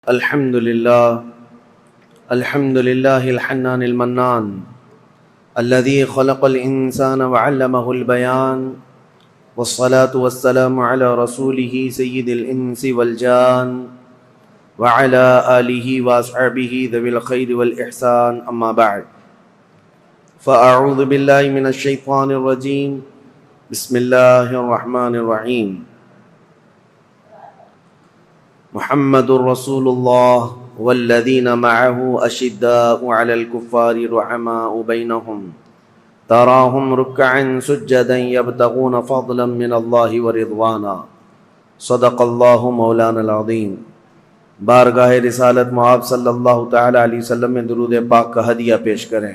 الحمد لله الحنان المنان الذي خلق الإنسان وعلمه البيان والصلاة والسلام على رسوله سيد الإنس والجان وعلى آله وأصحابه ذوي الخير والإحسان أما بعد فأعوذ بالله من الشيطان الرجيم بسم الله الرحمن الرحيم محمد رسول الله والذين معه أشداء على الكفار رحماء بينهم تراهم ركعا سجدا يبتغون فضلا من الله ورضوانا صدق الله مولانا العظيم۔ بارگاہ رسالت معاب صلی اللہ تعالی علیہ وسلم میں درود پاک کا ہدیہ پیش کریں۔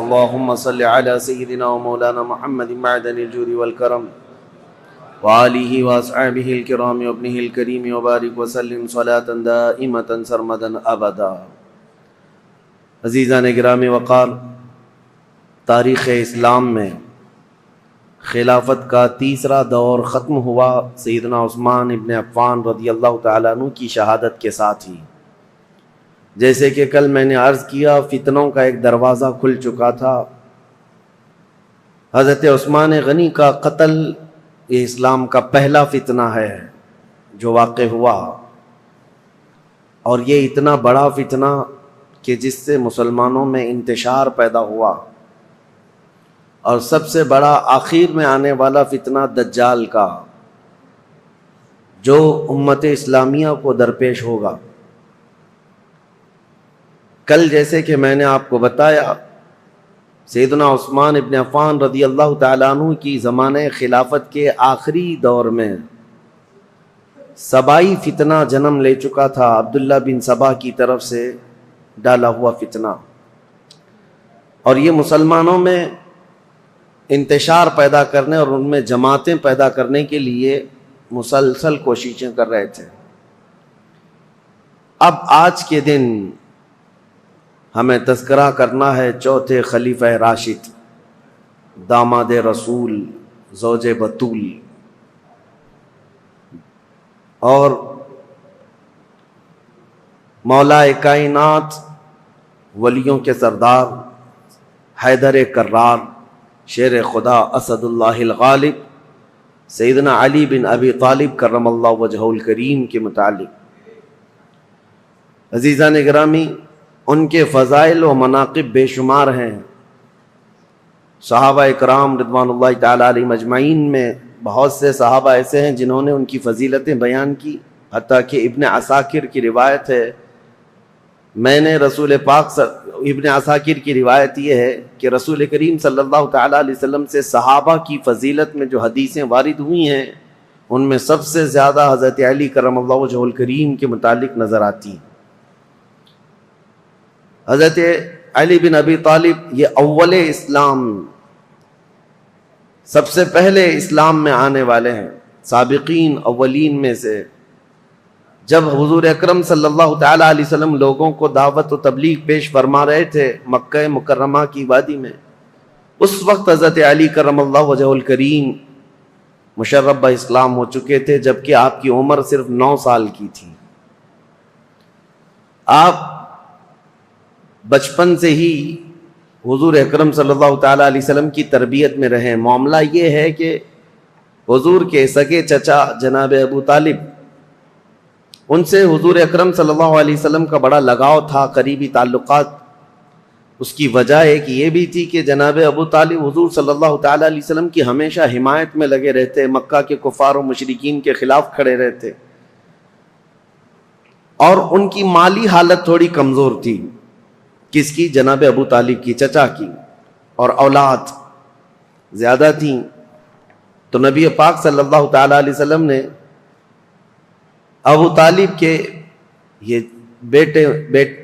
اللہم صلی علی سیدنا و مولانا محمد معدن الجود والکرم وآلہ واصحابہ الکرام وابنہ الکریم وبارک وسلم صلاة دائمة سرمدا ابدا۔ عزیزان گرامی وقار، تاریخ اسلام میں خلافت کا تیسرا دور ختم ہوا سیدنا عثمان ابن عفان رضی اللہ تعالیٰ عنہ کی شہادت کے ساتھ ہی۔ جیسے کہ کل میں نے عرض کیا، فتنوں کا ایک دروازہ کھل چکا تھا۔ حضرت عثمان غنی کا قتل یہ اسلام کا پہلا فتنہ ہے جو واقع ہوا، اور یہ اتنا بڑا فتنہ کہ جس سے مسلمانوں میں انتشار پیدا ہوا، اور سب سے بڑا آخر میں آنے والا فتنہ دجال کا جو امت اسلامیہ کو درپیش ہوگا۔ کل جیسے کہ میں نے آپ کو بتایا، سیدنا عثمان ابن عفان رضی اللہ تعالیٰ عنہ کی زمانہ خلافت کے آخری دور میں سبائی فتنہ جنم لے چکا تھا، عبداللہ بن سبا کی طرف سے ڈالا ہوا فتنہ، اور یہ مسلمانوں میں انتشار پیدا کرنے اور ان میں جماعتیں پیدا کرنے کے لیے مسلسل کوششیں کر رہے تھے۔ اب آج کے دن ہمیں تذکرہ کرنا ہے چوتھے خلیفہ راشد، داماد رسول، زوج بطول، اور مولا کائنات، ولیوں کے سردار، حیدر کرار، شیر خدا، اسد اللہ الغالب، سیدنا علی بن ابی طالب کرم اللہ وجہہ الکریم کے متعلق۔ عزیزان گرامی، ان کے فضائل و مناقب بے شمار ہیں۔ صحابہ اکرام رضوان اللہ تعالی علیہم اجمعین میں بہت سے صحابہ ایسے ہیں جنہوں نے ان کی فضیلتیں بیان کی، حتیٰ کہ ابن عساکر کی روایت ہے، میں نے ابن عساکر کی روایت یہ ہے کہ رسول کریم صلی اللہ تعالی علیہ وسلم سے صحابہ کی فضیلت میں جو حدیثیں وارد ہوئی ہیں، ان میں سب سے زیادہ حضرت علی کرم اللہ وجہہ الکریم کے متعلق نظر آتی ہیں۔ حضرت علی بن ابی طالب یہ اول اسلام، سب سے پہلے اسلام میں آنے والے ہیں، سابقین اولین میں سے۔ جب حضور اکرم صلی اللہ تعالی علیہ وسلم لوگوں کو دعوت و تبلیغ پیش فرما رہے تھے مکہ مکرمہ کی وادی میں، اس وقت حضرت علی کرم اللہ وجہہ الکریم مشرف اسلام ہو چکے تھے، جبکہ آپ کی عمر صرف 9 سال کی تھی۔ آپ بچپن سے ہی حضور اکرم صلی اللہ تعالی علیہ وسلم کی تربیت میں رہے۔ معاملہ یہ ہے کہ حضور کے سگے چچا جناب ابو طالب، ان سے حضور اکرم صلی اللہ علیہ وسلم کا بڑا لگاؤ تھا، قریبی تعلقات۔ اس کی وجہ ایک یہ بھی تھی کہ جناب ابو طالب حضور صلی اللہ تعالی علیہ وسلم کی ہمیشہ حمایت میں لگے رہتے، مکہ کے کفار و مشرکین کے خلاف کھڑے رہتے، اور ان کی مالی حالت تھوڑی کمزور تھی۔ کس کی؟ جناب ابو طالب کی، چچا کی، اور اولاد زیادہ تھیں۔ تو نبی پاک صلی اللہ تعالی علیہ وسلم نے ابو طالب کے یہ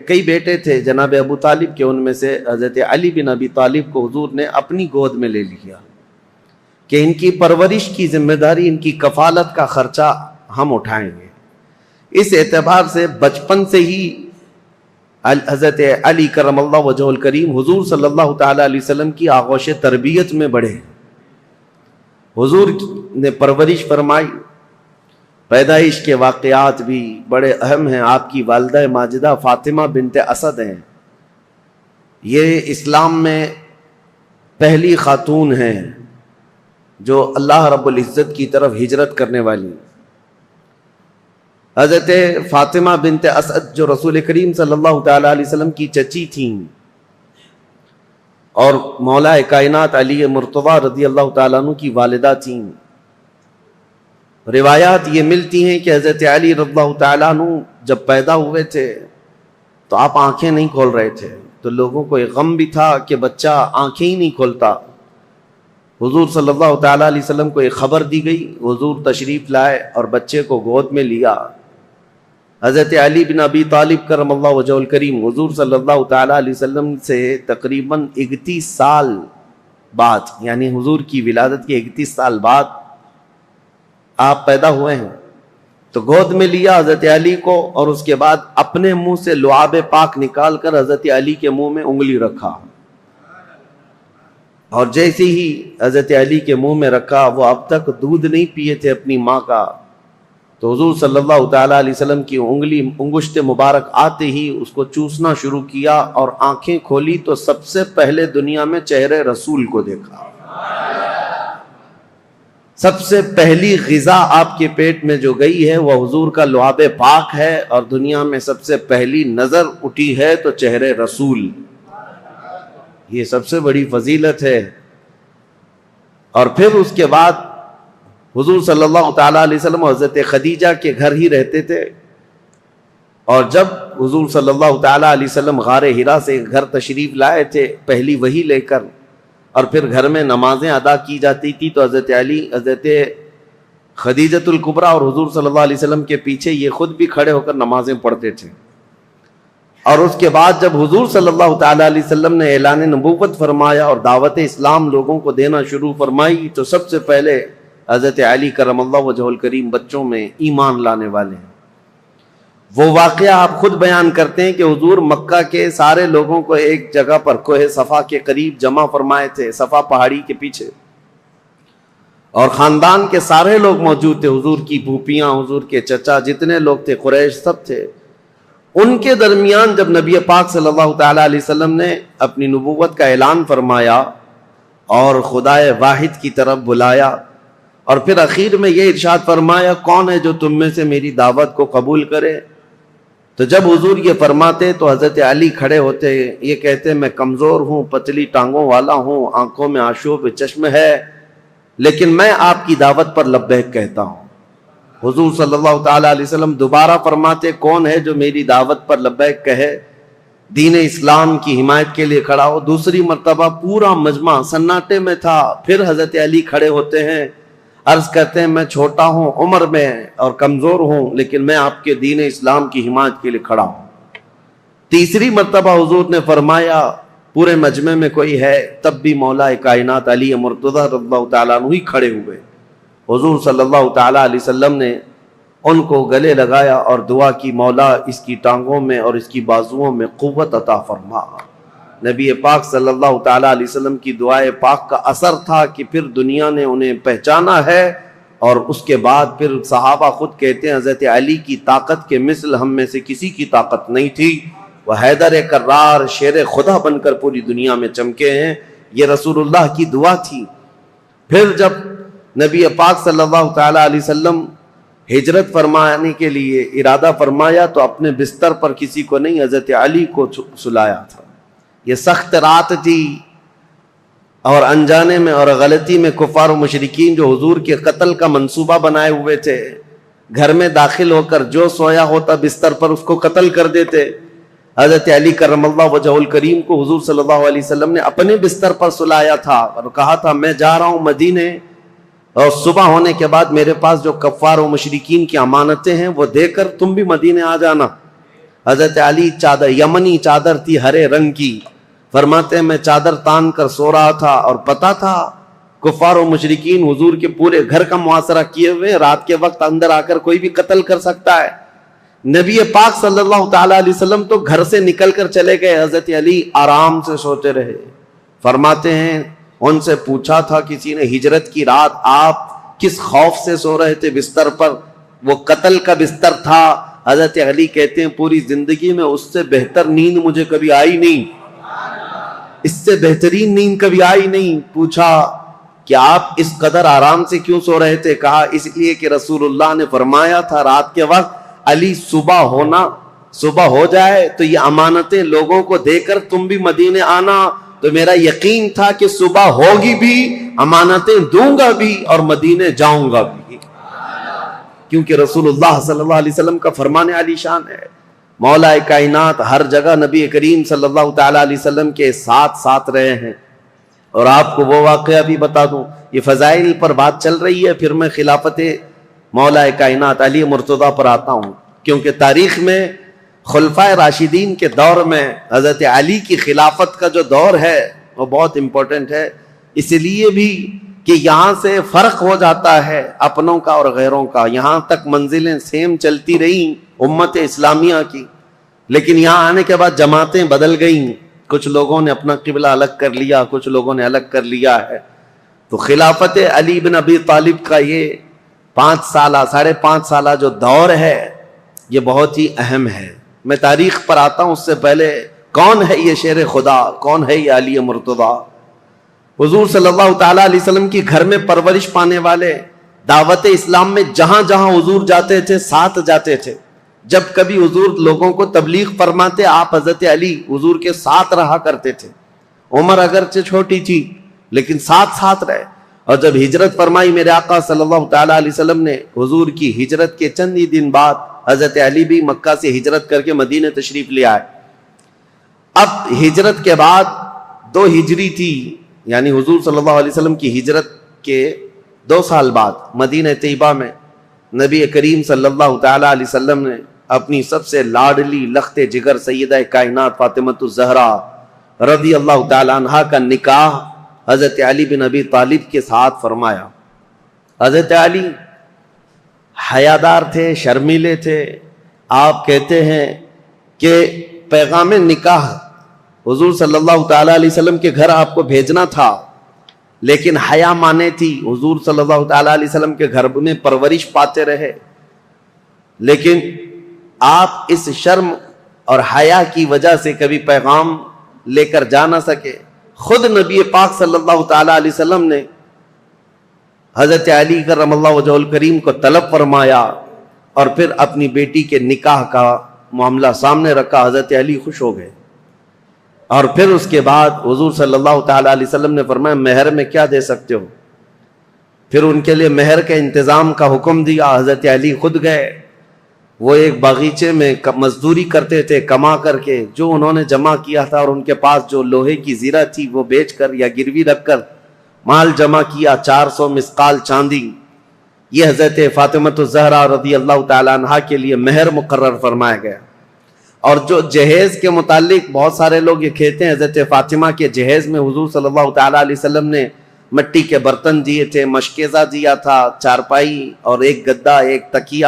کئی بیٹے تھے جناب ابو طالب کے، ان میں سے حضرت علی بن ابی طالب کو حضور نے اپنی گود میں لے لیا کہ ان کی پرورش کی ذمہ داری، ان کی کفالت کا خرچہ ہم اٹھائیں گے۔ اس اعتبار سے بچپن سے ہی حضرت علی کرم اللہ وجہہ الکریم حضور صلی اللہ تعالی علیہ وسلم کی آغوش تربیت میں بڑھے، حضور نے پرورش فرمائی، پیدائش کے واقعات بھی بڑے اہم ہیں. آپ کی والدہ ماجدہ فاطمہ بنت اسد ہیں. یہ اسلام میں پہلی خاتون ہیں جو اللہ رب العزت کی طرف ہجرت کرنے والی. حضرت فاطمہ بنت اسد جو رسول کریم صلی اللہ تعالی علیہ وسلم کی چچی تھیں اور مولا کائنات علی مرتضیٰ رضی اللہ تعالیٰ عنہ کی والدہ تھیں. روایات یہ ملتی ہیں کہ حضرت علی رضی اللہ تعالیٰ عنہ جب پیدا ہوئے تھے تو آپ آنکھیں نہیں کھول رہے تھے, تو لوگوں کو ایک غم بھی تھا کہ بچہ آنکھیں ہی نہیں کھولتا. حضور صلی اللہ تعالیٰ علیہ وسلم کو ایک خبر دی گئی, حضور تشریف لائے اور بچے کو گود میں لیا. حضرت علی بن ابی طالب کرم اللہ وجہہ الکریم حضور صلی اللہ تعالیٰ علیہ وسلم سے تقریباً 31 سال بعد, یعنی حضور کی ولادت کے 31 سال بعد آپ پیدا ہوئے ہیں, تو گود میں لیا حضرت علی کو اور اس کے بعد اپنے منہ سے لعاب پاک نکال کر حضرت علی کے منہ میں انگلی رکھا, اور جیسے ہی حضرت علی کے منہ میں رکھا, وہ اب تک دودھ نہیں پیے تھے اپنی ماں کا, تو حضور صلی اللہ تعالیٰ علیہ وسلم کی انگشت مبارک آتے ہی اس کو چوسنا شروع کیا, اور آنکھیں کھولی تو سب سے پہلے دنیا میں چہرے رسول کو دیکھا. سب سے پہلی غذا آپ کے پیٹ میں جو گئی ہے وہ حضور کا لعاب پاک ہے, اور دنیا میں سب سے پہلی نظر اٹھی ہے تو چہرے رسول. یہ سب سے بڑی فضیلت ہے. اور پھر اس کے بعد حضور صلی اللہ تعالیٰ علیہ وسلم حضرت خدیجہ کے گھر ہی رہتے تھے, اور جب حضور صلی اللہ تعالیٰ علیہ وسلم غار حرا سے گھر تشریف لائے تھے پہلی وحی لے کر, اور پھر گھر میں نمازیں ادا کی جاتی تھی, تو حضرت علی, حضرت خدیجۃ الکبریٰ اور حضور صلی اللہ علیہ وسلم کے پیچھے یہ خود بھی کھڑے ہو کر نمازیں پڑھتے تھے. اور اس کے بعد جب حضور صلی اللہ تعالیٰ علیہ وسلم نے اعلان نبوت فرمایا اور دعوت اسلام لوگوں کو دینا شروع فرمائی, تو سب سے پہلے حضرت علی کرم اللہ وجہہ الکریم بچوں میں ایمان لانے والے ہیں. وہ واقعہ آپ خود بیان کرتے ہیں کہ حضور مکہ کے سارے لوگوں کو ایک جگہ پر کوہ صفا کے قریب جمع فرمائے تھے, صفا پہاڑی کے پیچھے, اور خاندان کے سارے لوگ موجود تھے, حضور کی پھوپھیاں, حضور کے چچا, جتنے لوگ تھے قریش سب تھے. ان کے درمیان جب نبی پاک صلی اللہ تعالیٰ علیہ وسلم نے اپنی نبوت کا اعلان فرمایا اور خدائے واحد کی طرف بلایا, اور پھر اخیر میں یہ ارشاد فرمایا کون ہے جو تم میں سے میری دعوت کو قبول کرے, تو جب حضور یہ فرماتے تو حضرت علی کھڑے ہوتے, یہ کہتے میں کمزور ہوں, پتلی ٹانگوں والا ہوں, آنکھوں میں آشوب چشم ہے, لیکن میں آپ کی دعوت پر لبیک کہتا ہوں. حضور صلی اللہ تعالیٰ علیہ وسلم دوبارہ فرماتے کون ہے جو میری دعوت پر لبیک کہے, دین اسلام کی حمایت کے لیے کھڑا ہو. دوسری مرتبہ پورا مجمع سناٹے میں تھا, پھر حضرت علی کھڑے ہوتے ہیں, عرض کرتے ہیں میں چھوٹا ہوں عمر میں اور کمزور ہوں, لیکن میں آپ کے دین اسلام کی حمایت کے لیے کھڑا ہوں. تیسری مرتبہ حضور نے فرمایا پورے مجمع میں کوئی ہے, تب بھی مولا کائنات علی مرتضیٰ رضی اللہ تعالیٰ عنہ ہی کھڑے ہوئے. حضور صلی اللہ تعالیٰ علیہ وسلم نے ان کو گلے لگایا اور دعا کی, مولا اس کی ٹانگوں میں اور اس کی بازوؤں میں قوت عطا فرما. نبی پاک صلی اللہ تعالیٰ علیہ وسلم کی دعائے پاک کا اثر تھا کہ پھر دنیا نے انہیں پہچانا ہے, اور اس کے بعد پھر صحابہ خود کہتے ہیں حضرت علی کی طاقت کے مثل ہم میں سے کسی کی طاقت نہیں تھی, وہ حیدر کرار شیر خدا بن کر پوری دنیا میں چمکے ہیں. یہ رسول اللہ کی دعا تھی. پھر جب نبی پاک صلی اللہ تعالیٰ علیہ وسلم ہجرت فرمانے کے لیے ارادہ فرمایا تو اپنے بستر پر کسی کو نہیں, حضرت علی کو سلایا تھا. یہ سخت رات تھی, اور انجانے میں اور غلطی میں کفار و مشرکین جو حضور کے قتل کا منصوبہ بنائے ہوئے تھے, گھر میں داخل ہو کر جو سویا ہوتا بستر پر اس کو قتل کر دیتے. حضرت علی کرم اللہ وجہہ الکریم کو حضور صلی اللہ علیہ وسلم نے اپنے بستر پر سلایا تھا اور کہا تھا میں جا رہا ہوں مدینے, اور صبح ہونے کے بعد میرے پاس جو کفار و مشرکین کی امانتیں ہیں وہ دے کر تم بھی مدینے آ جانا. حضرت علی چادر, یمنی چادر تھی ہرے رنگ کی, فرماتے ہیں میں چادر تان کر سو رہا تھا اور پتا تھا کفار و مشرکین حضور کے پورے گھر کا محاصرہ کیے ہوئے, رات کے وقت اندر آ کر کوئی بھی قتل کر سکتا ہے. نبی پاک صلی اللہ تعالیٰ علیہ وسلم تو گھر سے نکل کر چلے گئے, حضرت علی آرام سے سوتے رہے. فرماتے ہیں ان سے پوچھا تھا کسی نے ہجرت کی رات آپ کس خوف سے سو رہے تھے بستر پر, وہ قتل کا بستر تھا. حضرت علی کہتے ہیں پوری زندگی میں اس سے بہتر نیند مجھے کبھی آئی نہیں, اس سے بہترین نیند کبھی آئی نہیں. پوچھا کہ آپ اس قدر آرام سے کیوں سو رہے تھے؟ کہا اس لیے کہ رسول اللہ نے فرمایا تھا رات کے وقت علی صبح ہو جائے تو یہ امانتیں لوگوں کو دے کر تم بھی مدینے آنا. تو میرا یقین تھا کہ صبح ہوگی بھی, امانتیں دوں گا بھی اور مدینے جاؤں گا بھی, کیونکہ رسول اللہ صلی اللہ علیہ وسلم کا فرمان علی شان ہے. مولا کائنات ہر جگہ نبی کریم صلی اللہ تعالیٰ علیہ وسلم کے ساتھ رہے ہیں. اور آپ کو وہ واقعہ بھی بتا دوں, یہ فضائل پر بات چل رہی ہے, پھر میں خلافت مولا کائنات علی مرتضیٰ پر آتا ہوں, کیونکہ تاریخ میں خلفائے راشدین کے دور میں حضرت علی کی خلافت کا جو دور ہے وہ بہت امپورٹنٹ ہے. اس لیے بھی کہ یہاں سے فرق ہو جاتا ہے اپنوں کا اور غیروں کا. یہاں تک منزلیں سیم چلتی رہیں امت اسلامیہ کی, لیکن یہاں آنے کے بعد جماعتیں بدل گئیں. کچھ لوگوں نے اپنا قبلہ الگ کر لیا, کچھ لوگوں نے الگ کر لیا ہے. تو خلافت علی بن ابی طالب کا یہ 5.5 سالہ جو دور ہے یہ بہت ہی اہم ہے. میں تاریخ پر آتا ہوں, اس سے پہلے کون ہے یہ شیر خدا, کون ہے یہ علی مرتضیٰ؟ حضور صلی اللہ تعالیٰ علیہ وسلم کی گھر میں پرورش پانے والے, دعوت اسلام میں جہاں جہاں حضور جاتے تھے ساتھ جاتے تھے. جب کبھی حضور لوگوں کو تبلیغ فرماتے آپ حضرت علی حضور کے ساتھ رہا کرتے تھے. عمر اگرچہ چھوٹی تھی لیکن ساتھ رہے. اور جب ہجرت فرمائی میرے آقا صلی اللہ تعالیٰ علیہ وسلم نے, حضور کی ہجرت کے چند ہی دن بعد حضرت علی بھی مکہ سے ہجرت کر کے مدینہ تشریف لے آئے. اب ہجرت کے بعد 2 ہجری تھی, یعنی حضور صلی اللہ علیہ وسلم کی ہجرت کے 2 سال بعد مدینہ طیبہ میں نبی کریم صلی اللہ تعالیٰ علیہ وسلم نے اپنی سب سے لاڈلی لخت جگر سیدہ کائنات فاطمۃ الزہرا رضی اللہ تعالیٰ عنہا کا نکاح حضرت علی بن ابی طالب کے ساتھ فرمایا. حضرت علی حیادار تھے, شرمیلے تھے. آپ کہتے ہیں کہ پیغام نکاح حضور صلی اللہ تعالیٰ علیہ وسلم کے گھر آپ کو بھیجنا تھا, لیکن حیا مانے تھی. حضور صلی اللہ تعالیٰ علیہ وسلم کے گھر میں پرورش پاتے رہے, لیکن آپ اس شرم اور حیا کی وجہ سے کبھی پیغام لے کر جا نہ سکے. خود نبی پاک صلی اللہ تعالیٰ علیہ وسلم نے حضرت علی کرم اللہ وجہہ الکریم کو طلب فرمایا اور پھر اپنی بیٹی کے نکاح کا معاملہ سامنے رکھا. حضرت علی خوش ہو گئے اور پھر اس کے بعد حضور صلی اللہ تعالیٰ علیہ وسلم نے فرمایا مہر میں کیا دے سکتے ہو؟ پھر ان کے لیے مہر کے انتظام کا حکم دیا. حضرت علی خود گئے, وہ ایک باغیچے میں مزدوری کرتے تھے, کما کر کے جو انہوں نے جمع کیا تھا اور ان کے پاس جو لوہے کی زیرہ تھی وہ بیچ کر یا گروی رکھ کر مال جمع کیا. 400 مسقال چاندی, یہ حضرت فاطمۃ الزہرا رضی اللہ تعالیٰ عنہا کے لیے مہر مقرر فرمایا گیا. اور جو جہیز کے متعلق بہت سارے لوگ یہ کہتے ہیں حضرت فاطمہ کے جہیز میں حضور صلی اللہ تعالیٰ علیہ وسلم نے مٹی کے برتن دیے تھے, مشکیزہ دیا تھا, چارپائی اور ایک گدا, ایک تکیہ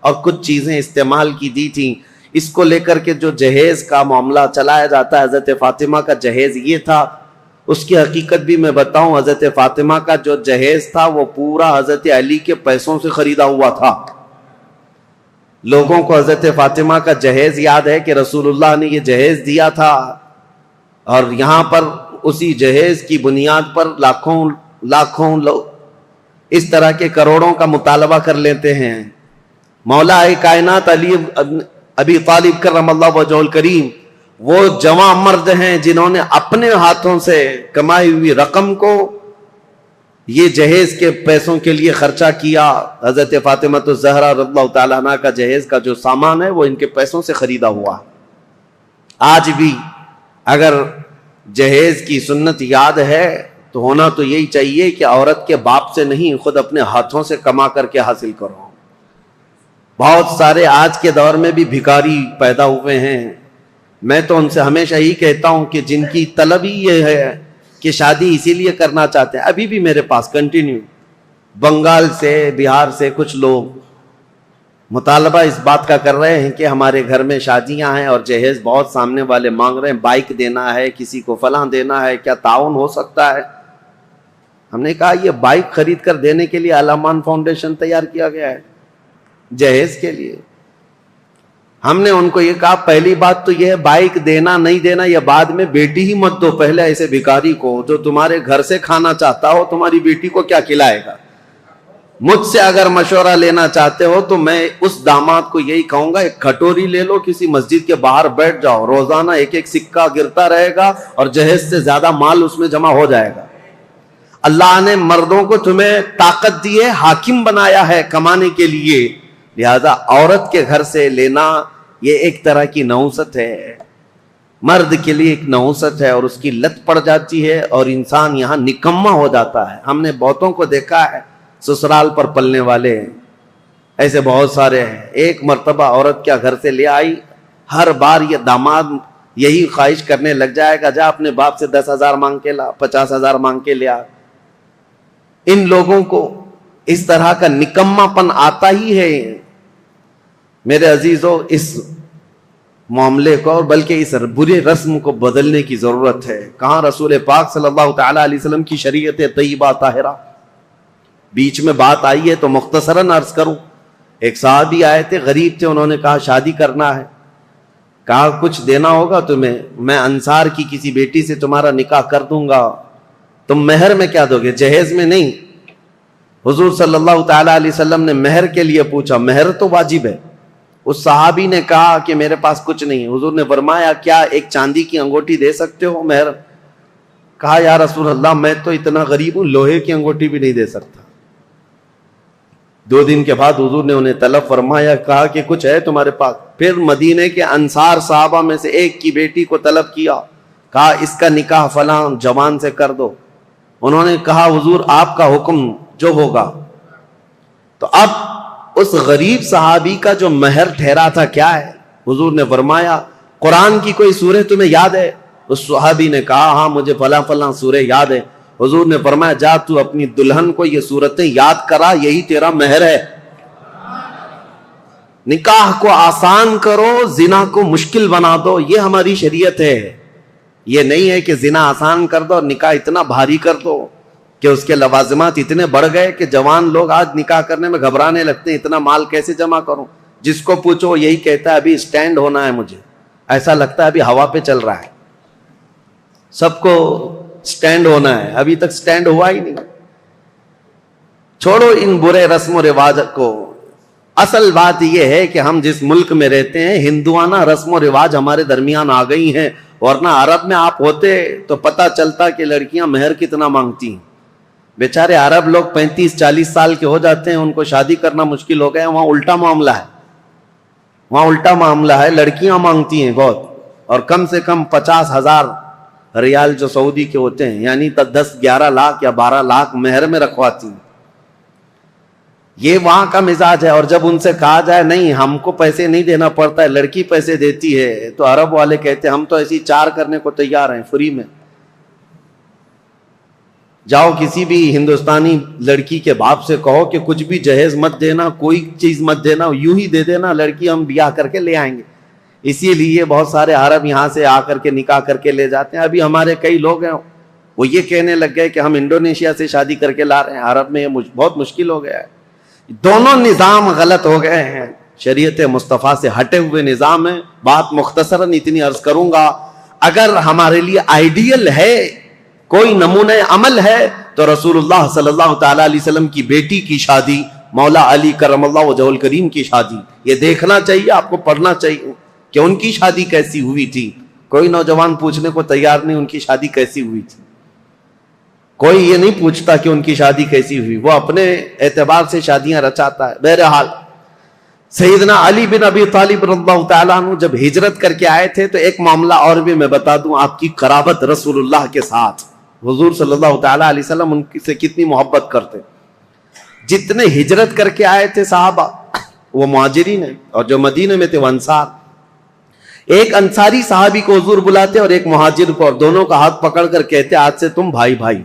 اور کچھ چیزیں استعمال کی دی تھیں. اس کو لے کر کے جو جہیز کا معاملہ چلایا جاتا ہے, حضرت فاطمہ کا جہیز یہ تھا. اس کی حقیقت بھی میں بتاؤں, حضرت فاطمہ کا جو جہیز تھا وہ پورا حضرت علی کے پیسوں سے خریدا ہوا تھا. لوگوں کو حضرت فاطمہ کا جہیز یاد ہے کہ رسول اللہ نے یہ جہیز دیا تھا, اور یہاں پر اسی جہیز کی بنیاد پر لاکھوں لوگ اس طرح کے کروڑوں کا مطالبہ کر لیتے ہیں. مولا کائنات علی ابی طالب کرم اللہ وجہہ الکریم وہ جوان مرد ہیں جنہوں نے اپنے ہاتھوں سے کمائی ہوئی رقم کو یہ جہیز کے پیسوں کے لیے خرچہ کیا. حضرت فاطمۃ الزہرا رضی اللہ تعالیٰ عنہ کا جہیز کا جو سامان ہے وہ ان کے پیسوں سے خریدا ہوا. آج بھی اگر جہیز کی سنت یاد ہے تو ہونا تو یہی چاہیے کہ عورت کے باپ سے نہیں, خود اپنے ہاتھوں سے کما کر کے حاصل کرو. بہت سارے آج کے دور میں بھی بھکاری پیدا ہوئے ہیں. میں تو ان سے ہمیشہ ہی کہتا ہوں کہ جن کی طلب ہی یہ ہے کہ شادی اسی لیے کرنا چاہتے ہیں, ابھی بھی میرے پاس کنٹینیو بنگال سے, بہار سے کچھ لوگ مطالبہ اس بات کا کر رہے ہیں کہ ہمارے گھر میں شادیاں ہیں اور جہیز بہت سامنے والے مانگ رہے ہیں, بائک دینا ہے, کسی کو فلاں دینا ہے, کیا تعاون ہو سکتا ہے؟ ہم نے کہا یہ بائک خرید کر دینے کے لیے علامان فاؤنڈیشن تیار کیا گیا ہے. جہیز کے لیے. ہم نے ان کو یہ کہا پہلی بات تو یہ ہے بائک دینا نہیں دینا یہ بعد میں، بیٹی ہی مت دو پہلے ایسے بھکاری کو جو تمہارے گھر سے کھانا چاہتا ہو، تمہاری بیٹی کو کیا کھلائے گا. مجھ سے اگر مشورہ لینا چاہتے ہو تو میں اس داماد کو یہی کہوں گا ایک کھٹوری لے لو، کسی مسجد کے باہر بیٹھ جاؤ، روزانہ ایک ایک سکہ گرتا رہے گا اور جہیز سے زیادہ مال اس میں جمع ہو جائے گا. اللہ نے مردوں کو تمہیں طاقت دی ہے، حاکم بنایا ہے کمانے کے لیے، لہذا عورت کے گھر سے لینا یہ ایک طرح کی نحوست ہے، مرد کے لیے ایک نحوست ہے اور اس کی لت پڑ جاتی ہے اور انسان یہاں نکما ہو جاتا ہے. ہم نے بہتوں کو دیکھا ہے سسرال پر پلنے والے ہیں، ایسے بہت سارے ہیں. ایک مرتبہ عورت کیا گھر سے لے آئی، ہر بار یہ داماد یہی خواہش کرنے لگ جائے گا جا اپنے باپ سے 10,000 مانگ کے لا، 50,000 مانگ کے لے آ. ان لوگوں کو اس طرح کا نکما پن آتا ہی ہے. میرے عزیزو اس معاملے کو اور بلکہ اس برے رسم کو بدلنے کی ضرورت ہے. کہاں رسول پاک صلی اللہ تعالی علیہ وسلم کی شریعت طیبہ طاہرہ. بیچ میں بات آئی ہے تو مختصراً عرض کروں. ایک صحابی آئے تھے، غریب تھے، انہوں نے کہا شادی کرنا ہے. کہا کچھ دینا ہوگا تمہیں، میں انصار کی کسی بیٹی سے تمہارا نکاح کر دوں گا، تم مہر میں کیا دو گے؟ جہیز میں نہیں. حضور صلی اللہ تعالی علیہ وسلم نے مہر کے لیے پوچھا، مہر تو واجب ہے. اس صحابی نے کہا کہ میرے پاس کچھ نہیں. حضور نے فرمایا کیا ایک چاندی کی انگوٹھی دے سکتے ہو مہر؟ کہا یا رسول اللہ میں تو اتنا غریب ہوں لوہے کی انگوٹھی بھی نہیں دے سکتا. 2 دن کے بعد حضور نے انہیں طلب فرمایا، کہا کہ کچھ ہے تمہارے پاس؟ پھر مدینے کے انصار صحابہ میں سے ایک کی بیٹی کو طلب کیا، کہا اس کا نکاح فلاں جوان سے کر دو. انہوں نے کہا حضور آپ کا حکم جو ہوگا. تو اب اس غریب صحابی کا جو مہر ٹھہرا تھا کیا ہے؟ حضور نے فرمایا قرآن کی کوئی سورہ تمہیں یاد ہے؟ اس صحابی نے کہا ہاں مجھے فلاں فلاں سورہ یاد ہے. حضور نے فرمایا جا تو اپنی دلہن کو یہ سورتیں یاد کرا، یہی تیرا مہر ہے. نکاح کو آسان کرو، زنا کو مشکل بنا دو، یہ ہماری شریعت ہے. یہ نہیں ہے کہ زنا آسان کر دو اور نکاح اتنا بھاری کر دو کہ اس کے لوازمات اتنے بڑھ گئے کہ جوان لوگ آج نکاح کرنے میں گھبرانے لگتے ہیں، اتنا مال کیسے جمع کروں. جس کو پوچھو یہی کہتا ہے ابھی سٹینڈ ہونا ہے، مجھے ایسا لگتا ہے ابھی ہوا پہ چل رہا ہے. سب کو سٹینڈ ہونا ہے، ابھی تک سٹینڈ ہوا ہی نہیں. چھوڑو ان برے رسم و رواج کو. اصل بات یہ ہے کہ ہم جس ملک میں رہتے ہیں ہندوانہ رسم و رواج ہمارے درمیان آ گئی ہیں، ورنہ عرب میں آپ ہوتے تو پتہ چلتا کہ لڑکیاں مہر کتنا مانگتی ہیں. بیچارے عرب لوگ 35-40 سال کے ہو جاتے ہیں، ان کو شادی کرنا مشکل ہو گیا. وہاں الٹا معاملہ ہے، وہاں الٹا معاملہ ہے، لڑکیاں مانگتی ہیں بہت، اور کم سے کم 50,000 ریال جو سعودی کے ہوتے ہیں، یعنی 10-11 لاکھ یا 12 لاکھ مہر میں رکھواتی ہیں. یہ وہاں کا مزاج ہے. اور جب ان سے کہا جائے نہیں ہم کو پیسے نہیں دینا پڑتا ہے، لڑکی پیسے دیتی ہے، تو عرب والے کہتے ہیں ہم تو ایسی 4 کرنے کو تیار ہیں فری میں. جاؤ کسی بھی ہندوستانی لڑکی کے باپ سے کہو کہ کچھ بھی جہیز مت دینا، کوئی چیز مت دینا، یوں ہی دے دینا، لڑکی ہم بیاہ کر کے لے آئیں گے. اسی لیے بہت سارے عرب یہاں سے آ کر کے نکاح کر کے لے جاتے ہیں. ابھی ہمارے کئی لوگ ہیں وہ یہ کہنے لگ گئے کہ ہم انڈونیشیا سے شادی کر کے لا رہے ہیں. عرب میں یہ بہت مشکل ہو گیا ہے. دونوں نظام غلط ہو گئے ہیں، شریعت مصطفیٰ سے ہٹے ہوئے نظام ہے. بات مختصراً اتنی عرض کروں گا، اگر ہمارے لیے آئیڈیل ہے، کوئی نمونہ عمل ہے، تو رسول اللہ صلی اللہ تعالی علیہ وسلم کی بیٹی کی شادی، مولا علی کرم اللہ وجہہ الکریم کی شادی. یہ دیکھنا چاہیے، آپ کو پڑھنا چاہیے کہ ان کی شادی کیسی ہوئی تھی. کوئی نوجوان پوچھنے کو تیار نہیں ان کی شادی کیسی ہوئی تھی. کوئی یہ نہیں پوچھتا کہ ان کی شادی کیسی ہوئی، وہ اپنے اعتبار سے شادیاں رچاتا ہے. بہرحال سیدنا علی بن ابی طالب رضی اللہ تعالیٰ عنہ جب ہجرت کر کے آئے تھے تو ایک معاملہ اور بھی میں بتا دوں، آپ کی قرابت رسول اللہ کے ساتھ. حضور صلی اللہ تعالیٰ علیہ وسلم ان سے کتنی محبت کرتے. جتنے ہجرت کر کے آئے تھے صحابہ وہ مہاجرین ہیں، اور جو مدینے میں تھے وہ انصار. ایک انصاری صحابی کو حضور بلاتے اور ایک مہاجر کو، اور دونوں کا ہاتھ پکڑ کر کہتے آج سے تم بھائی بھائی.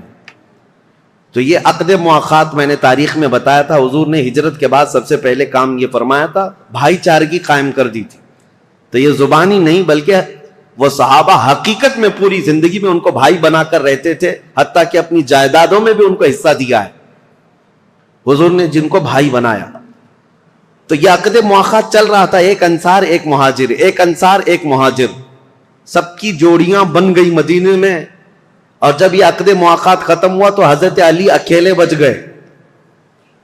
تو یہ عقد مؤاخات میں نے تاریخ میں بتایا تھا، حضور نے ہجرت کے بعد سب سے پہلے کام یہ فرمایا تھا، بھائی چارگی قائم کر دی تھی. تو یہ زبانی نہیں بلکہ وہ صحابہ حقیقت میں پوری زندگی میں ان کو بھائی بنا کر رہتے تھے، حتیٰ کہ اپنی جائیدادوں میں بھی ان کو حصہ دیا ہے حضور نے، جن کو بھائی بنایا. تو یہ عقد مواخات چل رہا تھا، ایک انصار ایک مہاجر، ایک انصار ایک مہاجر، سب کی جوڑیاں بن گئی مدینے میں. اور جب یہ عقد مواخات ختم ہوا تو حضرت علی اکیلے بچ گئے.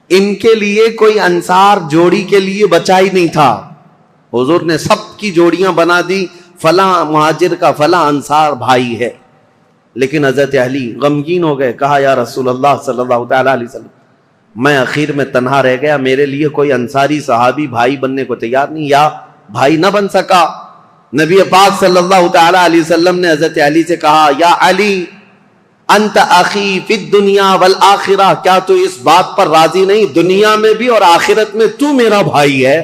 ان کے لیے کوئی انصار جوڑی کے لیے بچا ہی نہیں تھا. حضور نے سب کی جوڑیاں بنا دی، فلاں مہاجر کا فلاں انصار بھائی ہے. لیکن حضرت علی غمگین ہو گئے، کہا یا رسول اللہ صلی اللہ تعالی علیہ وسلم، میں اخیر میں تنہا رہ گیا، میرے لیے کوئی انصاری صحابی بھائی بننے کو تیار نہیں، یا بھائی نہ بن سکا. نبی پاک صلی اللہ تعالی علیہ وسلم نے حضرت علی سے کہا یا علی انت اخی فی الدنیا والآخرہ، کیا تو اس بات پر راضی نہیں دنیا میں بھی اور آخرت میں تو میرا بھائی ہے؟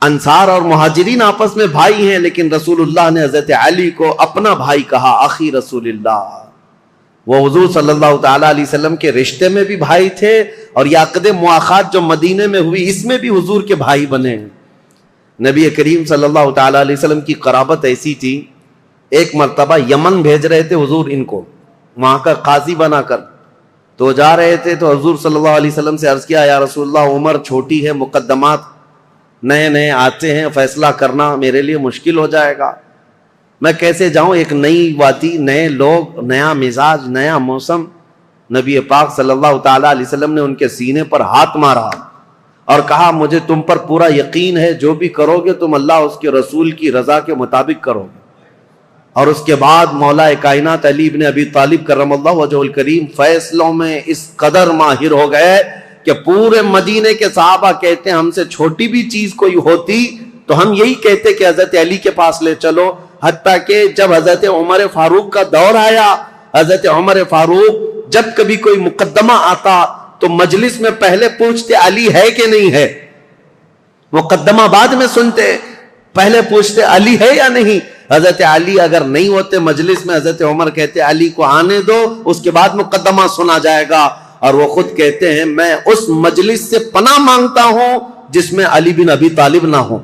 انصار اور مہاجرین آپس میں بھائی ہیں، لیکن رسول اللہ نے حضرت علی کو اپنا بھائی کہا، اخی رسول اللہ. وہ حضور صلی اللہ تعالی علیہ وسلم کے رشتے میں بھی بھائی تھے، اور یہ عقد مواخات جو مدینے میں ہوئی اس میں بھی حضور کے بھائی بنے. نبی کریم صلی اللہ تعالی علیہ وسلم کی قرابت ایسی تھی، ایک مرتبہ یمن بھیج رہے تھے حضور ان کو وہاں کا قاضی بنا کر. تو جا رہے تھے تو حضور صلی اللہ علیہ وسلم سے عرض کیا، یا رسول اللہ عمر چھوٹی ہے، مقدمات نئے نئے آتے ہیں، فیصلہ کرنا میرے لیے مشکل ہو جائے گا، میں کیسے جاؤں؟ ایک نئی وادی، نئے لوگ، نیا مزاج، نیا موسم. نبی پاک صلی اللہ تعالی علیہ وسلم نے ان کے سینے پر ہاتھ مارا اور کہا مجھے تم پر پورا یقین ہے، جو بھی کرو گے تم اللہ اس کے رسول کی رضا کے مطابق کرو گے. اور اس کے بعد مولا کائنات علی بن ابی طالب کرم اللہ وجہہ الکریم فیصلوں میں اس قدر ماہر ہو گئے کہ پورے مدینے کے صحابہ کہتے ہیں ہم سے چھوٹی بھی چیز کوئی ہوتی تو ہم یہی کہتے کہ حضرت علی کے پاس لے چلو. حتیٰ کہ جب حضرت عمر فاروق کا دور آیا، حضرت عمر فاروق جب کبھی کوئی مقدمہ آتا تو مجلس میں پہلے پوچھتے علی ہے کہ نہیں ہے، مقدمہ بعد میں سنتے، پہلے پوچھتے علی ہے یا نہیں. حضرت علی اگر نہیں ہوتے مجلس میں، حضرت عمر کہتے علی کو آنے دو، اس کے بعد مقدمہ سنا جائے گا. اور وہ خود کہتے ہیں میں اس مجلس سے پناہ مانگتا ہوں جس میں علی بن ابی طالب نہ ہو.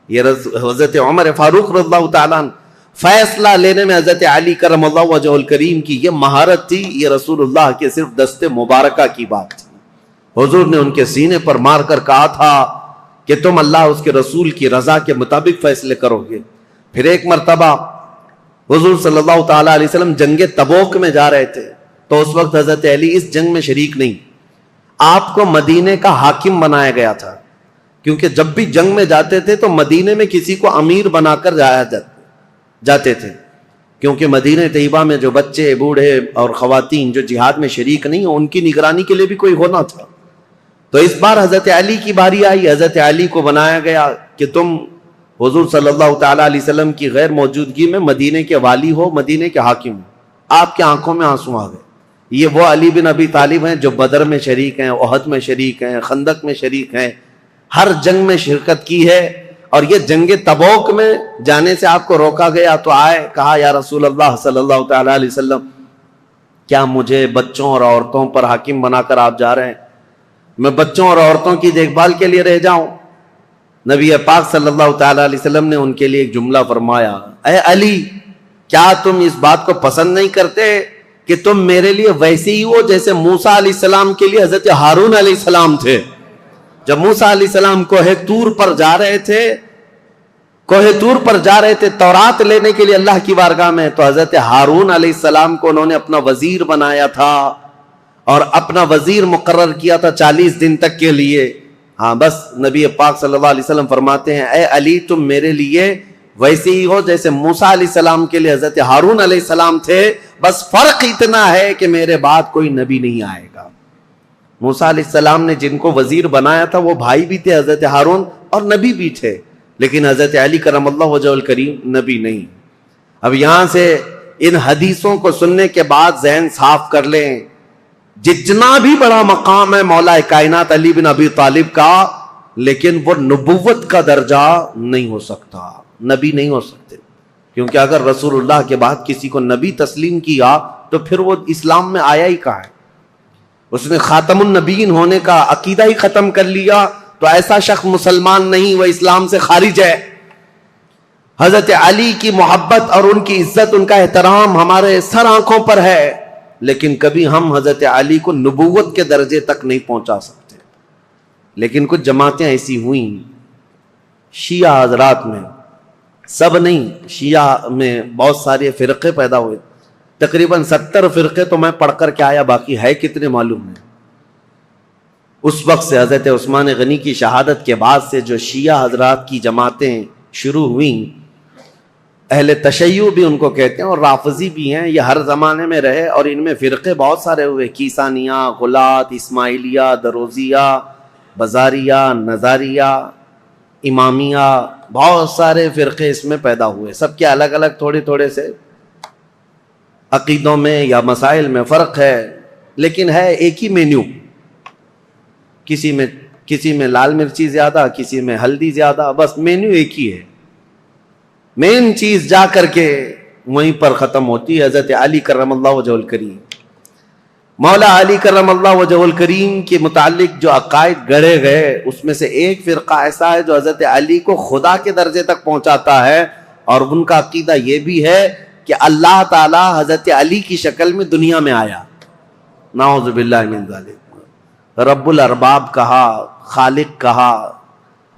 یہ حضرت عمر فاروق رضی اللہ تعالیٰ فیصلہ لینے میں حضرت علی کرم اللہ وجہہ الکریم کی یہ مہارت تھی، یہ رسول اللہ کے صرف دست مبارکہ کی بات تھی. حضور نے ان کے سینے پر مار کر کہا تھا کہ تم اللہ اس کے رسول کی رضا کے مطابق فیصلے کرو گے. پھر ایک مرتبہ حضور صلی اللہ تعالیٰ علیہ وسلم جنگ تبوک میں جا رہے تھے تو اس وقت حضرت علی اس جنگ میں شریک نہیں، آپ کو مدینے کا حاکم بنایا گیا تھا، کیونکہ جب بھی جنگ میں جاتے تھے تو مدینے میں کسی کو امیر بنا کر جاتے تھے، کیونکہ مدینہ طیبہ میں جو بچے، بوڑھے اور خواتین جو جہاد میں شریک نہیں ہیں ان کی نگرانی کے لیے بھی کوئی ہونا تھا. تو اس بار حضرت علی کی باری آئی، حضرت علی کو بنایا گیا کہ تم حضور صلی اللہ تعالیٰ علیہ وسلم کی غیر موجودگی میں مدینے کے والی ہو، مدینے کے حاکم ہو. آپ کے آنکھوں میں آنسو آ گئے. یہ وہ علی بن ابی طالب ہیں جو بدر میں شریک ہیں، احد میں شریک ہیں، خندق میں شریک ہیں، ہر جنگ میں شرکت کی ہے. اور یہ جنگ تبوک میں جانے سے آپ کو روکا گیا تو آئے، کہا یا رسول اللہ صلی اللہ تعالیٰ علیہ وسلم کیا مجھے بچوں اور عورتوں پر حاکم بنا کر آپ جا رہے ہیں؟ میں بچوں اور عورتوں کی دیکھ بھال کے لیے رہ جاؤں؟ نبی پاک صلی اللہ تعالیٰ علیہ وسلم نے ان کے لیے ایک جملہ فرمایا، اے علی کیا تم اس بات کو پسند نہیں کرتے کہ تم میرے لیے ویسے ہی ہو جیسے موسیٰ علیہ السلام کے لیے حضرت ہارون علیہ السلام تھے؟ جب موسیٰ علیہ السلام کوہ طور پر جا رہے تھے تورات لینے کے لیے اللہ کی بارگاہ میں، تو حضرت ہارون علیہ السلام کو انہوں نے اپنا وزیر بنایا تھا اور اپنا وزیر مقرر کیا تھا 40 دن تک کے لیے. ہاں بس نبی پاک صلی اللہ علیہ وسلم فرماتے ہیں اے علی تم میرے لیے ویسے ہی ہو جیسے موسیٰ علیہ السلام کے لیے حضرت ہارون علیہ السلام تھے، بس فرق اتنا ہے کہ میرے بعد کوئی نبی نہیں آئے گا. موسیٰ علیہ السلام نے جن کو وزیر بنایا تھا وہ بھائی بھی تھے حضرت ہارون اور نبی بھی تھے، لیکن حضرت علی کرم اللہ وجہہ الکریم نبی نہیں. اب یہاں سے ان حدیثوں کو سننے کے بعد ذہن صاف کر لیں، جتنا بھی بڑا مقام ہے مولا کائنات علی بن ابی طالب کا، لیکن وہ نبوت کا درجہ نہیں ہو سکتا، نبی نہیں ہو سکتے. کیونکہ اگر رسول اللہ کے بعد کسی کو نبی تسلیم کیا تو پھر وہ اسلام میں آیا ہی کہاں ہے؟ اس نے خاتم النبیین ہونے کا عقیدہ ہی ختم کر لیا تو ایسا شخص مسلمان نہیں، وہ اسلام سے خارج ہے. حضرت علی کی محبت اور ان کی عزت، ان کا احترام ہمارے سر آنکھوں پر ہے، لیکن کبھی ہم حضرت علی کو نبوت کے درجے تک نہیں پہنچا سکتے. لیکن کچھ جماعتیں ایسی ہوئیں شیعہ حضرات میں، سب نہیں، شیعہ میں بہت سارے فرقے پیدا ہوئے، تقریباً 70 فرقے تو میں پڑھ کر کے آیا، باقی ہے کتنے معلوم ہے۔ اس وقت سے حضرت عثمان غنی کی شہادت کے بعد سے جو شیعہ حضرات کی جماعتیں شروع ہوئیں، اہل تشیع بھی ان کو کہتے ہیں اور رافضی بھی ہیں، یہ ہر زمانے میں رہے اور ان میں فرقے بہت سارے ہوئے، کیسانیہ، غلات، اسماعیلیہ، دروزیہ، بزاریہ، نظاریہ، امامیہ، بہت سارے فرقے اس میں پیدا ہوئے، سب کے الگ الگ تھوڑے تھوڑے سے عقیدوں میں یا مسائل میں فرق ہے، لیکن ہے ایک ہی مینیو، کسی میں لال مرچی زیادہ، کسی میں ہلدی زیادہ، بس مینیو ایک ہی ہے، مین چیز جا کر کے وہیں پر ختم ہوتی ہے۔ حضرت علی کرم اللہ وجہ الکریم، مولا علی کرم اللہ وجہ الکریم کے متعلق جو عقائد گڑھے گئے، اس میں سے ایک فرقہ ایسا ہے جو حضرت علی کو خدا کے درجے تک پہنچاتا ہے، اور ان کا عقیدہ یہ بھی ہے کہ اللہ تعالی حضرت علی کی شکل میں دنیا میں آیا، نعوذ باللہ من ذالک، رب الارباب کہا، خالق کہا۔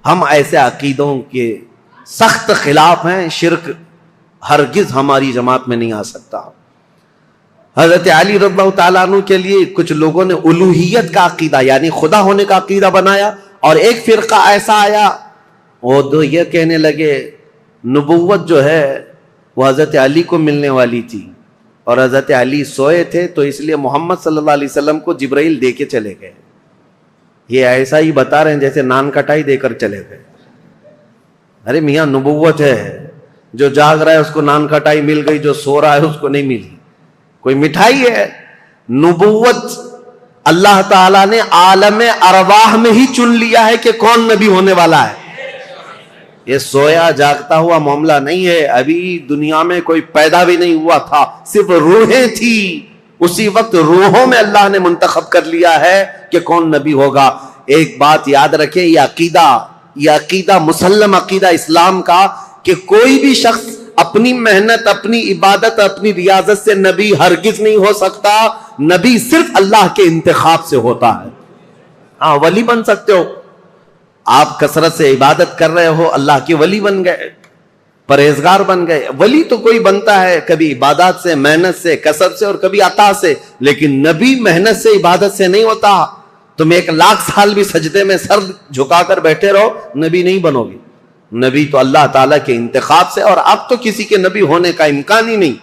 ہم ایسے عقیدوں کے سخت خلاف ہیں، شرک ہرگز ہماری جماعت میں نہیں آ سکتا۔ حضرت علی رضی اللہ تعالیٰ عنہ کے لیے کچھ لوگوں نے الوہیت کا عقیدہ یعنی خدا ہونے کا عقیدہ بنایا، اور ایک فرقہ ایسا آیا وہ تو یہ کہنے لگے نبوت جو ہے وہ حضرت علی کو ملنے والی تھی، اور حضرت علی سوئے تھے تو اس لیے محمد صلی اللہ علیہ وسلم کو جبرائیل دے کے چلے گئے۔ یہ ایسا ہی بتا رہے ہیں جیسے نان کٹائی دے کر چلے گئے۔ ارے میاں نبوت ہے، جو جاگ رہا ہے اس کو نان کٹائی مل گئی، جو سو رہا ہے اس کو نہیں ملی، کوئی مٹھائی ہے؟ نبوت اللہ تعالیٰ نے عالم ارواح میں ہی چن لیا ہے کہ کون نبی ہونے والا ہے۔ یہ سویا جاگتا ہوا معاملہ نہیں ہے، ابھی دنیا میں کوئی پیدا بھی نہیں ہوا تھا، صرف روحیں تھی، اسی وقت روحوں میں اللہ نے منتخب کر لیا ہے کہ کون نبی ہوگا۔ ایک بات یاد رکھیں، یہ عقیدہ مسلم عقیدہ اسلام کا کہ کوئی بھی شخص اپنی محنت، اپنی عبادت، اپنی ریاضت سے نبی ہرگز نہیں ہو سکتا، نبی صرف اللہ کے انتخاب سے ہوتا ہے۔ ہاں ولی بن سکتے ہو، آپ کثرت سے عبادت کر رہے ہو، اللہ کے ولی بن گئے، پرہیزگار بن گئے۔ ولی تو کوئی بنتا ہے کبھی عبادات سے، محنت سے، کسب سے، اور کبھی عطا سے، لیکن نبی محنت سے، عبادت سے نہیں ہوتا۔ تم 1,00,000 سال بھی سجدے میں سر جھکا کر بیٹھے رہو، نبی نہیں بنو گے۔ نبی تو اللہ تعالیٰ کے انتخاب سے، اور اب تو کسی کے نبی ہونے کا امکان ہی نہیں۔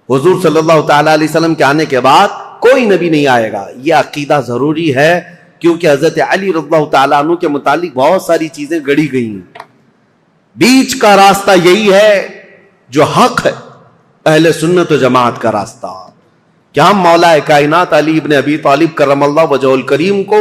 حضور صلی اللہ تعالیٰ علیہ وسلم کے آنے کے بعد کوئی نبی نہیں آئے گا، یہ عقیدہ ضروری ہے، کیونکہ حضرت علی رضی اللہ تعالیٰ عنہ کے متعلق بہت ساری چیزیں گڑی گئی ہیں۔ بیچ کا راستہ یہی ہے جو حق ہے، اہل سنت و جماعت کا راستہ، کہ ہم مولا کائنات علی ابن ابی طالب کرم اللہ وجہ الکریم کو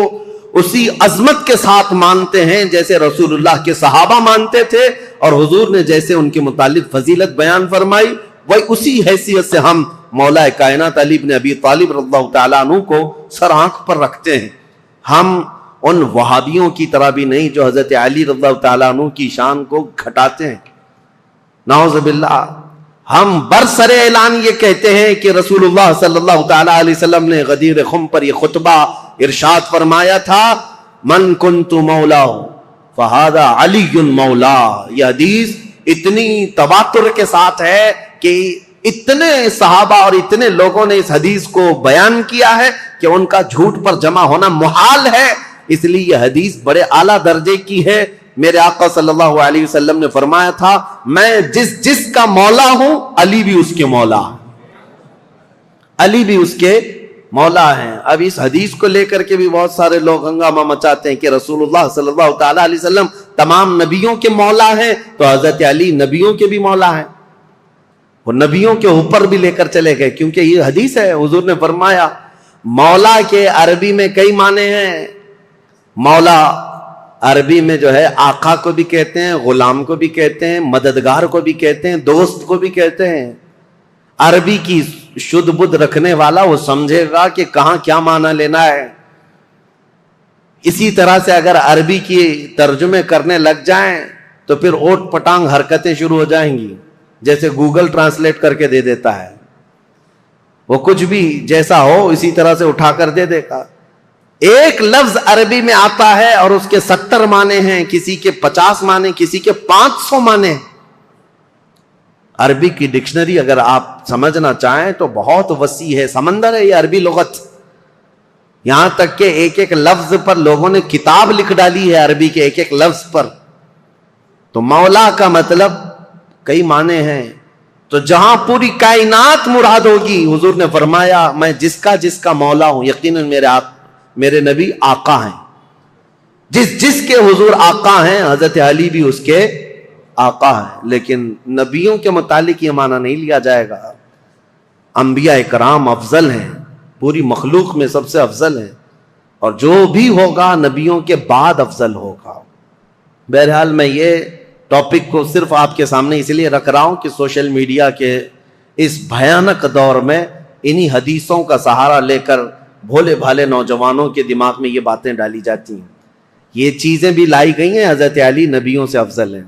اسی عظمت کے ساتھ مانتے ہیں جیسے رسول اللہ کے صحابہ مانتے تھے، اور حضور نے جیسے ان کے متعلق فضیلت بیان فرمائی، وہی اسی حیثیت سے ہم مولا کائنات علی ابن ابی طالب رضی اللہ تعالیٰ عنہ کو سر آنکھ پر رکھتے ہیں۔ ہم ان وہابیوں کی طرح بھی نہیں جو حضرت علی رضی اللہ تعالیٰ عنہ کی شان کو گھٹاتے ہیں، نعوذ باللہ۔ ہم برسر اعلان یہ کہتے ہیں کہ رسول اللہ صلی اللہ تعالیٰ علیہ وسلم نے غدیر خم پر یہ خطبہ ارشاد فرمایا تھا، من کنت مولا فہذا علی مولا۔ یہ حدیث اتنی تواتر کے ساتھ ہے کہ اتنے صحابہ اور اتنے لوگوں نے اس حدیث کو بیان کیا ہے کہ ان کا جھوٹ پر جمع ہونا محال ہے، اس لیے یہ حدیث بڑے اعلیٰ درجے کی ہے۔ میرے آقا صلی اللہ علیہ وسلم نے فرمایا تھا، میں جس کا مولا ہوں علی بھی اس کے مولا ہے، علی بھی اس کے مولا ہیں۔ اب اس حدیث کو لے کر کے بھی بہت سارے لوگ ہنگامہ مچاتے ہیں کہ رسول اللہ صلی اللہ تعالیٰ علیہ وسلم تمام نبیوں کے مولا ہیں، تو حضرت علی نبیوں کے بھی مولا ہیں، وہ نبیوں کے اوپر بھی لے کر چلے گئے، کیونکہ یہ حدیث ہے۔ حضور نے فرمایا مولا کے عربی میں کئی معنی ہیں۔ مولا عربی میں جو ہے آقا کو بھی کہتے ہیں، غلام کو بھی کہتے ہیں، مددگار کو بھی کہتے ہیں، دوست کو بھی کہتے ہیں۔ عربی کی شدھ بدھ رکھنے والا وہ سمجھے گا کہ کہاں کیا معنی لینا ہے۔ اسی طرح سے اگر عربی کی ترجمے کرنے لگ جائیں تو پھر اوٹ پٹانگ حرکتیں شروع ہو جائیں گی، جیسے گوگل ٹرانسلیٹ کر کے دے دیتا ہے، وہ کچھ بھی جیسا ہو اسی طرح سے اٹھا کر دے دے گا۔ ایک لفظ عربی میں آتا ہے اور اس کے 70 معنی ہیں، کسی کے 50 معنی، کسی کے 500 معنی. عربی کی ڈکشنری اگر آپ سمجھنا چاہیں تو بہت وسیع ہے، سمندر ہے یہ عربی لغت. یہاں تک کہ ایک ایک لفظ پر لوگوں نے کتاب لکھ ڈالی ہے عربی کے ایک ایک لفظ پر. تو مولا کا مطلب کئی معنی ہیں. تو جہاں پوری کائنات مراد ہوگی، حضور نے فرمایا میں جس کا مولا ہوں، یقیناً میرے نبی آقا ہیں. جس کے حضور آقا ہیں، حضرت علی بھی اس کے آقا ہیں. لیکن نبیوں کے متعلق یہ معنی نہیں لیا جائے گا. انبیاء کرام افضل ہیں، پوری مخلوق میں سب سے افضل ہیں، اور جو بھی ہوگا نبیوں کے بعد افضل ہوگا. بہرحال میں یہ ٹاپک کو صرف آپ کے سامنے اس لیے رکھ رہا ہوں کہ سوشل میڈیا کے اس بھیانک دور میں انہی حدیثوں کا سہارا لے کر بھولے بھالے نوجوانوں کے دماغ میں یہ باتیں ڈالی جاتی ہیں. یہ چیزیں بھی لائی گئی ہیں حضرت علی نبیوں سے افضل ہیں.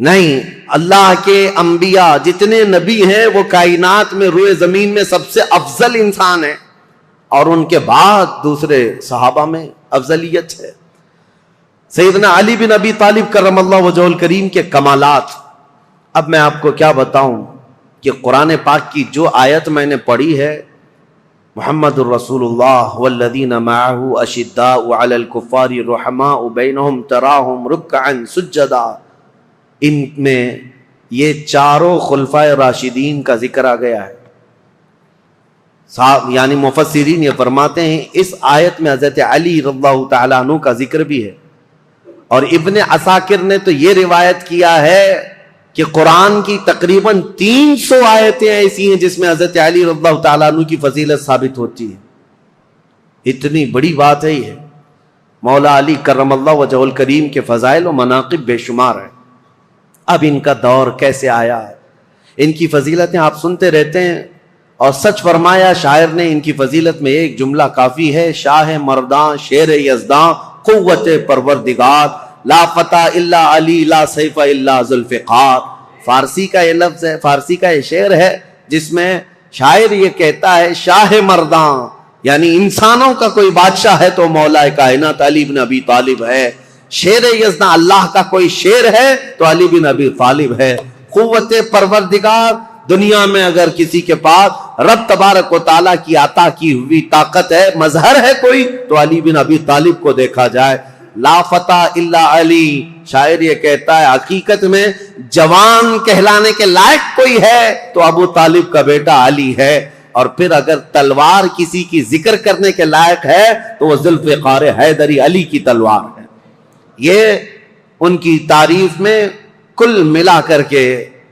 نہیں، اللہ کے انبیاء جتنے نبی ہیں وہ کائنات میں روئے زمین میں سب سے افضل انسان ہیں، اور ان کے بعد دوسرے صحابہ میں افضلیت ہے. سیدنا علی بن ابی طالب کرم اللہ وجہہ الکریم کے کمالات. اب میں آپ کو کیا بتاؤں کہ قرآن پاک کی جو آیت میں نے پڑھی ہے، محمد الرسول اللہ والذین معہ اشداء علی الکفار رحماء بینہم تراہم رکعا سجدا، ان میں یہ چاروں خلفائے راشدین کا ذکر آ گیا ہے. یعنی مفسرین یہ فرماتے ہیں اس آیت میں حضرت علی رضی اللہ تعالیٰ عنہ کا ذکر بھی ہے. اور ابن عساکر نے تو یہ روایت کیا ہے کہ قرآن کی تقریباً 300 آیتیں ایسی ہیں جس میں حضرت علی رضی اللہ تعالیٰ عنہ کی فضیلت ثابت ہوتی ہے. اتنی بڑی بات ہے یہ. مولا علی کرم اللہ وجہ الکریم کے فضائل و مناقب بے شمار ہیں. اب ان کا دور کیسے آیا، ان کی فضیلتیں آپ سنتے رہتے ہیں، اور سچ فرمایا شاعر نے ان کی فضیلت میں ایک جملہ کافی ہے: شاہ مرداں شیر یزداں قوت پروردگار، لا فتح الا علی لا سیف الا ذوالفقار. فارسی کا یہ لفظ ہے، فارسی کا یہ شعر ہے جس میں شاعر یہ کہتا ہے شاہ مرداں یعنی انسانوں کا کوئی بادشاہ ہے تو مولا کائنات علی بن ابی طالب ہے. شیر یزداں اللہ کا کوئی شیر ہے تو علی بن ابی طالب ہے. قوت پروردگار، دنیا میں اگر کسی کے پاس رب تبارک و تعالیٰ کی عطا کی ہوئی طاقت ہے، مظہر ہے کوئی، تو علی بن ابی طالب کو دیکھا جائے. لا فتح الا علی، شاعر یہ کہتا ہے حقیقت میں جوان کہلانے کے لائق کوئی ہے تو ابو طالب کا بیٹا علی ہے. اور پھر اگر تلوار کسی کی ذکر کرنے کے لائق ہے تو وہ ذوالفقار حیدری علی کی تلوار ہے. یہ ان کی تعریف میں کل ملا کر کے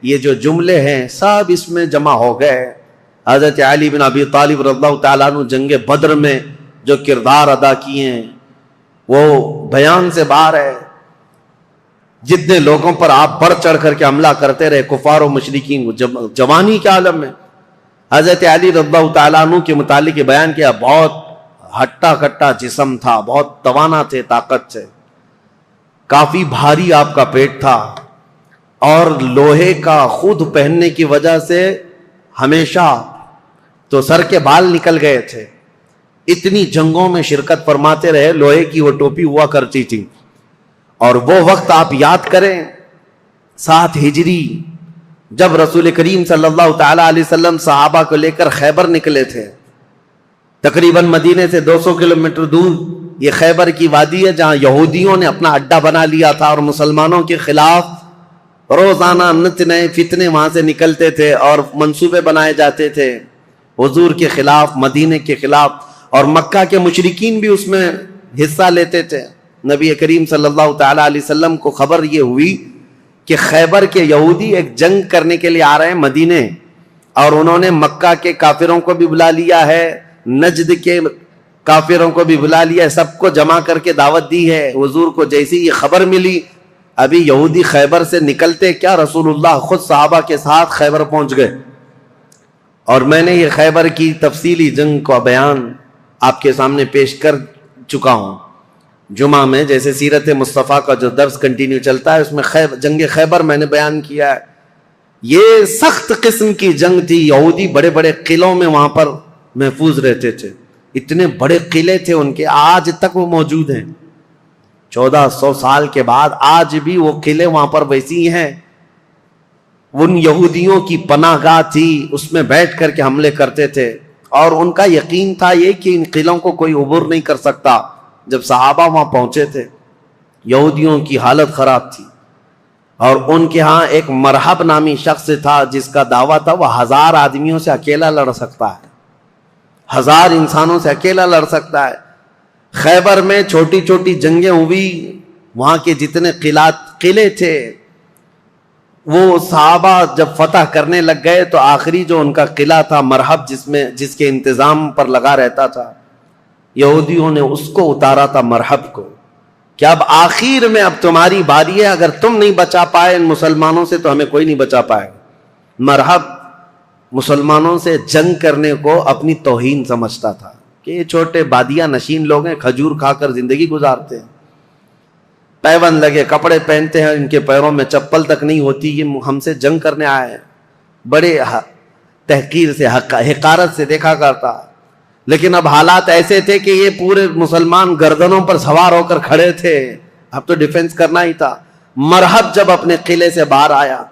یہ جو جملے ہیں سب اس میں جمع ہو گئے. حضرت علی بن ابی طالب رضی اللہ تعالیٰ عنہ جنگ بدر میں جو کردار ادا کیے ہیں وہ بیان سے باہر ہے. جتنے لوگوں پر آپ بڑھ چڑھ کر کے حملہ کرتے رہے کفار و مشرکین جوانی کے عالم میں، حضرت علی رضی اللہ تعالیٰ عنہ کے متعلق بیان کیا بہت ہٹا کٹا جسم تھا، بہت توانا تھے، طاقت سے، کافی بھاری آپ کا پیٹ تھا، اور لوہے کا خود پہننے کی وجہ سے ہمیشہ تو سر کے بال نکل گئے تھے. اتنی جنگوں میں شرکت فرماتے رہے، لوہے کی وہ ٹوپی ہوا کرتی تھی. اور وہ وقت آپ یاد کریں 7 ہجری جب رسول کریم صلی اللہ تعالی علیہ وسلم صحابہ کو لے کر خیبر نکلے تھے. تقریباً مدینے سے 200 کلومیٹر دور یہ خیبر کی وادی ہے جہاں یہودیوں نے اپنا اڈا بنا لیا تھا اور مسلمانوں کے خلاف روزانہ نت نئے فتنے وہاں سے نکلتے تھے اور منصوبے بنائے جاتے تھے حضور کے خلاف، مدینے کے خلاف، اور مکہ کے مشرکین بھی اس میں حصہ لیتے تھے. نبی کریم صلی اللہ تعالی علیہ وسلم کو خبر یہ ہوئی کہ خیبر کے یہودی ایک جنگ کرنے کے لیے آ رہے ہیں مدینے، اور انہوں نے مکہ کے کافروں کو بھی بلا لیا ہے، نجد کے کافروں کو بھی بلا لیا ہے، سب کو جمع کر کے دعوت دی ہے. حضور کو جیسی یہ خبر ملی، ابھی یہودی خیبر سے نکلتے کیا رسول اللہ خود صحابہ کے ساتھ خیبر پہنچ گئے. اور میں نے یہ خیبر کی تفصیلی جنگ کا بیان آپ کے سامنے پیش کر چکا ہوں جمعہ میں، جیسے سیرت مصطفیٰ کا جو درس کنٹینیو چلتا ہے اس میں جنگ خیبر میں نے بیان کیا ہے. یہ سخت قسم کی جنگ تھی. یہودی بڑے بڑے قلعوں میں وہاں پر محفوظ رہتے تھے. اتنے بڑے قلعے تھے ان کے، آج تک وہ موجود ہیں 1400 سال کے بعد آج بھی وہ قلعے وہاں پر ویسی ہیں. ان یہودیوں کی پناہ گاہ تھی، اس میں بیٹھ کر کے حملے کرتے تھے، اور ان کا یقین تھا یہ کہ ان قلعوں کو کوئی عبور نہیں کر سکتا. جب صحابہ وہاں پہنچے تھے یہودیوں کی حالت خراب تھی، اور ان کے ہاں ایک مرحب نامی شخص تھا جس کا دعویٰ تھا وہ 1000 آدمیوں سے اکیلا لڑ سکتا ہے، 1000 انسانوں سے اکیلا لڑ سکتا ہے. خیبر میں چھوٹی چھوٹی جنگیں ہوئی، وہاں کے جتنے قلعے تھے وہ صحابہ جب فتح کرنے لگ گئے تو آخری جو ان کا قلعہ تھا مرحب، جس کے انتظام پر لگا رہتا تھا، یہودیوں نے اس کو اتارا تھا مرحب کو، کہ اب آخر میں اب تمہاری باری ہے، اگر تم نہیں بچا پائے ان مسلمانوں سے تو ہمیں کوئی نہیں بچا پائے گا. مرحب مسلمانوں سے جنگ کرنے کو اپنی توہین سمجھتا تھا کہ یہ چھوٹے بادیہ نشین لوگ ہیں، کھجور کھا کر زندگی گزارتے ہیں، پیبند لگے کپڑے پہنتے ہیں، ان کے پیروں میں چپل تک نہیں ہوتی، یہ ہم سے جنگ کرنے آئے ہیں. بڑے تحقیر سے حقارت سے دیکھا کرتا. لیکن اب حالات ایسے تھے کہ یہ پورے مسلمان گردنوں پر سوار ہو کر کھڑے تھے، اب تو ڈیفنس کرنا ہی تھا. مرحب جب اپنے قلعے سے باہر آیا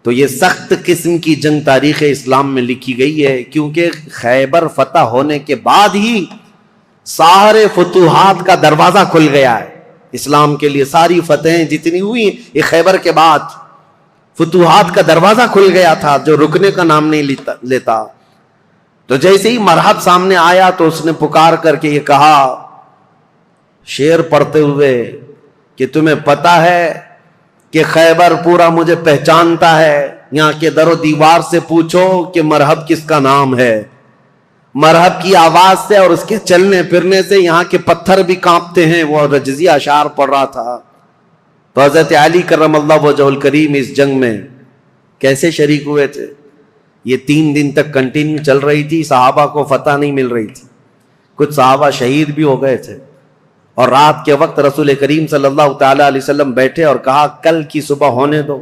تو یہ سخت قسم کی جنگ تاریخ اسلام میں لکھی گئی ہے، کیونکہ خیبر فتح ہونے کے بعد ہی سارے فتوحات کا دروازہ کھل گیا ہے اسلام کے لیے. ساری فتحیں جتنی ہوئی یہ خیبر کے بعد، فتوحات کا دروازہ کھل گیا تھا جو رکنے کا نام نہیں لیتا. تو جیسے ہی مرحب سامنے آیا تو اس نے پکار کر کے یہ کہا شعر پڑھتے ہوئے کہ تمہیں پتا ہے کہ خیبر پورا مجھے پہچانتا ہے، یہاں کے در و دیوار سے پوچھو کہ مرحب کس کا نام ہے. مرحب کی آواز سے اور اس کے چلنے پھرنے سے یہاں کے پتھر بھی کانپتے ہیں. وہ رجزی اشعار پڑھ رہا تھا. تو حضرت علی کرم اللہ وجہ الکریم اس جنگ میں کیسے شریک ہوئے تھے؟ یہ 3 دن تک کنٹینیو چل رہی تھی، صحابہ کو فتح نہیں مل رہی تھی، کچھ صحابہ شہید بھی ہو گئے تھے. اور رات کے وقت رسول کریم صلی اللہ تعالی علیہ وسلم بیٹھے اور کہا کل کی صبح ہونے دو،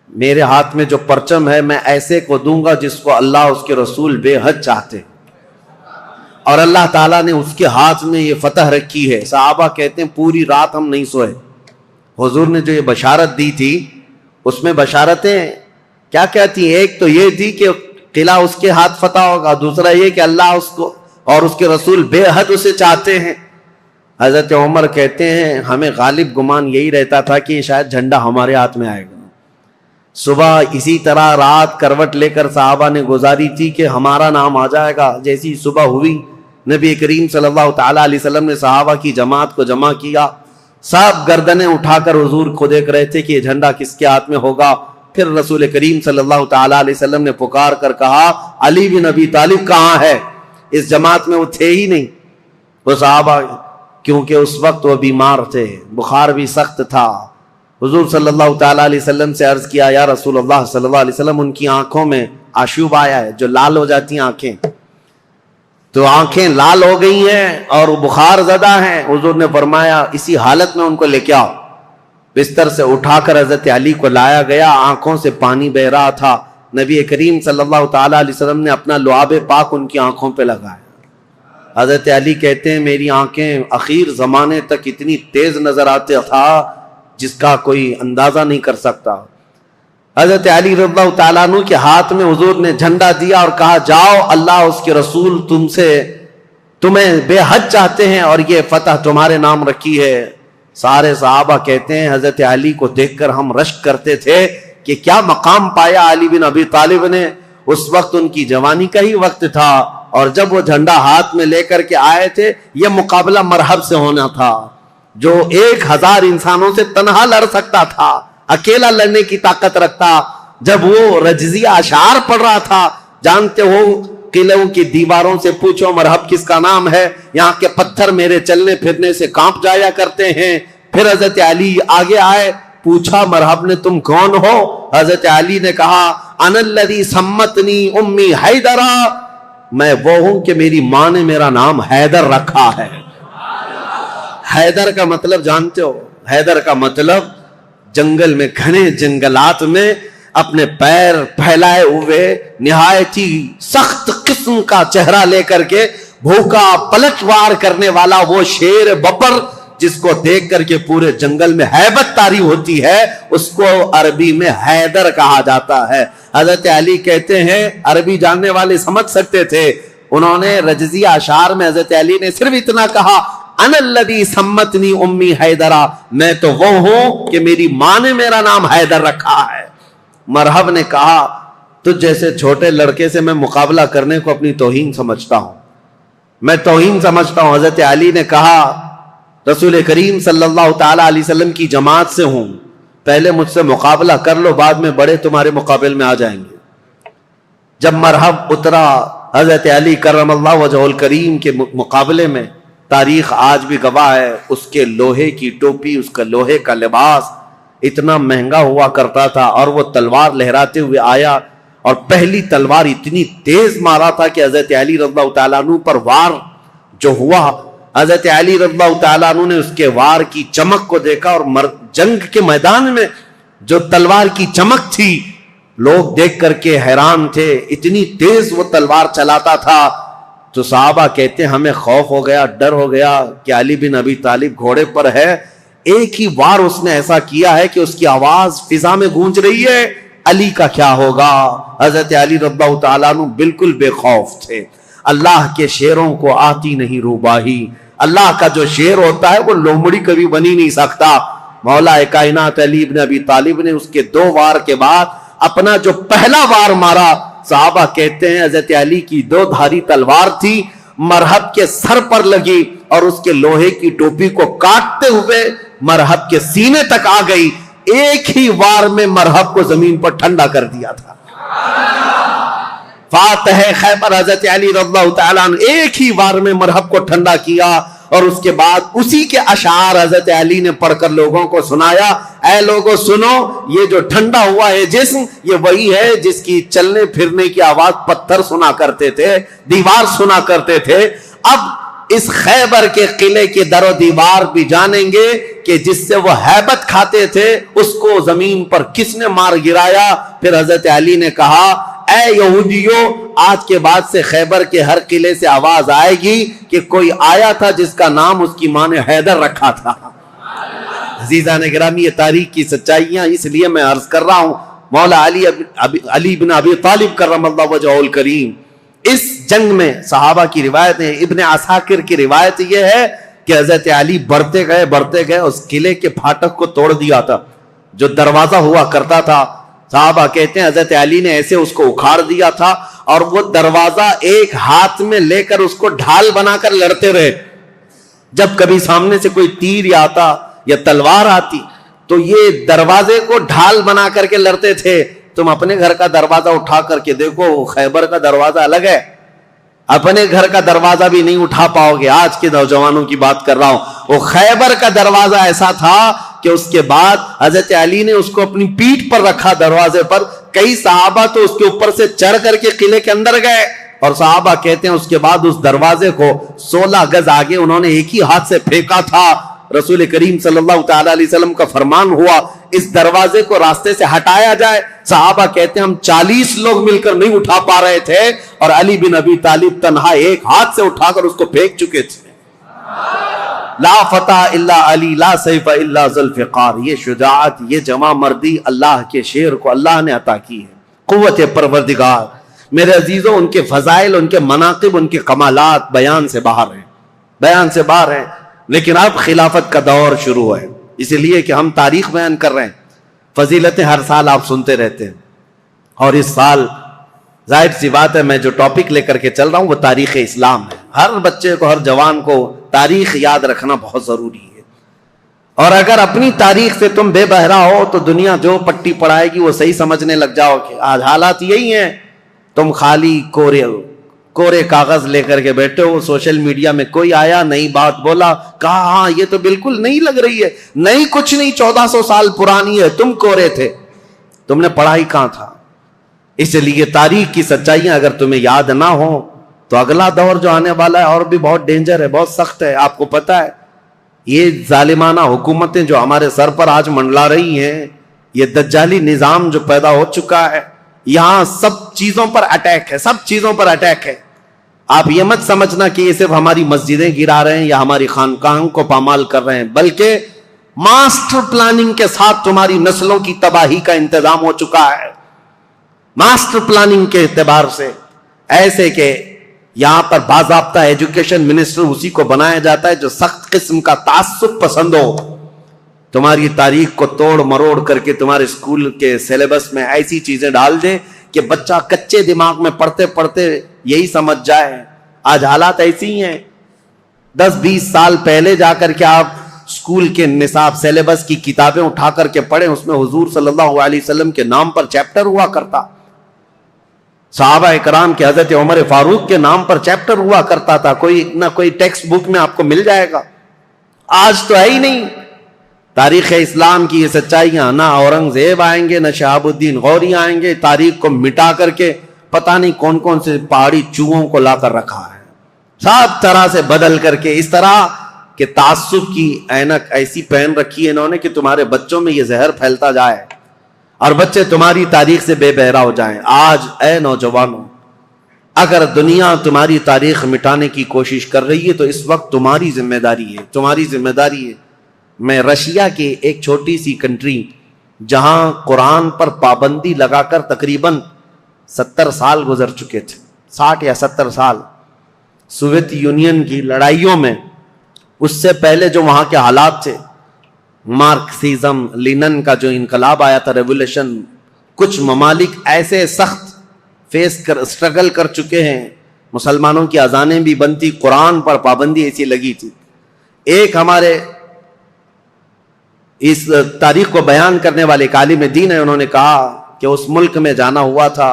میرے ہاتھ میں جو پرچم ہے میں ایسے کو دوں گا جس کو اللہ اس کے رسول بے حد چاہتے، اور اللہ تعالیٰ نے اس کے ہاتھ میں یہ فتح رکھی ہے. صحابہ کہتے ہیں پوری رات ہم نہیں سوئے. حضور نے جو یہ بشارت دی تھی اس میں بشارتیں کیا کہتی ہیں؟ ایک تو یہ تھی کہ قلعہ اس کے ہاتھ فتح ہوگا، دوسرا یہ کہ اللہ اس کو اور اس کے رسول بے حد اسے چاہتے ہیں. حضرت عمر کہتے ہیں ہمیں غالب گمان یہی رہتا تھا کہ شاید جھنڈا ہمارے ہاتھ میں آئے گا. صبح اسی طرح رات کروٹ لے کر صحابہ نے گزاری تھی کہ ہمارا نام آ جائے گا. جیسی صبح ہوئی نبی کریم صلی اللہ تعالیٰ علیہ وسلم نے صحابہ کی جماعت کو جمع کیا، سب گردنیں اٹھا کر حضور کو دیکھ رہے تھے کہ یہ جھنڈا کس کے ہاتھ میں ہوگا. پھر رسول کریم صلی اللہ تعالیٰ علیہ وسلم نے پکار کر کہا علی بن ابی طالب کہاں ہے؟ اس جماعت میں وہ تھے ہی نہیں وہ صحابہ، کیونکہ اس وقت وہ بیمار تھے، بخار بھی سخت تھا. حضور صلی اللہ تعالیٰ علیہ وسلم سے عرض کیا یا رسول اللہ صلی اللہ علیہ وسلم ان کی آنکھوں میں آشوب آیا ہے، جو لال ہو جاتی ہیں آنکھیں، تو آنکھیں لال ہو گئی ہیں اور بخار زدہ ہیں. حضور نے فرمایا اسی حالت میں ان کو لے کے آؤ. بستر سے اٹھا کر حضرت علی کو لایا گیا، آنکھوں سے پانی بہ رہا تھا. نبی کریم صلی اللہ تعالیٰ علیہ وسلم نے اپنا لعاب پاک ان کی آنکھوں پہ لگایا. حضرت علی کہتے ہیں میری آنکھیں اخیر زمانے تک اتنی تیز نظر آتے تھا جس کا کوئی اندازہ نہیں کر سکتا. حضرت علی رضی اللہ تعالیٰ عنہ کے ہاتھ میں حضور نے جھنڈا دیا اور کہا جاؤ اللہ اس کے رسول تمہیں بے حد چاہتے ہیں اور یہ فتح تمہارے نام رکھی ہے. سارے صحابہ کہتے ہیں حضرت علی کو دیکھ کر ہم رشک کرتے تھے کہ کیا مقام پایا علی بن ابی طالب نے. اس وقت ان کی جوانی کا ہی وقت تھا، اور جب وہ جھنڈا ہاتھ میں لے کر کے آئے تھے یہ مقابلہ مرحب سے ہونا تھا، جو 1000 انسانوں سے تنہا لڑ سکتا تھا، اکیلا لڑنے کی طاقت رکھتا. جب وہ رجزیہ اشعار پڑھ رہا تھا، جانتے ہو قلعوں کی دیواروں سے پوچھو مرحب کس کا نام ہے، یہاں کے پتھر میرے چلنے پھرنے سے کانپ جایا کرتے ہیں. پھر حضرت علی آگے آئے، پوچھا مرحب نے تم کون ہو؟ حضرت علی نے کہا انا الذی سمتنی امی حیدرا، میں وہ ہوں کہ میری ماں نے میرا نام حیدر رکھا ہے. حیدر کا مطلب جانتے ہو؟ حیدر کا مطلب جنگل میں، گھنے جنگلات میں اپنے پیر پھیلائے ہوئے نہایت ہی سخت قسم کا چہرہ لے کر کے بھوکا پلٹ وار کرنے والا وہ شیر ببر جس کو دیکھ کر کے پورے جنگل میں ہیبت طاری ہوتی ہے، اس کو عربی میں حیدر کہا جاتا ہے۔ حضرت علی کہتے ہیں، عربی جاننے والے سمجھ سکتے تھے، انہوں نے رجزیہ اشعار میں حضرت علی نے صرف اتنا کہا، انا الذی سمتنی امی حیدرا، میں تو وہ ہوں کہ میری ماں نے میرا نام حیدر رکھا ہے۔ مرحب نے کہا، تجھ جیسے چھوٹے لڑکے سے میں مقابلہ کرنے کو اپنی توہین سمجھتا ہوں، میں توہین سمجھتا ہوں۔ حضرت علی نے کہا، رسول کریم صلی اللہ تعالی علیہ وسلم کی جماعت سے ہوں، پہلے مجھ سے مقابلہ کر لو، بعد میں بڑے تمہارے مقابل میں آ جائیں گے۔ جب مرحب اترا حضرت علی کرم اللہ وجہ الکریم کے مقابلے میں، تاریخ آج بھی گواہ ہے، اس کے لوہے کی ٹوپی، اس کا لوہے کا لباس اتنا مہنگا ہوا کرتا تھا، اور وہ تلوار لہراتے ہوئے آیا، اور پہلی تلوار اتنی تیز مارا تھا کہ حضرت علی رضی اللہ تعالیٰ عنہ پر وار جو ہوا، حضرت علی رضی اللہ تعالیٰ عنہ نے اس کے وار کی چمک کو دیکھا، اور جنگ کے میدان میں جو تلوار کی چمک تھی، لوگ دیکھ کر کے حیران تھے، اتنی تیز وہ تلوار چلاتا تھا۔ تو صحابہ کہتے ہیں ہمیں خوف ہو گیا، ڈر ہو گیا کہ علی بن ابی طالب گھوڑے پر ہے، ایک ہی وار اس نے ایسا کیا ہے کہ اس کی آواز فضا میں گونج رہی ہے، علی کا کیا ہوگا؟ حضرت علی رضی اللہ تعالیٰ عنہ بالکل بے خوف تھے۔ اللہ کے شیروں کو آتی نہیں روباہی، اللہ کا جو شیر ہوتا ہے وہ لومڑی کبھی بنی نہیں سکتا۔ مولا کائنات علی بن ابی طالب نے اس کے 2 وار کے بعد اپنا جو پہلا وار مارا، صحابہ کہتے ہیں حضرت علی کی 2 دھاری تلوار تھی، مرحب کے سر پر لگی اور اس کے لوہے کی ٹوپی کو کاٹتے ہوئے مرحب کے سینے تک آ گئی، ایک ہی وار میں مرحب کو زمین پر ٹھنڈا کر دیا تھا۔ فاتح خیبر حضرت علی رضی اللہ تعالیٰ عنہ ایک ہی وار میں مرحب کو ٹھنڈا کیا، اور اس کے بعد اسی کے اشعار حضرت علی نے پڑھ کر لوگوں کو سنایا، اے لوگوں سنو، یہ جو ٹھنڈا ہوا ہے جسم، یہ وہی ہے جس کی چلنے پھرنے کی آواز پتھر سنا کرتے تھے، دیوار سنا کرتے تھے۔ اب اس خیبر کے قلعے کے در و دیوار بھی جانیں گے کہ جس سے وہ ہیبت کھاتے تھے، اس کو زمین پر کس نے مار گرایا۔ پھر حضرت علی نے کہا، اے یہودیوں، آج کے بعد سے خیبر کے ہر قلعے سے آواز آئے گی کہ کوئی آیا تھا جس کا نام اس کی ماں نے حیدر رکھا تھا۔ عزیزان گرامی، یہ تاریخ کی سچائیاں اس لیے میں عرض کر رہا ہوں۔ مولا علی بن ابی طالب کرم اللہ وجہہ الکریم، اس جنگ میں صحابہ کی روایت ہے، ابن عساکر کی روایت یہ ہے کہ حضرت علی بڑھتے گئے اس قلعے کے پھاٹک کو توڑ دیا تھا، جو دروازہ ہوا کرتا تھا۔ صحابہ کہتے ہیں حضرت علی نے ایسے اس کو اکھاڑ دیا تھا، اور وہ دروازہ ایک ہاتھ میں لے کر اس کو ڈھال بنا کر لڑتے رہے۔ جب کبھی سامنے سے کوئی تیر آتا یا تلوار آتی تو یہ دروازے کو ڈھال بنا کر کے لڑتے تھے۔ تم اپنے گھر کا دروازہ اٹھا کر کے دیکھو، خیبر کا دروازہ الگ ہے، اپنے گھر کا دروازہ بھی نہیں اٹھا پاؤ گے۔ آج کے نوجوانوں کی بات کر رہا ہوں، وہ خیبر کا دروازہ ایسا تھا کہ اس کے بعد حضرت علی نے اس کو اپنی پیٹھ پر رکھا دروازے پر، کئی صحابہ تو اس کے اوپر سے چڑھ کر کے قلعے کے اندر گئے، اور صحابہ کہتے ہیں اس کے بعد اس دروازے کو 16 گز آگے انہوں نے ایک ہی ہاتھ سے پھینکا تھا۔ رسول کریم صلی اللہ تعالی علیہ وسلم کا فرمان ہوا اس دروازے کو راستے سے ہٹایا جائے۔ صحابہ کہتے ہیں ہم 40 لوگ مل کر نہیں اٹھا پا رہے تھے، اور علی بن ابی طالب تنہا ایک ہاتھ سے اٹھا کر اس کو پھینک چکے تھے۔ لا فتح الا علی، لا سیف الا ذوالفقار، یہ شجاعت، یہ جمع مردی اللہ کے شیر کو اللہ نے عطا کی ہے۔ قوت پروردگار، میرے عزیزوں، ان کے فضائل، ان کے مناقب، ان کے کمالات بیان سے باہر ہیں۔ لیکن اب خلافت کا دور شروع ہے، اس لیے کہ ہم تاریخ بیان کر رہے ہیں، فضیلتیں ہر سال آپ سنتے رہتے ہیں، اور اس سال ظاہر سی بات ہے میں جو ٹاپک لے کر کے چل رہا ہوں وہ تاریخ اسلام ہے۔ ہر بچے کو، ہر جوان کو تاریخ یاد رکھنا بہت ضروری ہے، اور اگر اپنی تاریخ سے تم بے بہرا ہو تو دنیا جو پٹی پڑھائے گی وہ صحیح سمجھنے لگ جاؤ کہ آج حالات یہی ہیں، تم خالی کورے کاغذ لے کر کے بیٹھے ہو، سوشل میڈیا میں کوئی آیا نئی بات بولا، کہا ہاں یہ تو بالکل نہیں لگ رہی ہے، نہیں کچھ نہیں، 1400 سال پرانی ہے، تم کورے تھے، تم نے پڑھائی کہاں تھا؟ اس لیے تاریخ کی سچائیاں اگر تمہیں یاد نہ ہو تو اگلا دور جو آنے والا ہے اور بھی بہت ڈینجر ہے، بہت سخت ہے۔ آپ کو پتہ ہے یہ ظالمانہ حکومتیں جو ہمارے سر پر آج منڈلا رہی ہیں، یہ دجالی نظام جو پیدا ہو چکا ہے، یہاں سب چیزوں پر اٹیک ہے، سب چیزوں پر اٹیک ہے۔ آپ یہ مت سمجھنا کہ یہ صرف ہماری مسجدیں گرا رہے ہیں یا ہماری خانقاہوں کو پامال کر رہے ہیں، بلکہ ماسٹر پلاننگ کے ساتھ تمہاری نسلوں کی تباہی کا انتظام ہو چکا ہے، ماسٹر پلاننگ کے اعتبار سے، ایسے کہ یہاں پر باضابطہ ایجوکیشن منسٹر اسی کو بنایا جاتا ہے جو سخت قسم کا تعصب پسند ہو، تمہاری تاریخ کو توڑ مروڑ کر کے تمہارے اسکول کے سلیبس میں ایسی چیزیں ڈال دے کہ بچہ کچے دماغ میں پڑھتے پڑھتے یہی سمجھ جائے۔ آج حالات ایسی ہی ہیں، 10-20 سال پہلے جا کر کے آپ اسکول کے نصاب سلیبس کی کتابیں اٹھا کر کے پڑھیں، اس میں حضور صلی اللہ علیہ وسلم کے نام پر چیپٹر ہوا کرتا، صحابہ اکرام کے حضرت عمر فاروق کے نام پر چیپٹر ہوا کرتا تھا، کوئی نہ کوئی ٹیکسٹ بک میں آپ کو مل جائے گا۔ آج تو ہے ہی نہیں۔ تاریخ اسلام کی یہ سچائیاں، نہ اورنگزیب آئیں گے نہ شہاب الدین غوری آئیں گے، تاریخ کو مٹا کر کے پتہ نہیں کون کون سے پہاڑی چوہوں کو لا کر رکھا ہے، سب طرح سے بدل کر کے، اس طرح کہ تعصب کی اینک ایسی پہن رکھی ہے انہوں نے کہ تمہارے بچوں میں یہ زہر پھیلتا جائے اور بچے تمہاری تاریخ سے بے بہرا ہو جائیں۔ آج اے نوجوانوں، اگر دنیا تمہاری تاریخ مٹانے کی کوشش کر رہی ہے تو اس وقت تمہاری ذمہ داری ہے، تمہاری ذمہ داری ہے۔ میں رشیا کی ایک چھوٹی سی کنٹری جہاں قرآن پر پابندی لگا کر تقریباً 70 سال گزر چکے تھے، 60 یا 70 سال، سوویت یونین کی لڑائیوں میں، اس سے پہلے جو وہاں کے حالات تھے، مارکسزم، لینن کا جو انقلاب آیا تھا، ریولوشن، کچھ ممالک ایسے سخت اسٹرگل کر چکے ہیں، مسلمانوں کی اذانیں بھی بنتی، قرآن پر پابندی ایسی لگی تھی۔ ایک ہمارے اس تاریخ کو بیان کرنے والے ایک عالم دین ہے، انہوں نے کہا کہ اس ملک میں جانا ہوا تھا،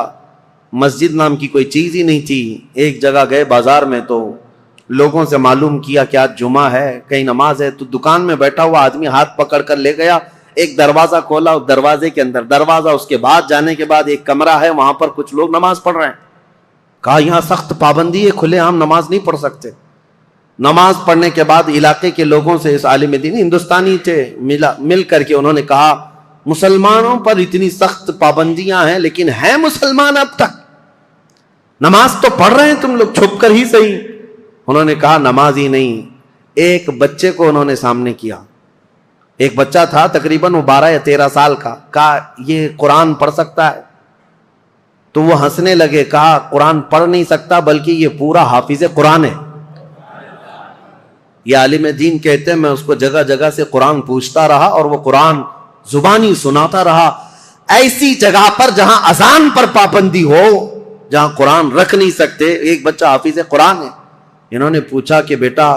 مسجد نام کی کوئی چیز ہی نہیں تھی، ایک جگہ گئے بازار میں تو لوگوں سے معلوم کیا کہ آج جمعہ ہے، کہیں نماز ہے، تو دکان میں بیٹھا ہوا آدمی ہاتھ پکڑ کر لے گیا، ایک دروازہ کھولا، اس دروازے کے اندر دروازہ، اس کے بعد جانے کے بعد ایک کمرہ ہے، وہاں پر کچھ لوگ نماز پڑھ رہے ہیں۔ کہا یہاں سخت پابندی ہے، کھلے عام نماز نہیں پڑھ سکتے۔ نماز پڑھنے کے بعد علاقے کے لوگوں سے، اس عالم دین ہندوستانی تھے، مل کر کے انہوں نے کہا مسلمانوں پر اتنی سخت پابندیاں ہیں لیکن ہیں مسلمان اب تک، نماز تو پڑھ رہے ہیں تم لوگ چھپ کر ہی صحیح۔ انہوں نے کہا نماز ہی نہیں، ایک بچے کو انہوں نے سامنے کیا، ایک بچہ تھا تقریباً وہ 12 یا 13 سال کا، کہا یہ قرآن پڑھ سکتا ہے؟ تو وہ ہنسنے لگے، کہا قرآن پڑھ نہیں سکتا بلکہ یہ پورا حافظ قرآن ہے۔ یہ عالم دین کہتے ہیں میں اس کو جگہ جگہ سے قرآن پوچھتا رہا اور وہ قرآن زبانی سناتا رہا۔ ایسی جگہ پر جہاں اذان پر پابندی ہو، جہاں قرآن رکھ نہیں سکتے، ایک بچہ حافظ قرآن ہے۔ انہوں نے پوچھا کہ بیٹا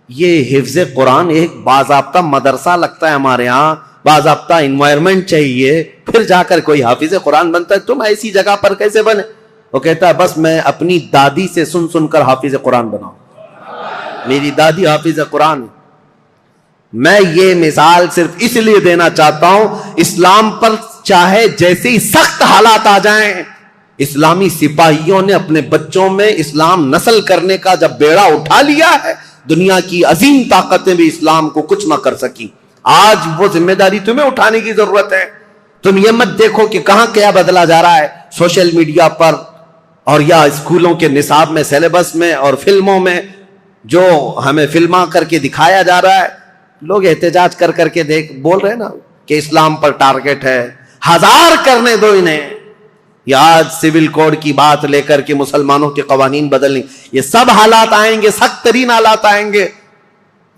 یہ حفظ قرآن ایک باضابطہ مدرسہ لگتا ہے ہمارے ہاں، باضابطہ انوائرمنٹ چاہیے، پھر جا کر کوئی حافظ قرآن بنتا ہے، تم ایسی جگہ پر کیسے بنے؟ وہ کہتا ہے بس میں اپنی دادی سے سن سن کر حافظ قرآن بناؤں، میری دادی حافظ قرآن ہے۔ میں یہ مثال صرف اس لیے دینا چاہتا ہوں، اسلام پر چاہے جیسے ہی سخت حالات آ جائیں، اسلامی سپاہیوں نے اپنے بچوں میں اسلام نسل کرنے کا جب بیڑا اٹھا لیا ہے، دنیا کی عظیم طاقتیں بھی اسلام کو کچھ نہ کر سکی۔ آج وہ ذمہ داری تمہیں اٹھانے کی ضرورت ہے۔ تم یہ مت دیکھو کہ کہاں کیا بدلا جا رہا ہے، سوشل میڈیا پر اور یا اسکولوں کے نصاب میں، سلیبس میں اور فلموں میں جو ہمیں فلما کر کے دکھایا جا رہا ہے، لوگ احتجاج کر کر کے بول رہے ہیں نا کہ اسلام پر ٹارگٹ ہے، ہزار کرنے دو انہیں۔ یا آج سول کوڈ کی بات لے کر کے مسلمانوں کے قوانین بدلنے، یہ سب حالات آئیں گے، سخت ترین حالات آئیں گے۔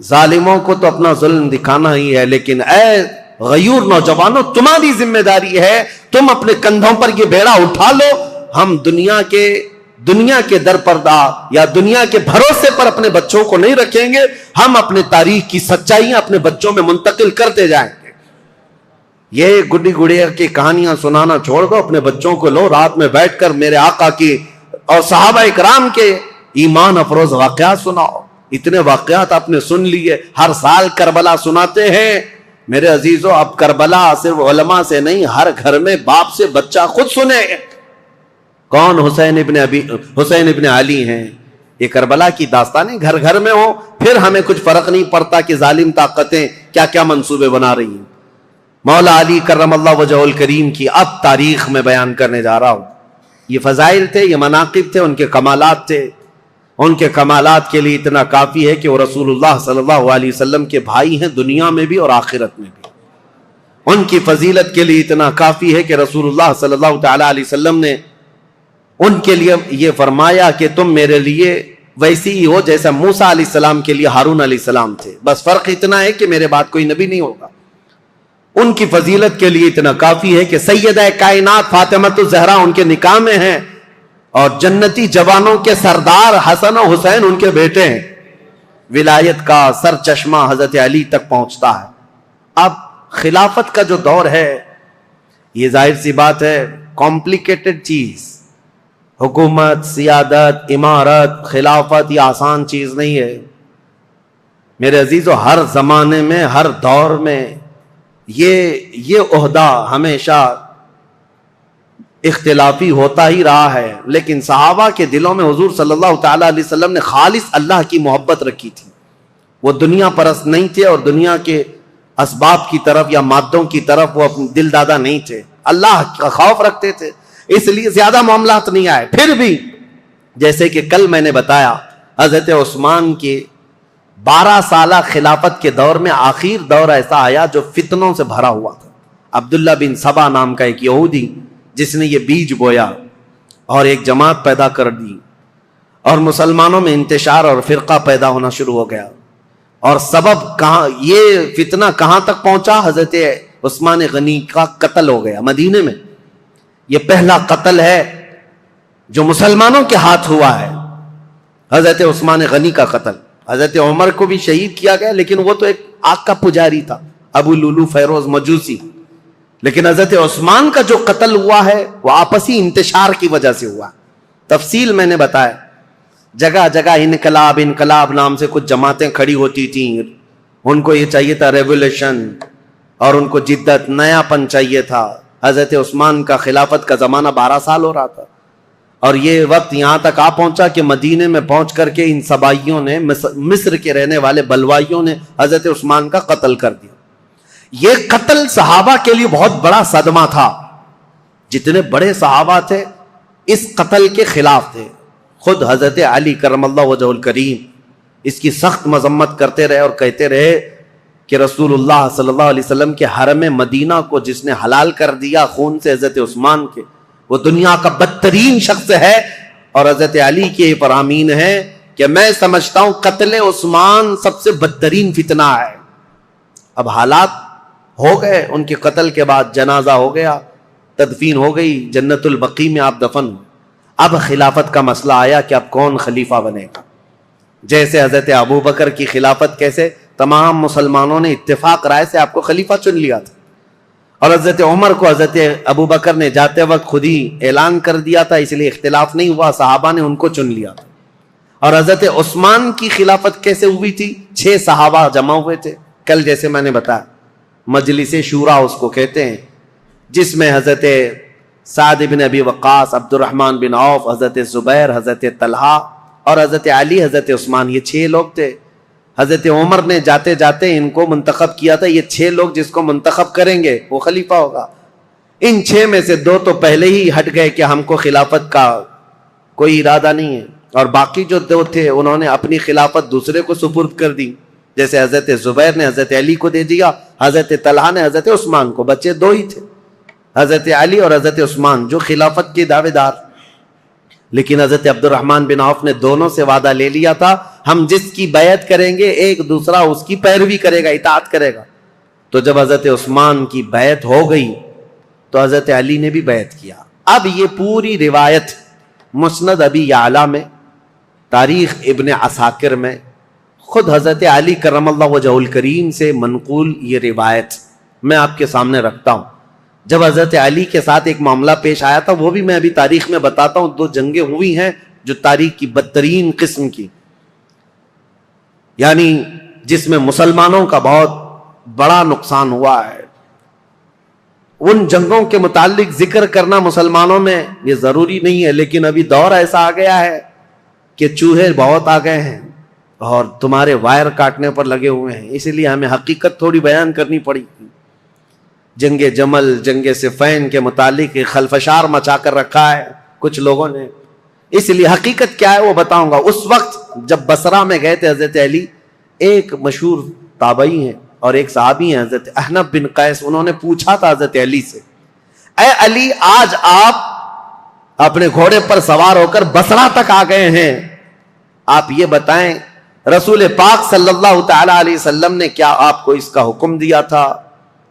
ظالموں کو تو اپنا ظلم دکھانا ہی ہے، لیکن اے غیور نوجوانوں تمہاری ذمہ داری ہے، تم اپنے کندھوں پر یہ بیڑا اٹھا لو۔ ہم دنیا کے در پردہ یا دنیا کے بھروسے پر اپنے بچوں کو نہیں رکھیں گے، ہم اپنے تاریخ کی سچائیاں اپنے بچوں میں منتقل کرتے جائیں گے۔ یہ گڈی گڑیا کی کہانیاں سنانا چھوڑ دو، اپنے بچوں کو لو، رات میں بیٹھ کر میرے آقا کی اور صحابہ اکرام کے ایمان افروز واقعات سناؤ۔ اتنے واقعات آپ نے سن لیے، ہر سال کربلا سناتے ہیں۔ میرے عزیزو اب کربلا صرف علماء سے نہیں، ہر گھر میں باپ سے بچہ خود سنے۔ کون؟ حسین ابن علی ہیں۔ یہ کربلا کی داستانیں گھر گھر میں ہو، پھر ہمیں کچھ فرق نہیں پڑتا کہ ظالم طاقتیں کیا کیا منصوبے بنا رہی ہیں۔ مولا علی کرم اللہ وجہہ الکریم کی اب تاریخ میں بیان کرنے جا رہا ہوں۔ یہ فضائل تھے، یہ مناقب تھے، ان کے کمالات تھے۔ ان کے کمالات کے لیے اتنا کافی ہے کہ وہ رسول اللہ صلی اللہ علیہ وسلم کے بھائی ہیں، دنیا میں بھی اور آخرت میں بھی۔ ان کی فضیلت کے لیے اتنا کافی ہے کہ رسول اللہ صلی اللہ تعالی علیہ وسلم نے ان کے لیے یہ فرمایا کہ تم میرے لیے ویسی ہی ہو جیسا موسیٰ علیہ السلام کے لیے ہارون علیہ السلام تھے، بس فرق اتنا ہے کہ میرے بعد کوئی نبی نہیں ہوگا۔ ان کی فضیلت کے لیے اتنا کافی ہے کہ سیدہ کائنات فاطمۃ الزہرا ان کے نکاح میں ہیں، اور جنتی جوانوں کے سردار حسن و حسین ان کے بیٹے ہیں۔ ولایت کا سر چشمہ حضرت علی تک پہنچتا ہے۔ اب خلافت کا جو دور ہے، یہ ظاہر سی بات ہے کمپلیکیٹڈ چیز، حکومت، سیادت، امارت، خلافت یہ آسان چیز نہیں ہے میرے عزیزو۔ ہر زمانے میں، ہر دور میں یہ عہدہ ہمیشہ اختلافی ہوتا ہی رہا ہے، لیکن صحابہ کے دلوں میں حضور صلی اللہ تعالی علیہ وسلم نے خالص اللہ کی محبت رکھی تھی۔ وہ دنیا پرست نہیں تھے، اور دنیا کے اسباب کی طرف یا مادوں کی طرف وہ اپنے دل دادا نہیں تھے، اللہ کا خوف رکھتے تھے، اس لیے زیادہ معاملات نہیں آئے۔ پھر بھی جیسے کہ کل میں نے بتایا، حضرت عثمان کے 12 سالہ خلافت کے دور میں آخر دور ایسا آیا جو فتنوں سے بھرا ہوا تھا۔ عبداللہ بن سبا نام کا ایک یہودی جس نے یہ بیج بویا اور ایک جماعت پیدا کر دی، اور مسلمانوں میں انتشار اور فرقہ پیدا ہونا شروع ہو گیا، اور سبب کہاں، یہ فتنہ کہاں تک پہنچا؟ حضرت عثمان غنی کا قتل ہو گیا مدینے میں۔ یہ پہلا قتل ہے جو مسلمانوں کے ہاتھ ہوا ہے، حضرت عثمان غنی کا قتل۔ حضرت عمر کو بھی شہید کیا گیا، لیکن وہ تو ایک آگ کا پجاری تھا، ابو لولو فیروز مجوسی۔ لیکن حضرت عثمان کا جو قتل ہوا ہے وہ آپسی انتشار کی وجہ سے ہوا۔ تفصیل میں نے بتایا، جگہ جگہ انقلاب نام سے کچھ جماعتیں کھڑی ہوتی تھیں، ان کو یہ چاہیے تھا ریولیوشن، اور ان کو جدت، نیا پن چاہیے تھا۔ حضرت عثمان کا خلافت کا زمانہ 12 سال ہو رہا تھا، اور یہ وقت یہاں تک آ پہنچا کہ مدینے میں پہنچ کر کے ان سبائیوں نے، مصر کے رہنے والے بلوائیوں نے حضرت عثمان کا قتل کر دیا۔ یہ قتل صحابہ کے لیے بہت بڑا صدمہ تھا، جتنے بڑے صحابہ تھے اس قتل کے خلاف تھے۔ خود حضرت علی کرم اللہ وجہ الکریم اس کی سخت مذمت کرتے رہے اور کہتے رہے کہ رسول اللہ صلی اللہ علیہ وسلم کے حرم مدینہ کو جس نے حلال کر دیا خون سے حضرت عثمان کے، وہ دنیا کا بدترین شخص ہے۔ اور حضرت علی کے فرامین ہے کہ میں سمجھتا ہوں قتل عثمان سب سے بدترین فتنہ ہے۔ اب حالات ہو گئے، ان کے قتل کے بعد جنازہ ہو گیا، تدفین ہو گئی، جنت البقیع میں آپ دفن ہوئے۔ اب خلافت کا مسئلہ آیا کہ اب کون خلیفہ بنے گا۔ جیسے حضرت ابو بکر کی خلافت، کیسے تمام مسلمانوں نے اتفاق رائے سے آپ کو خلیفہ چن لیا تھا، اور حضرت عمر کو حضرت ابو بکر نے جاتے وقت خود ہی اعلان کر دیا تھا، اس لیے اختلاف نہیں ہوا، صحابہ نے ان کو چن لیا تھا۔ اور حضرت عثمان کی خلافت کیسے ہوئی تھی؟ 6 صحابہ جمع ہوئے تھے، کل جیسے میں نے بتایا مجلس شورا اس کو کہتے ہیں، جس میں حضرت سعد بن ابی وقاص، عبد الرحمن بن عوف، حضرت زبیر، حضرت طلحہ اور حضرت علی، حضرت عثمان، یہ 6 لوگ تھے۔ حضرت عمر نے جاتے جاتے ان کو منتخب کیا تھا، یہ 6 لوگ جس کو منتخب کریں گے وہ خلیفہ ہوگا۔ ان 6 میں سے 2 تو پہلے ہی ہٹ گئے کہ ہم کو خلافت کا کوئی ارادہ نہیں ہے، اور باقی جو 2 تھے انہوں نے اپنی خلافت دوسرے کو سپرد کر دی، جیسے حضرت زبیر نے حضرت علی کو دے دیا، حضرت طلحہ نے حضرت عثمان کو۔ بچے 2 ہی تھے، حضرت علی اور حضرت عثمان، جو خلافت کے دعوے دار۔ لیکن حضرت عبد الرحمن بن عوف نے دونوں سے وعدہ لے لیا تھا، ہم جس کی بیعت کریں گے ایک دوسرا اس کی پیروی کرے گا، اطاعت کرے گا۔ تو جب حضرت عثمان کی بیعت ہو گئی تو حضرت علی نے بھی بیعت کیا۔ اب یہ پوری روایت مسند ابی یعلا میں، تاریخ ابن عساکر میں، خود حضرت علی کرم اللہ وجہ الکریم سے منقول یہ روایت میں آپ کے سامنے رکھتا ہوں۔ جب حضرت علی کے ساتھ ایک معاملہ پیش آیا تھا، وہ بھی میں ابھی تاریخ میں بتاتا ہوں۔ 2 جنگیں ہوئی ہیں جو تاریخ کی بدترین قسم کی، یعنی جس میں مسلمانوں کا بہت بڑا نقصان ہوا ہے۔ ان جنگوں کے متعلق ذکر کرنا مسلمانوں میں یہ ضروری نہیں ہے، لیکن ابھی دور ایسا آ گیا ہے کہ چوہے بہت آ گئے ہیں اور تمہارے وائر کاٹنے پر لگے ہوئے ہیں، اس لیے ہمیں حقیقت تھوڑی بیان کرنی پڑی۔ جنگ جمل، جنگ صفین کے متعلق خلفشار مچا کر رکھا ہے کچھ لوگوں نے، اس لیے حقیقت کیا ہے وہ بتاؤں گا. اس وقت جب بصرہ میں گئے تھے حضرت علی، ایک مشہور تابعی ہیں اور ایک صحابی ہیں حضرت احنف بن قیس، انہوں نے پوچھا تھا حضرت علی سے، اے علی آج آپ اپنے گھوڑے پر سوار ہو کر بصرہ تک آ گئے ہیں، آپ یہ بتائیں رسول پاک صلی اللہ تعالی علیہ وسلم نے کیا آپ کو اس کا حکم دیا تھا،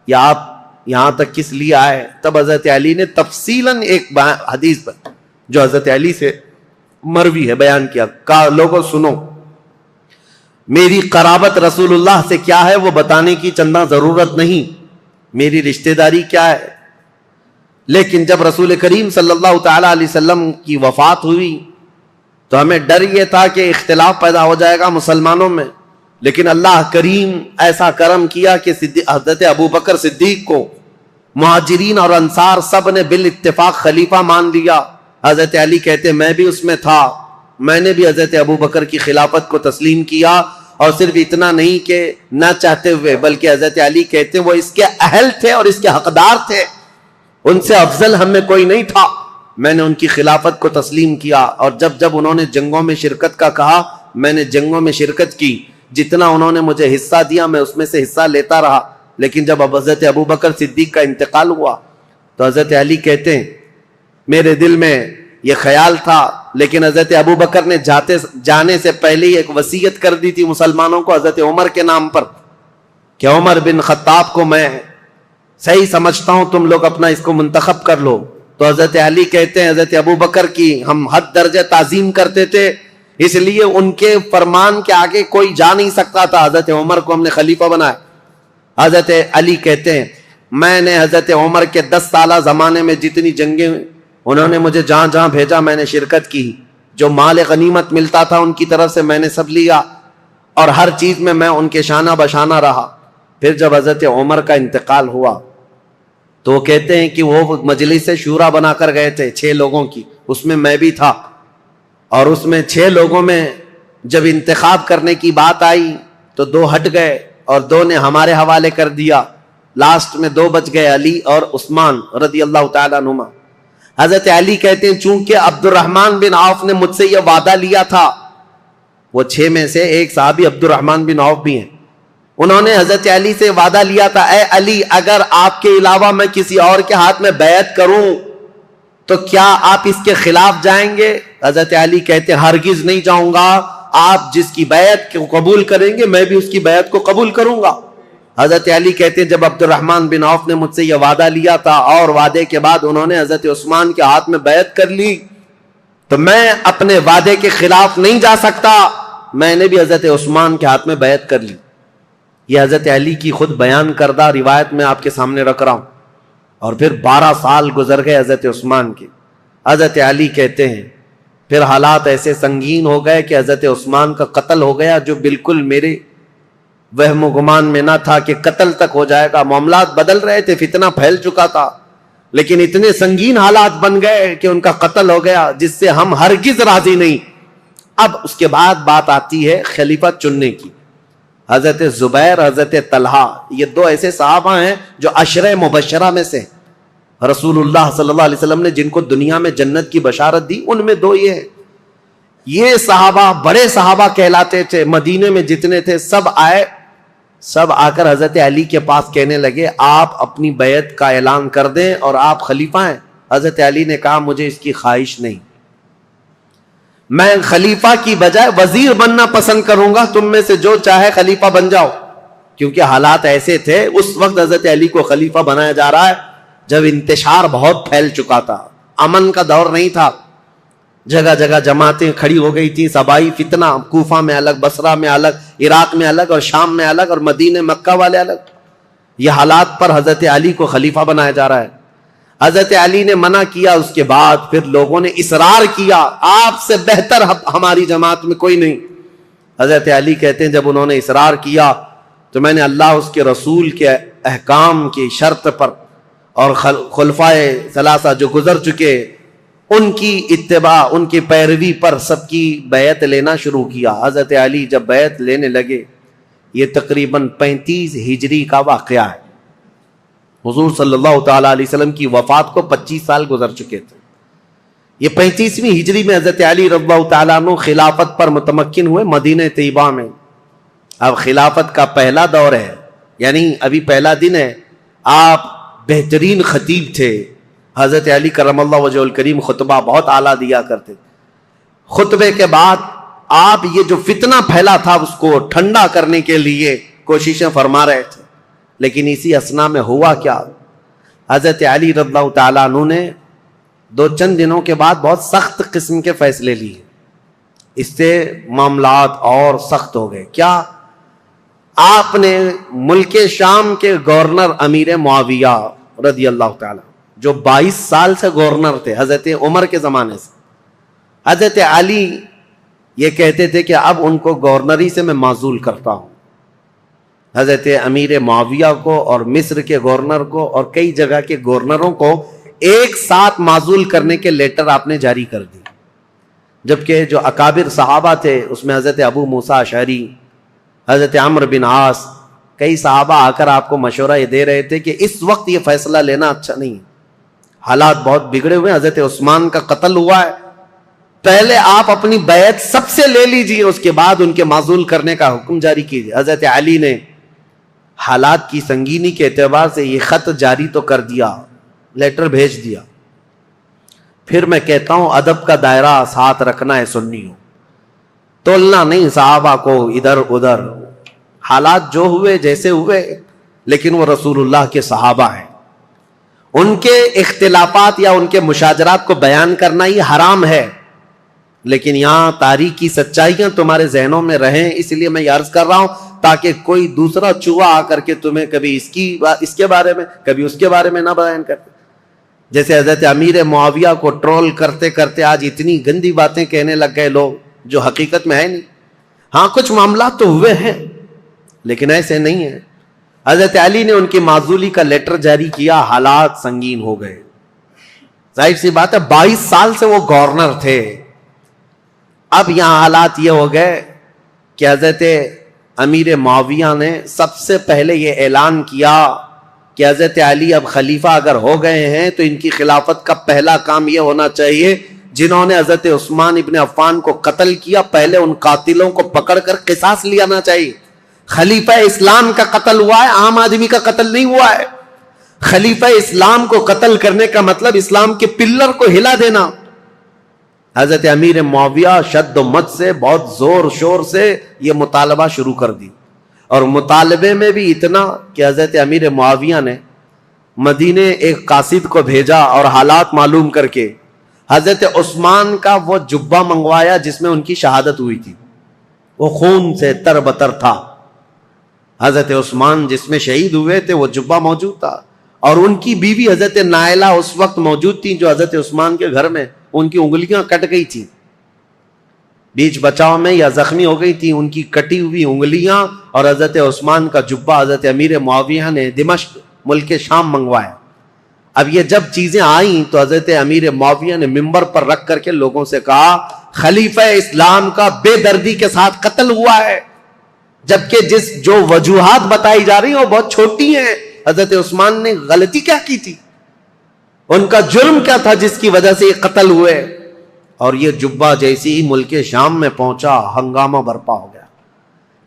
یا آپ یہاں تک کس لیے آئے؟ تب حضرت علی نے تفصیلاً ایک حدیث پر جو حضرت علی سے مروی ہے بیان کیا، کہا لوگوں سنو، میری قرابت رسول اللہ سے کیا ہے وہ بتانے کی چندہ ضرورت نہیں، میری رشتہ داری کیا ہے، لیکن جب رسول کریم صلی اللہ تعالی علیہ وسلم کی وفات ہوئی تو ہمیں ڈر یہ تھا کہ اختلاف پیدا ہو جائے گا مسلمانوں میں، لیکن اللہ کریم ایسا کرم کیا کہ حضرت ابو بکر صدیق کو مہاجرین اور انصار سب نے بالاتفاق خلیفہ مان لیا. حضرت علی کہتے میں بھی اس میں تھا، میں نے بھی حضرت ابو بکر کی خلافت کو تسلیم کیا، اور صرف اتنا نہیں کہ نہ چاہتے ہوئے، بلکہ حضرت علی کہتے وہ اس کے اہل تھے اور اس کے حقدار تھے، ان سے افضل ہم میں کوئی نہیں تھا، میں نے ان کی خلافت کو تسلیم کیا. اور جب انہوں نے جنگوں میں شرکت کا کہا، میں نے جنگوں میں شرکت کی، جتنا انہوں نے مجھے حصہ دیا میں اس میں سے حصہ لیتا رہا. لیکن جب حضرت ابو بکر صدیق کا انتقال ہوا تو حضرت علی کہتے ہیں میرے دل میں یہ خیال تھا، لیکن حضرت ابو بکر نے جانے سے پہلے ہی ایک وصیت کر دی تھی مسلمانوں کو حضرت عمر کے نام پر کہ عمر بن خطاب کو میں صحیح سمجھتا ہوں، تم لوگ اپنا اس کو منتخب کر لو. تو حضرت علی کہتے ہیں حضرت ابو بکر کی ہم حد درجہ تعظیم کرتے تھے، اس لیے ان کے فرمان کے آگے کوئی جا نہیں سکتا تھا. حضرت عمر کو ہم نے خلیفہ بنایا. حضرت علی کہتے ہیں میں نے حضرت عمر کے 10 سالہ زمانے میں جتنی جنگیں انہوں نے مجھے جہاں جہاں بھیجا میں نے شرکت کی، جو مال غنیمت ملتا تھا ان کی طرف سے میں نے سب لیا، اور ہر چیز میں ان کے شانہ بشانہ رہا. پھر جب حضرت عمر کا انتقال ہوا تو وہ کہتے ہیں کہ وہ مجلس شورا بنا کر گئے تھے 6 لوگوں کی، اس میں میں بھی تھا، اور اس میں 6 لوگوں میں جب انتخاب کرنے کی بات آئی تو 2 ہٹ گئے اور 2 نے ہمارے حوالے کر دیا. لاسٹ میں 2 بچ گئے، علی اور عثمان رضی اللہ تعالیٰ عنہما. حضرت علی کہتے ہیں چونکہ عبد الرحمن بن عوف نے مجھ سے یہ وعدہ لیا تھا، وہ 6 میں سے ایک صحابی عبد الرحمن بن عوف بھی ہیں، انہوں نے حضرت علی سے وعدہ لیا تھا اے علی اگر آپ کے علاوہ میں کسی اور کے ہاتھ میں بیعت کروں تو کیا آپ اس کے خلاف جائیں گے؟ حضرت علی کہتے ہیں ہرگز نہیں جاؤں گا، آپ جس کی بیعت کو قبول کریں گے میں بھی اس کی بیعت کو قبول کروں گا. حضرت علی کہتے ہیں جب عبد الرحمن بن عوف نے مجھ سے یہ وعدہ لیا تھا اور وعدے کے بعد انہوں نے حضرت عثمان کے ہاتھ میں بیعت کر لی تو میں اپنے وعدے کے خلاف نہیں جا سکتا، میں نے بھی حضرت عثمان کے ہاتھ میں بیعت کر لی. یہ حضرت علی کی خود بیان کردہ روایت میں آپ کے سامنے رکھ رہا ہوں. اور پھر 12 سال گزر گئے حضرت عثمان کے. حضرت علی کہتے ہیں پھر حالات ایسے سنگین ہو گئے کہ حضرت عثمان کا قتل ہو گیا، جو بالکل میرے وہم و گمان میں نہ تھا کہ قتل تک ہو جائے گا. معاملات بدل رہے تھے، فتنہ پھیل چکا تھا، لیکن اتنے سنگین حالات بن گئے کہ ان کا قتل ہو گیا، جس سے ہم ہرگز راضی نہیں. اب اس کے بعد بات آتی ہے خلیفہ چننے کی. حضرت زبیر، حضرت طلحہ، یہ 2 ایسے صحابہ ہیں جو عشرہ مبشرہ میں سے رسول اللہ صلی اللہ علیہ وسلم نے جن کو دنیا میں جنت کی بشارت دی، ان میں 2 یہ ہیں. یہ صحابہ بڑے صحابہ کہلاتے تھے، مدینے میں جتنے تھے سب آئے، سب آ کر حضرت علی کے پاس کہنے لگے آپ اپنی بیعت کا اعلان کر دیں اور آپ خلیفہ ہیں. حضرت علی نے کہا مجھے اس کی خواہش نہیں، میں خلیفہ کی بجائے وزیر بننا پسند کروں گا، تم میں سے جو چاہے خلیفہ بن جاؤ. کیونکہ حالات ایسے تھے اس وقت حضرت علی کو خلیفہ بنایا جا رہا ہے جب انتشار بہت پھیل چکا تھا، امن کا دور نہیں تھا، جگہ جگہ جماعتیں کھڑی ہو گئی تھی، صبائی فتنہ، کوفہ میں الگ، بصرہ میں الگ، عراق میں الگ، اور شام میں الگ، اور مدینہ مکہ والے الگ. یہ حالات پر حضرت علی کو خلیفہ بنایا جا رہا ہے. حضرت علی نے منع کیا، اس کے بعد پھر لوگوں نے اصرار کیا آپ سے بہتر ہماری جماعت میں کوئی نہیں. حضرت علی کہتے ہیں جب انہوں نے اصرار کیا تو میں نے اللہ اس کے رسول کے احکام کی شرط پر اور خلفائے ثلاثہ جو گزر چکے ان کی اتباع، ان کی پیروی پر سب کی بیعت لینا شروع کیا. حضرت علی جب بیعت لینے لگے، یہ تقریباً 35 ہجری کا واقعہ ہے. حضور صلی اللہ تعالی علیہ وسلم کی وفات کو 25 سال گزر چکے تھے. یہ 35ویں ہجری میں حضرت علی رضی اللہ تعالیٰ عنہ خلافت پر متمکن ہوئے مدینہ طیبہ میں. اب خلافت کا پہلا دور ہے، یعنی ابھی پہلا دن ہے. آپ بہترین خطیب تھے. حضرت علی کرم اللہ وجہہ الکریم خطبہ بہت اعلیٰ دیا کرتے. خطبے کے بعد آپ یہ جو فتنہ پھیلا تھا اس کو ٹھنڈا کرنے کے لیے کوششیں فرما رہے تھے. لیکن اسی اثنا میں ہوا کیا، حضرت علی رضی اللہ تعالیٰ عنہ نے چند دنوں کے بعد بہت سخت قسم کے فیصلے لیے. اس سے معاملات اور سخت ہو گئے. کیا؟ آپ نے ملک شام کے گورنر امیر معاویہ رضی اللہ تعالیٰ، جو 22 سال سے گورنر تھے حضرت عمر کے زمانے سے، حضرت علی یہ کہتے تھے کہ اب ان کو گورنری سے میں معزول کرتا ہوں. حضرت امیر معاویہ کو اور مصر کے گورنر کو اور کئی جگہ کے گورنروں کو ایک ساتھ معزول کرنے کے لیٹر آپ نے جاری کر دی. جبکہ جو اکابر صحابہ تھے اس میں حضرت ابو موسیٰ اشعری، حضرت عمرو بن عاص، کئی صحابہ آ کر آپ کو مشورہ یہ دے رہے تھے کہ اس وقت یہ فیصلہ لینا اچھا نہیں، حالات بہت بگڑے ہوئے. حضرت عثمان کا قتل ہوا ہے، پہلے آپ اپنی بیعت سب سے لے لیجئے، اس کے بعد ان کے معزول کرنے کا حکم جاری کیجئے. حضرت علی نے حالات کی سنگینی کے اعتبار سے یہ خط جاری تو کر دیا، لیٹر بھیج دیا. پھر میں کہتا ہوں ادب کا دائرہ ساتھ رکھنا ہے سنیوں، تولنا نہیں صحابہ کو ادھر ادھر. حالات جو ہوئے جیسے ہوئے، لیکن وہ رسول اللہ کے صحابہ ہیں. ان کے اختلافات یا ان کے مشاجرات کو بیان کرنا ہی حرام ہے، لیکن یہاں تاریخی سچائیاں تمہارے ذہنوں میں رہیں، اس لیے میں یہ عرض کر رہا ہوں تاکہ کوئی دوسرا چوہا آ کر کے تمہیں کبھی اس کے بارے میں کبھی اس کے بارے میں نہ بیان کرتے. جیسے حضرت امیر معاویہ کو ٹرول کرتے کرتے آج اتنی گندی باتیں کہنے لگ گئے لوگ جو حقیقت میں ہے نہیں. ہاں کچھ معاملات تو ہوئے ہیں لیکن ایسے نہیں ہیں. حضرت علی نے ان کی معزولی کا لیٹر جاری کیا، حالات سنگین ہو گئے. ظاہر سی بات ہے 22 سال سے وہ گورنر تھے. اب یہاں حالات یہ ہو گئے کہ حضرت امیر معاویہ نے سب سے پہلے یہ اعلان کیا کہ حضرت علی اب خلیفہ اگر ہو گئے ہیں تو ان کی خلافت کا پہلا کام یہ ہونا چاہیے، جنہوں نے حضرت عثمان ابن عفان کو قتل کیا پہلے ان قاتلوں کو پکڑ کر قصاص لینا چاہیے. خلیفہ اسلام کا قتل ہوا ہے، عام آدمی کا قتل نہیں ہوا ہے. خلیفہ اسلام کو قتل کرنے کا مطلب اسلام کے پلر کو ہلا دینا. حضرت امیر معاویہ شد و مد سے بہت زور شور سے یہ مطالبہ شروع کر دی، اور مطالبے میں بھی اتنا کہ حضرت امیر معاویہ نے مدینے ایک قاصد کو بھیجا اور حالات معلوم کر کے حضرت عثمان کا وہ جبہ منگوایا جس میں ان کی شہادت ہوئی تھی. وہ خون سے تر بتر تھا. حضرت عثمان جس میں شہید ہوئے تھے وہ جبہ موجود تھا، اور ان کی بیوی حضرت نائلہ اس وقت موجود تھی جو حضرت عثمان کے گھر میں ان کی انگلیاں کٹ گئی تھی، بیچ بچاؤ میں یا زخمی ہو گئی تھی. ان کی کٹی ہوئی انگلیاں اور حضرت عثمان کا جبہ حضرت امیر معاویہ نے دمشق ملک شام منگوایا. اب یہ جب چیزیں آئیں تو حضرت امیر معاویہ نے منبر پر رکھ کر کے لوگوں سے کہا خلیفہ اسلام کا بے دردی کے ساتھ قتل ہوا ہے، جبکہ جو وجوہات بتائی جا رہی ہیں وہ بہت چھوٹی ہیں. حضرت عثمان نے غلطی کیا کی تھی، ان کا جرم کیا تھا جس کی وجہ سے یہ قتل ہوئے. اور یہ جبہ جیسی ہی ملک شام میں پہنچا ہنگامہ برپا ہو گیا.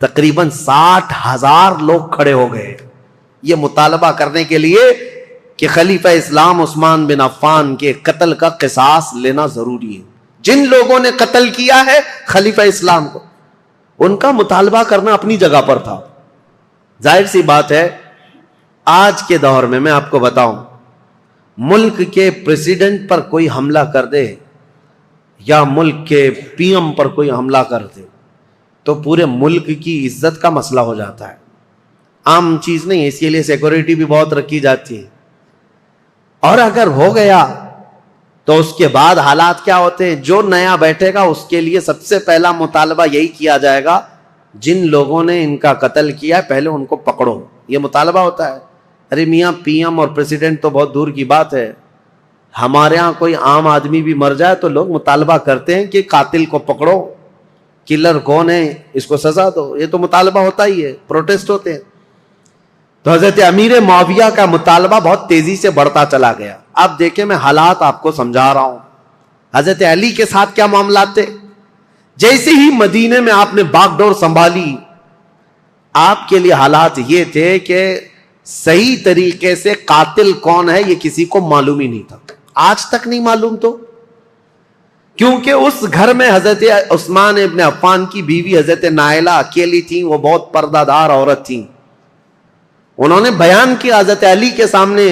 تقریباً 60,000 لوگ کھڑے ہو گئے یہ مطالبہ کرنے کے لیے کہ خلیفہ اسلام عثمان بن عفان کے قتل کا قصاص لینا ضروری ہے. جن لوگوں نے قتل کیا ہے خلیفہ اسلام کو، ان کا مطالبہ کرنا اپنی جگہ پر تھا. ظاہر سی بات ہے آج کے دور میں آپ کو بتاؤں، ملک کے پریزیڈنٹ پر کوئی حملہ کر دے یا ملک کے پی ایم پر کوئی حملہ کر دے تو پورے ملک کی عزت کا مسئلہ ہو جاتا ہے. عام چیز نہیں ہے، اس کے لیے سیکورٹی بھی بہت رکھی جاتی ہے. اور اگر ہو گیا تو اس کے بعد حالات کیا ہوتے ہیں، جو نیا بیٹھے گا اس کے لیے سب سے پہلا مطالبہ یہی کیا جائے گا جن لوگوں نے ان کا قتل کیا ہے پہلے ان کو پکڑو. یہ مطالبہ ہوتا ہے. ارے میاں پی ایم اور پریزیڈنٹ تو بہت دور کی بات ہے، ہمارے ہاں کوئی عام آدمی بھی مر جائے تو لوگ مطالبہ کرتے ہیں کہ قاتل کو پکڑو، کلر کون ہے اس کو سزا دو. یہ تو مطالبہ ہوتا ہی ہے، پروٹیسٹ ہوتے ہیں. تو حضرت امیر معاویہ کا مطالبہ بہت تیزی سے بڑھتا چلا گیا. اب دیکھیں میں حالات آپ کو سمجھا رہا ہوں. حضرت علی کے ساتھ کیا معاملات تھے؟ جیسے ہی مدینے میں آپ نے باغ ڈور سنبھالی، آپ کے لیے حالات یہ تھے کہ صحیح طریقے سے قاتل کون ہے یہ کسی کو معلوم ہی نہیں تھا، آج تک نہیں معلوم. تو کیونکہ اس گھر میں حضرت عثمان ابن عفان کی بیوی حضرت نائلہ اکیلی تھیں، وہ بہت پردہ دار عورت تھیں. انہوں نے بیان کیا حضرت علی کے سامنے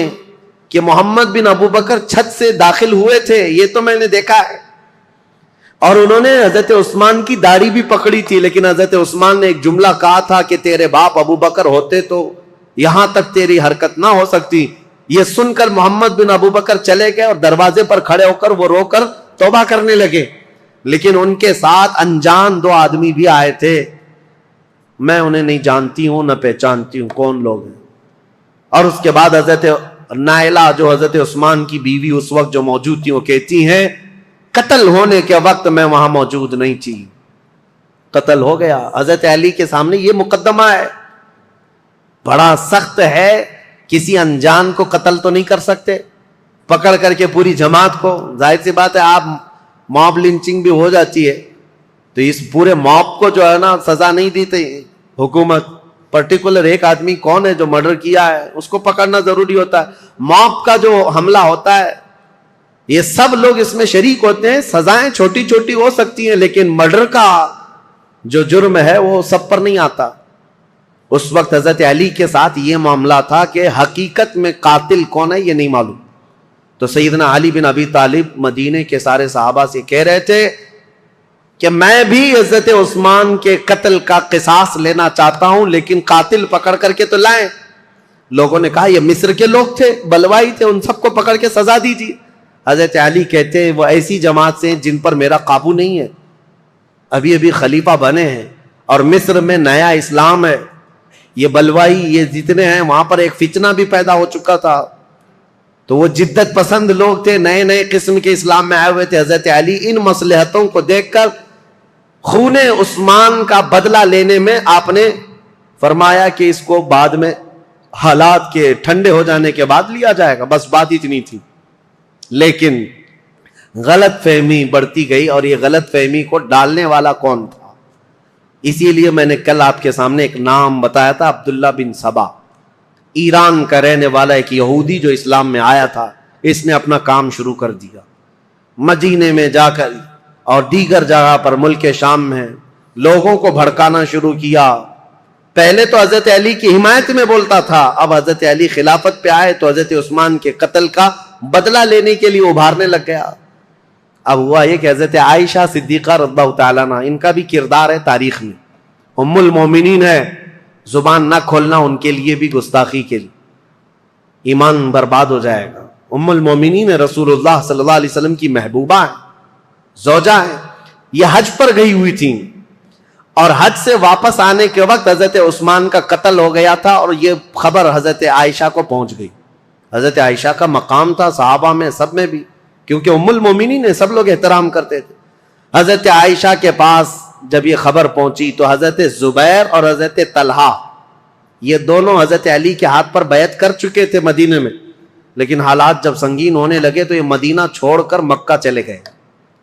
کہ محمد بن ابو بکر چھت سے داخل ہوئے تھے، یہ تو میں نے دیکھا ہے. اور انہوں نے حضرت عثمان کی داڑھی بھی پکڑی تھی، لیکن حضرت عثمان نے ایک جملہ کہا تھا کہ تیرے باپ ابو بکر ہوتے تو یہاں تک تیری حرکت نہ ہو سکتی. یہ سن کر محمد بن ابو بکر چلے گئے اور دروازے پر کھڑے ہو کر وہ رو کر توبہ کرنے لگے. لیکن ان کے ساتھ انجان 2 آدمی بھی آئے تھے، میں انہیں نہیں جانتی ہوں نہ پہچانتی ہوں کون لوگ ہیں. اور اس کے بعد حضرت نائلہ جو حضرت عثمان کی بیوی اس وقت جو موجود تھی وہ کہتی ہیں قتل ہونے کے وقت میں وہاں موجود نہیں تھی، قتل ہو گیا. حضرت علی کے سامنے یہ مقدمہ ہے، بڑا سخت ہے، کسی انجان کو قتل تو نہیں کر سکتے پکڑ کر کے پوری جماعت کو. ظاہر سی بات ہے آپ موب لنچنگ بھی ہو جاتی ہے تو اس پورے موب کو جو ہے نا سزا نہیں دیتے حکومت. پرٹیکولر ایک آدمی کون ہے جو مرڈر کیا ہے اس کو پکڑنا ضروری ہوتا ہے. موب کا جو حملہ ہوتا ہے یہ سب لوگ اس میں شریک ہوتے ہیں. سزائیں چھوٹی چھوٹی ہو سکتی ہیں لیکن مرڈر کا جو جرم ہے وہ سب پر نہیں آتا. اس وقت حضرت علی کے ساتھ یہ معاملہ تھا کہ حقیقت میں قاتل کون ہے یہ نہیں معلوم. تو سیدنا علی بن ابی طالب مدینے کے سارے صحابہ سے کہہ رہے تھے کہ میں بھی حضرت عثمان کے قتل کا قصاص لینا چاہتا ہوں، لیکن قاتل پکڑ کر کے تو لائیں. لوگوں نے کہا یہ مصر کے لوگ تھے، بلوائی تھے، ان سب کو پکڑ کے سزا دیجیے. حضرت علی کہتے ہیں وہ ایسی جماعت سے جن پر میرا قابو نہیں ہے، ابھی ابھی خلیفہ بنے ہیں اور مصر میں نیا اسلام ہے. یہ بلوائی یہ جتنے ہیں وہاں پر ایک فتنہ بھی پیدا ہو چکا تھا، تو وہ جدت پسند لوگ تھے، نئے نئے قسم کے اسلام میں آئے ہوئے تھے. حضرت علی ان مصلحتوں کو دیکھ کر خون عثمان کا بدلہ لینے میں آپ نے فرمایا کہ اس کو بعد میں حالات کے ٹھنڈے ہو جانے کے بعد لیا جائے گا، بس بات اتنی تھی. لیکن غلط فہمی بڑھتی گئی اور یہ غلط فہمی کو ڈالنے والا کون تھا؟ اسی لیے میں نے کل آپ کے سامنے ایک نام بتایا تھا، عبداللہ بن سبا، ایران کا رہنے والا ایک یہودی جو اسلام میں آیا تھا. اس نے اپنا کام شروع کر دیا مدینے میں جا کر اور دیگر جگہ پر ملک شام میں لوگوں کو بھڑکانا شروع کیا. پہلے تو حضرت علی کی حمایت میں بولتا تھا، اب حضرت علی خلافت پہ آئے تو حضرت عثمان کے قتل کا بدلہ لینے کے لیے ابھارنے لگ گیا. اب ہوا یہ کہ حضرت عائشہ صدیقہ رضی اللہ تعالیٰ عنہ، ان کا بھی کردار ہے تاریخ میں، ام المومنین ہے، زبان نہ کھولنا ان کے لیے بھی گستاخی کے لیے، ایمان برباد ہو جائے گا. ام المومنین رسول اللہ صلی اللہ علیہ وسلم کی محبوبہ ہیں، زوجہ ہیں. یہ حج پر گئی ہوئی تھیں اور حج سے واپس آنے کے وقت حضرت عثمان کا قتل ہو گیا تھا اور یہ خبر حضرت عائشہ کو پہنچ گئی. حضرت عائشہ کا مقام تھا صحابہ میں سب میں بھی، کیونکہ ام المومنین نے سب لوگ احترام کرتے تھے. حضرت عائشہ کے پاس جب یہ خبر پہنچی تو حضرت زبیر اور حضرت طلحہ یہ دونوں حضرت علی کے ہاتھ پر بیعت کر چکے تھے مدینے میں، لیکن حالات جب سنگین ہونے لگے تو یہ مدینہ چھوڑ کر مکہ چلے گئے.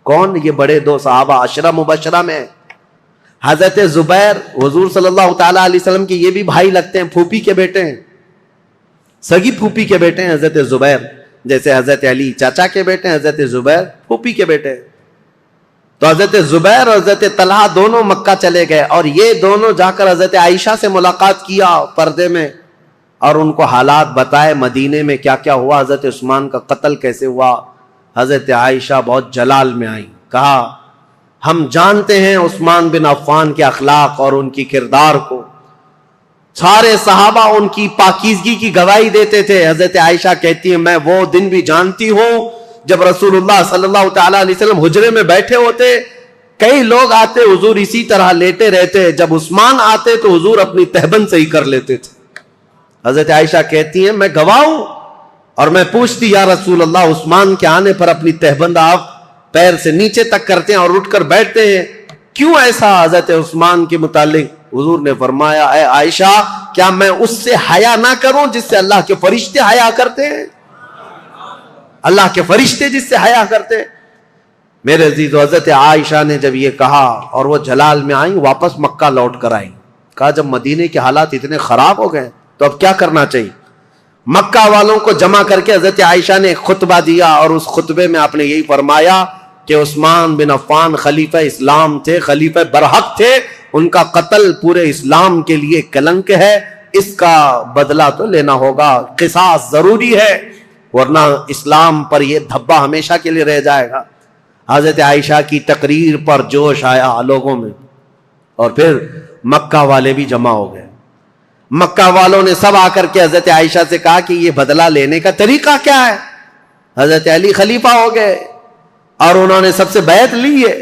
کون؟ یہ بڑے 2 صحابہ عشرہ مبشرہ میں. حضرت زبیر حضور صلی اللہ تعالیٰ علیہ وسلم کے یہ بھی بھائی لگتے ہیں، پھوپھی کے بیٹے ہیں، سگی پھوپھی کے بیٹے ہیں حضرت زبیر. جیسے حضرت علی چاچا کے بیٹے ہیں، حضرت زبیر پھوپھی کے بیٹے ہیں. تو حضرت زبیر اور حضرت طلحہ دونوں مکہ چلے گئے اور یہ دونوں جا کر حضرت عائشہ سے ملاقات کیا پردے میں اور ان کو حالات بتائے مدینے میں کیا کیا ہوا، حضرت عثمان کا قتل کیسے ہوا. حضرت عائشہ بہت جلال میں آئی، کہا ہم جانتے ہیں عثمان بن عفان کے اخلاق اور ان کی کردار کو، سارے صحابہ ان کی پاکیزگی کی گواہی دیتے تھے. حضرت عائشہ کہتی ہیں میں وہ دن بھی جانتی ہوں جب رسول اللہ صلی اللہ تعالیٰ علیہ وسلم حجرے میں بیٹھے ہوتے، کئی لوگ آتے حضور اسی طرح لیٹے رہتے، جب عثمان آتے تو حضور اپنی تہبند سے ہی کر لیتے تھے. حضرت عائشہ کہتی ہیں میں گواہ ہوں اور میں پوچھتی یا رسول اللہ عثمان کے آنے پر اپنی تہبند آپ پیر سے نیچے تک کرتے ہیں اور اٹھ کر بیٹھتے ہیں، کیوں ایسا؟ حضرت عثمان کے متعلق حضور نے فرمایا اے عائشہ کیا میں اس سے حیا نہ کروں جس سے اللہ کے فرشتے حیا کرتے ہیں؟ اللہ کے فرشتے جس سے حیا کرتے ہیں. میرے عزیزو، حضرت عائشہ نے جب یہ کہا اور وہ جلال میں آئیں، واپس مکہ لوٹ کر آئیں، کہا جب مدینے کے حالات اتنے خراب ہو گئے تو اب کیا کرنا چاہیے؟ مکہ والوں کو جمع کر کے حضرت عائشہ نے ایک خطبہ دیا، اور اس خطبے میں آپ نے یہی فرمایا کہ عثمان بن عفان خلیفہ اسلام تھے، خلیفہ برحق تھے، ان کا قتل پورے اسلام کے لیے کلنک ہے، اس کا بدلہ تو لینا ہوگا، قصاص ضروری ہے، ورنہ اسلام پر یہ دھبا ہمیشہ کے لیے رہ جائے گا۔ حضرت عائشہ کی تقریر پر جوش آیا لوگوں میں، اور پھر مکہ والے بھی جمع ہو گئے۔ مکہ والوں نے سب آ کر کے حضرت عائشہ سے کہا کہ یہ بدلہ لینے کا طریقہ کیا ہے؟ حضرت علی خلیفہ ہو گئے اور انہوں نے سب سے بیعت لی ہے،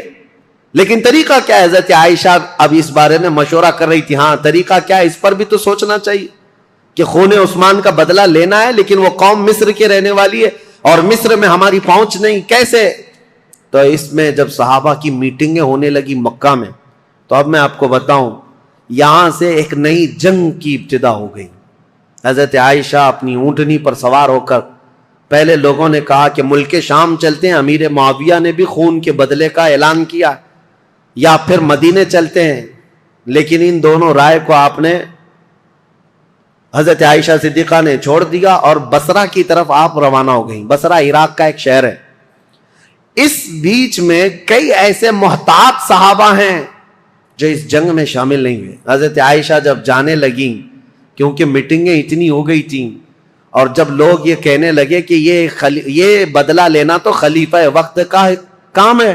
لیکن طریقہ کیا ہے؟ حضرت عائشہ اب اس بارے میں مشورہ کر رہی تھی، ہاں طریقہ کیا ہے، اس پر بھی تو سوچنا چاہیے کہ خون عثمان کا بدلہ لینا ہے، لیکن وہ قوم مصر کے رہنے والی ہے اور مصر میں ہماری پہنچ نہیں، کیسے؟ تو اس میں جب صحابہ کی میٹنگیں ہونے لگی مکہ میں، تو اب میں آپ کو بتاؤں، یہاں سے ایک نئی جنگ کی ابتدا ہو گئی۔ حضرت عائشہ اپنی اونٹنی پر سوار ہو کر، پہلے لوگوں نے کہا کہ ملک شام چلتے ہیں، امیر معاویہ نے بھی خون کے بدلے کا اعلان کیا، یا پھر مدینے چلتے ہیں، لیکن ان دونوں رائے کو آپ نے، حضرت عائشہ صدیقہ نے چھوڑ دیا اور بصرہ کی طرف آپ روانہ ہو گئیں۔ بصرہ عراق کا ایک شہر ہے۔ اس بیچ میں کئی ایسے محتاط صحابہ ہیں جو اس جنگ میں شامل نہیں ہوئے۔ حضرت عائشہ جب جانے لگیں، کیونکہ میٹنگیں اتنی ہو گئی تھیں، اور جب لوگ یہ کہنے لگے کہ یہ بدلہ لینا تو خلیفہ وقت کا کام ہے،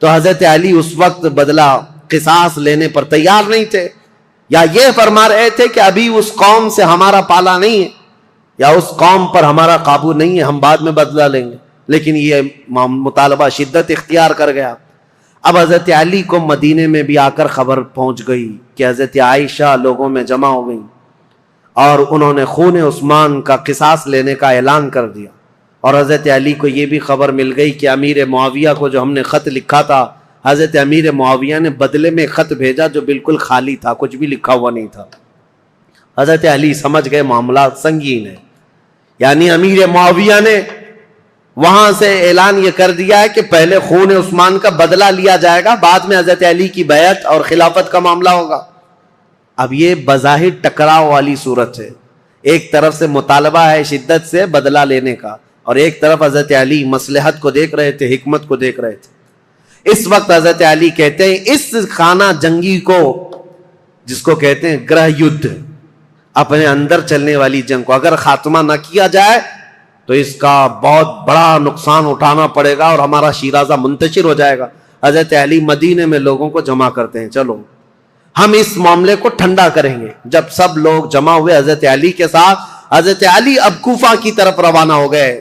تو حضرت علی اس وقت بدلہ قصاص لینے پر تیار نہیں تھے، یا یہ فرما رہے تھے کہ ابھی اس قوم سے ہمارا پالا نہیں ہے، یا اس قوم پر ہمارا قابو نہیں ہے، ہم بعد میں بدلہ لیں گے۔ لیکن یہ مطالبہ شدت اختیار کر گیا۔ اب حضرت علی کو مدینے میں بھی آ کر خبر پہنچ گئی کہ حضرت عائشہ لوگوں میں جمع ہو گئی، اور انہوں نے خون عثمان کا قصاص لینے کا اعلان کر دیا، اور حضرت علی کو یہ بھی خبر مل گئی کہ امیر معاویہ کو جو ہم نے خط لکھا تھا، حضرت امیر معاویہ نے بدلے میں خط بھیجا جو بالکل خالی تھا، کچھ بھی لکھا ہوا نہیں تھا۔ حضرت علی سمجھ گئے معاملات سنگین ہے، یعنی امیر معاویہ نے وہاں سے اعلان یہ کر دیا ہے کہ پہلے خون عثمان کا بدلہ لیا جائے گا، بعد میں حضرت علی کی بیعت اور خلافت کا معاملہ ہوگا۔ اب یہ بظاہر ٹکراؤ والی صورت ہے، ایک طرف سے مطالبہ ہے شدت سے بدلہ لینے کا، اور ایک طرف حضرت علی مصلحت کو دیکھ رہے تھے، حکمت کو دیکھ رہے تھے۔ اس وقت حضرت علی کہتے ہیں اس خانہ جنگی کو، جس کو کہتے ہیں گرہ یدھ، اپنے اندر چلنے والی جنگ کو اگر خاتمہ نہ کیا جائے تو اس کا بہت بڑا نقصان اٹھانا پڑے گا اور ہمارا شیرازہ منتشر ہو جائے گا۔ حضرت علی مدینے میں لوگوں کو جمع کرتے ہیں، چلو ہم اس معاملے کو ٹھنڈا کریں گے۔ جب سب لوگ جمع ہوئے حضرت علی کے ساتھ، حضرت علی اب کوفہ کی طرف روانہ ہو گئے۔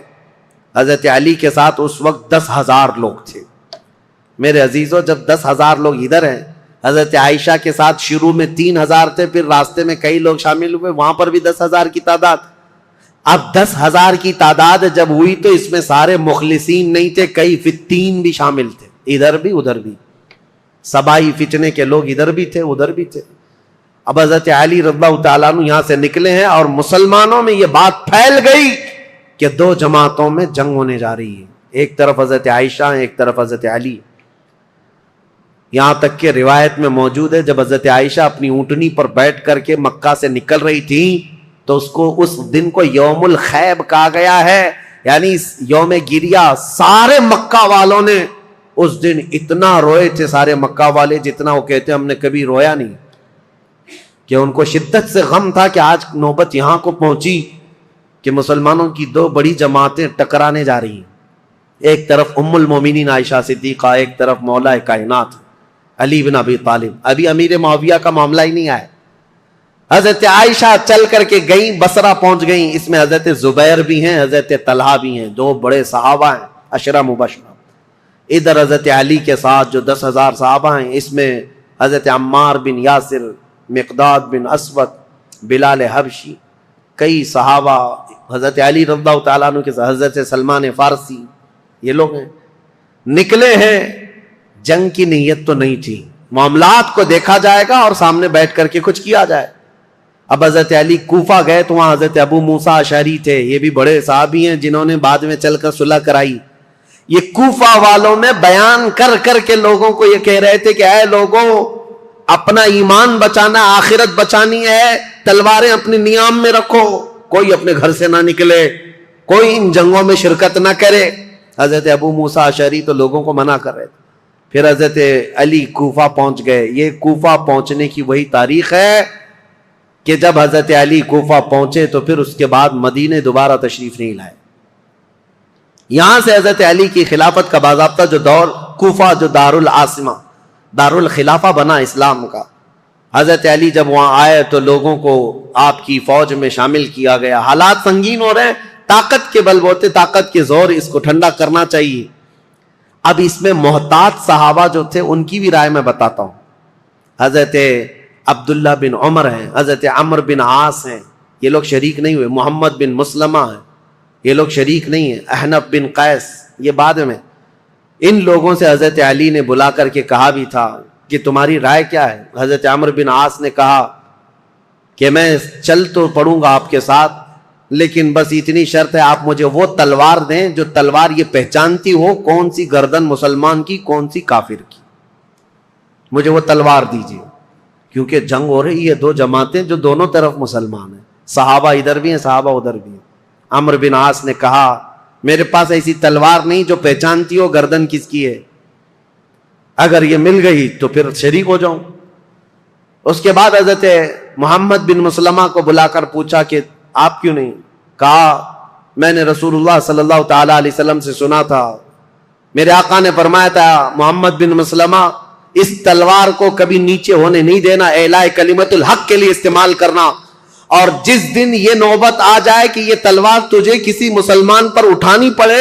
حضرت علی کے ساتھ اس وقت 10,000 لوگ تھے۔ میرے عزیزو، جب 10,000 لوگ ادھر ہیں، حضرت عائشہ کے ساتھ شروع میں 3,000 تھے، پھر راستے میں کئی لوگ شامل ہوئے، وہاں پر بھی 10,000 کی تعداد۔ اب 10,000 کی تعداد جب ہوئی تو اس میں سارے مخلصین نہیں تھے، کئی فتین بھی شامل تھے، ادھر بھی ادھر بھی، سبائی فتنے کے لوگ ادھر بھی تھے ادھر بھی تھے۔ اب حضرت علی رضی اللہ تعالیٰ عنہ یہاں سے نکلے ہیں، اور مسلمانوں میں یہ بات پھیل گئی کہ 2 جماعتوں میں جنگ ہونے جا رہی ہے، ایک طرف حضرت عائشہ، ایک طرف حضرت علی۔ یہاں تک کہ روایت میں موجود ہے جب حضرت عائشہ اپنی اونٹنی پر بیٹھ کر کے مکہ سے نکل رہی تھی تو اس دن کو یوم الخیب کہا گیا ہے، یعنی یوم گریہ۔ سارے مکہ والوں نے اس دن اتنا روئے تھے، سارے مکہ والے، جتنا وہ کہتے ہم نے کبھی رویا نہیں، کہ ان کو شدت سے غم تھا کہ آج نوبت یہاں کو پہنچی کہ مسلمانوں کی 2 بڑی جماعتیں ٹکرانے جا رہی ہیں، ایک طرف ام المومنین عائشہ صدیقہ، ایک طرف مولا کائنات علی بن ابی طالب۔ ابھی امیر معاویہ کا معاملہ ہی نہیں آیا۔ حضرت عائشہ چل کر کے گئیں، بصرہ پہنچ گئیں، اس میں حضرت زبیر بھی ہیں، حضرت طلحہ بھی ہیں، 2 بڑے صحابہ ہیں، عشرہ مبشرہ۔ ادھر حضرت علی کے ساتھ جو 10,000 صحابہ ہیں، اس میں حضرت عمار بن یاسر، مقداد بن اسود، بلال حبشی، کئی صحابہ حضرت علی رضی اللہ تعالیٰ عنہ کے ساتھ، حضرت سلمان فارسی، یہ لوگ ہیں۔ نکلے ہیں، جنگ کی نیت تو نہیں تھی، معاملات کو دیکھا جائے گا اور سامنے بیٹھ کر کے کچھ کیا جائے۔ اب حضرت علی کوفہ گئے تو وہاں حضرت ابو موسیٰ اشعری تھے، یہ بھی بڑے صحابی ہیں جنہوں نے بعد میں چل کر صلح کرائی۔ یہ کوفہ والوں میں بیان کر کر کے لوگوں کو یہ کہہ رہے تھے کہ اے لوگوں، اپنا ایمان بچانا، آخرت بچانی ہے، تلواریں اپنی نیام میں رکھو، کوئی اپنے گھر سے نہ نکلے، کوئی ان جنگوں میں شرکت نہ کرے۔ حضرت ابو موسیٰ اشعری تو لوگوں کو منع کر رہے تھے۔ پھر حضرت علی کوفہ پہنچ گئے۔ یہ کوفہ پہنچنے کی وہی تاریخ ہے کہ جب حضرت علی کوفہ پہنچے تو پھر اس کے بعد مدینے دوبارہ تشریف نہیں لائے۔ یہاں سے حضرت علی کی خلافت کا باضابطہ جو دور، کوفہ جو دارالعاصمہ، دارالخلافہ بنا اسلام کا، حضرت علی جب وہاں آئے تو لوگوں کو آپ کی فوج میں شامل کیا گیا۔ حالات سنگین ہو رہے، طاقت کے بل بوتے، طاقت کے زور، اس کو ٹھنڈا کرنا چاہیے۔ اب اس میں محتاط صحابہ جو تھے ان کی بھی رائے میں بتاتا ہوں۔ حضرت عبداللہ بن عمر ہیں، حضرت عمر بن عاص ہیں، یہ لوگ شریک نہیں ہوئے۔ محمد بن مسلمہ ہیں، یہ لوگ شریک نہیں ہیں۔ احنف بن قیس، یہ بعد میں۔ ان لوگوں سے حضرت علی نے بلا کر کے کہا بھی تھا کہ تمہاری رائے کیا ہے؟ حضرت عمر بن عاص نے کہا کہ میں چل تو پڑوں گا آپ کے ساتھ، لیکن بس اتنی شرط ہے، آپ مجھے وہ تلوار دیں جو تلوار یہ پہچانتی ہو کون سی گردن مسلمان کی کون سی کافر کی، مجھے وہ تلوار دیجیے، کیونکہ جنگ ہو رہی ہے، دو جماعتیں جو دونوں طرف مسلمان ہیں، صحابہ ادھر بھی ہیں، صحابہ ادھر بھی ہیں۔ عمر بن عاص نے کہا میرے پاس ایسی تلوار نہیں جو پہچانتی ہو گردن کس کی ہے، اگر یہ مل گئی تو پھر شریک ہو جاؤں۔ اس کے بعد حضرت محمد بن مسلمہ کو بلا کر پوچھا کہ آپ کیوں نہیں؟ کہا میں نے رسول اللہ صلی اللہ تعالی علیہ وسلم سے سنا تھا، میرے آقا نے فرمایا تھا محمد بن مسلمہ اس تلوار کو کبھی نیچے ہونے نہیں دینا، اعلاء کلمت الحق کے لیے استعمال کرنا، اور جس دن یہ نوبت آ جائے کہ یہ تلوار تجھے کسی مسلمان پر اٹھانی پڑے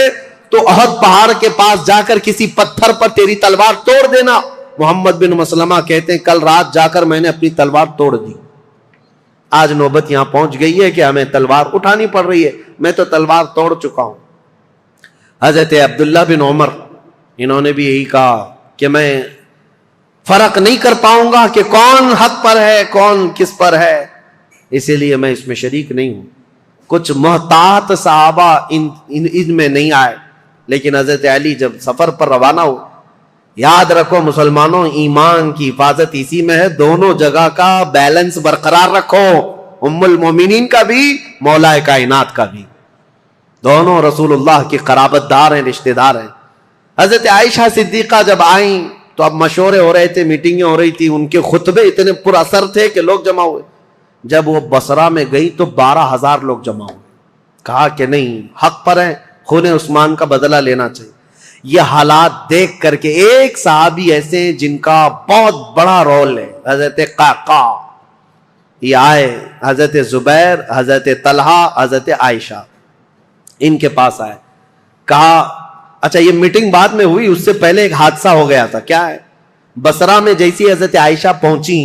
تو احد پہاڑ کے پاس جا کر کسی پتھر پر تیری تلوار توڑ دینا۔ محمد بن مسلمہ کہتے ہیں کل رات جا کر میں نے اپنی تلوار توڑ دی۔ آج نوبت یہاں پہنچ گئی ہے کہ ہمیں تلوار اٹھانی پڑ رہی ہے، میں تو تلوار توڑ چکا ہوں۔ حضرت عبداللہ بن عمر، انہوں نے بھی یہی کہا کہ میں فرق نہیں کر پاؤں گا کہ کون حق پر ہے کون کس پر ہے، اسی لیے میں اس میں شریک نہیں ہوں۔ کچھ محتاط صحابہ ان میں نہیں آئے، لیکن حضرت علی جب سفر پر روانہ ہو، یاد رکھو مسلمانوں، ایمان کی حفاظت اسی میں ہے، دونوں جگہ کا بیلنس برقرار رکھو، ام المومنین کا بھی، مولا کائنات کا بھی، دونوں رسول اللہ کی قرابت دار ہیں، رشتہ دار ہیں۔ حضرت عائشہ صدیقہ جب آئیں تو اب مشورے ہو رہے تھے، میٹنگیں ہو رہی تھی، ان کے خطبے اتنے پر اثر تھے کہ لوگ جمع ہوئے۔ جب وہ بصرہ میں گئی تو 12,000 لوگ جمع ہوئے، کہا کہ نہیں، حق پر ہیں، خون عثمان کا بدلہ لینا چاہیے۔ یہ حالات دیکھ کر کے ایک صحابی ایسے ہیں جن کا بہت بڑا رول ہے، حضرت قعقاع، یہ آئے، حضرت زبیر، حضرت طلحہ، حضرت عائشہ ان کے پاس آئے، کہا اچھا یہ میٹنگ بعد میں ہوئی، اس سے پہلے ایک حادثہ ہو گیا تھا، کیا ہے؟ بصرہ میں جیسی حضرت عائشہ پہنچی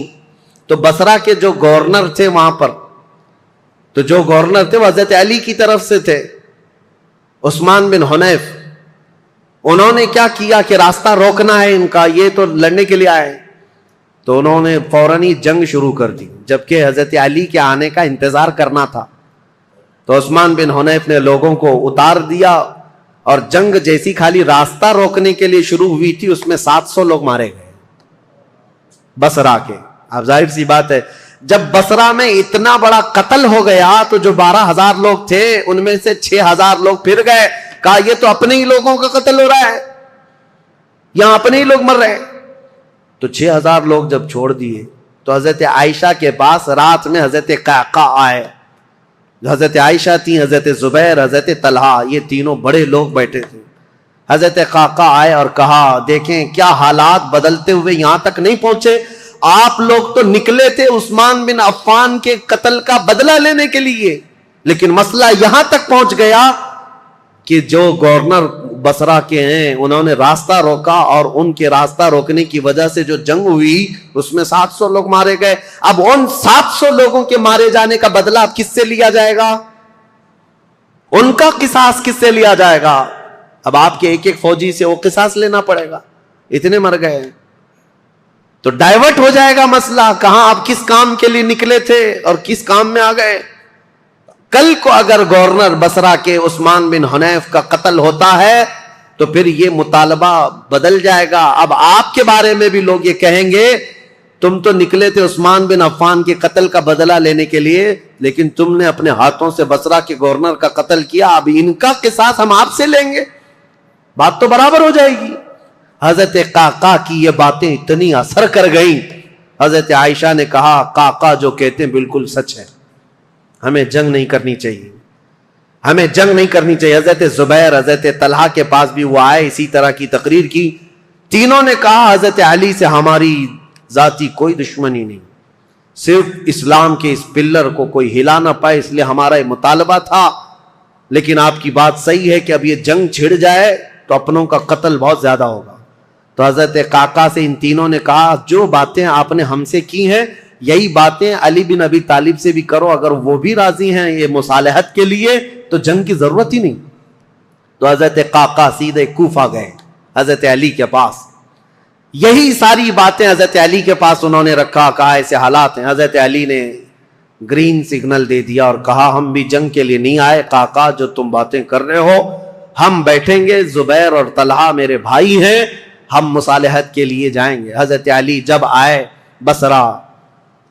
تو بصرہ کے جو گورنر تھے وہاں پر، تو جو گورنر تھے وہ حضرت علی کی طرف سے تھے، عثمان بن حنیف، انہوں نے کیا کیا کہ راستہ روکنا ہے ان کا، یہ تو لڑنے کے لیے آئے، تو انہوں نے فوراً ہی جنگ شروع کر دی، جبکہ حضرت علی کے آنے کا انتظار کرنا تھا۔ تو عثمان بن حنیف نے لوگوں کو اتار دیا، اور جنگ جیسی خالی راستہ روکنے کے لیے شروع ہوئی تھی، اس میں 700 لوگ مارے گئے بصرہ کے۔ اب ظاہر سی بات ہے جب بصرہ میں اتنا بڑا قتل ہو گیا تو جو 12,000 لوگ تھے ان میں سے 6,000 لوگ پھر گئے، کہا یہ تو اپنے ہی لوگوں کا قتل ہو رہا ہے، یہاں اپنے ہی لوگ مر رہے ہیں۔ تو 6,000 لوگ جب چھوڑ دیے تو حضرت عائشہ کے پاس رات میں حضرت قعقاع آئے، حضرت عائشہ تھی، حضرت زبیر، حضرت طلحہ، یہ تینوں بڑے لوگ بیٹھے تھے۔ حضرت قعقاع آئے اور کہا دیکھیں کیا حالات بدلتے ہوئے یہاں تک نہیں پہنچے، آپ لوگ تو نکلے تھے عثمان بن عفان کے قتل کا بدلہ لینے کے لیے، لیکن مسئلہ یہاں تک پہنچ گیا کہ جو گورنر بصرہ کے ہیں انہوں نے راستہ روکا، اور ان کے راستہ روکنے کی وجہ سے جو جنگ ہوئی اس میں 700 لوگ مارے گئے۔ اب ان 700 لوگوں کے مارے جانے کا بدلہ اب کس سے لیا جائے گا؟ ان کا قصاص کس سے لیا جائے گا؟ اب آپ کے ایک ایک فوجی سے وہ قصاص لینا پڑے گا، اتنے مر گئے، تو ڈائیورٹ ہو جائے گا مسئلہ، کہاں آپ کس کام کے لیے نکلے تھے اور کس کام میں آ گئے۔ کل کو اگر گورنر بصرہ کے عثمان بن حنیف کا قتل ہوتا ہے تو پھر یہ مطالبہ بدل جائے گا. اب آپ کے بارے میں بھی لوگ یہ کہیں گے تم تو نکلے تھے عثمان بن عفان کے قتل کا بدلہ لینے کے لیے، لیکن تم نے اپنے ہاتھوں سے بصرہ کے گورنر کا قتل کیا، اب ان کا قصاص ہم آپ سے لیں گے. بات تو برابر ہو جائے گی. حضرت قعقاع کی یہ باتیں اتنی اثر کر گئیں، حضرت عائشہ نے کہا قعقاع جو کہتے ہیں بالکل سچ ہے، ہمیں جنگ نہیں کرنی چاہیے، ہمیں جنگ نہیں کرنی چاہیے. حضرت زبیر، حضرت طلحہ کے پاس بھی وہ آئے، اسی طرح کی تقریر کی. تینوں نے کہا حضرت علی سے ہماری ذاتی کوئی دشمنی نہیں، صرف اسلام کے اس پلر کو کوئی ہلا نہ پائے اس لیے ہمارا یہ مطالبہ تھا. لیکن آپ کی بات صحیح ہے کہ اب یہ جنگ چھڑ جائے تو اپنوں کا قتل بہت زیادہ ہوگا. تو حضرت قعقاع سے ان تینوں نے کہا جو باتیں آپ نے ہم سے کی ہیں یہی باتیں علی بن ابی طالب سے بھی کرو، اگر وہ بھی راضی ہیں یہ مصالحت کے لیے تو جنگ کی ضرورت ہی نہیں. تو حضرت قعقاع سیدھے کوفہ گئے حضرت علی کے پاس. یہی ساری باتیں حضرت علی کے پاس انہوں نے رکھا، کہا ایسے حالات ہیں. حضرت علی نے گرین سگنل دے دیا اور کہا ہم بھی جنگ کے لیے نہیں آئے قعقاع، جو تم باتیں کر رہے ہو ہم بیٹھیں گے، زبیر اور طلحہ میرے بھائی ہیں، ہم مصالحت کے لیے جائیں گے. حضرت علی جب آئے بصرہ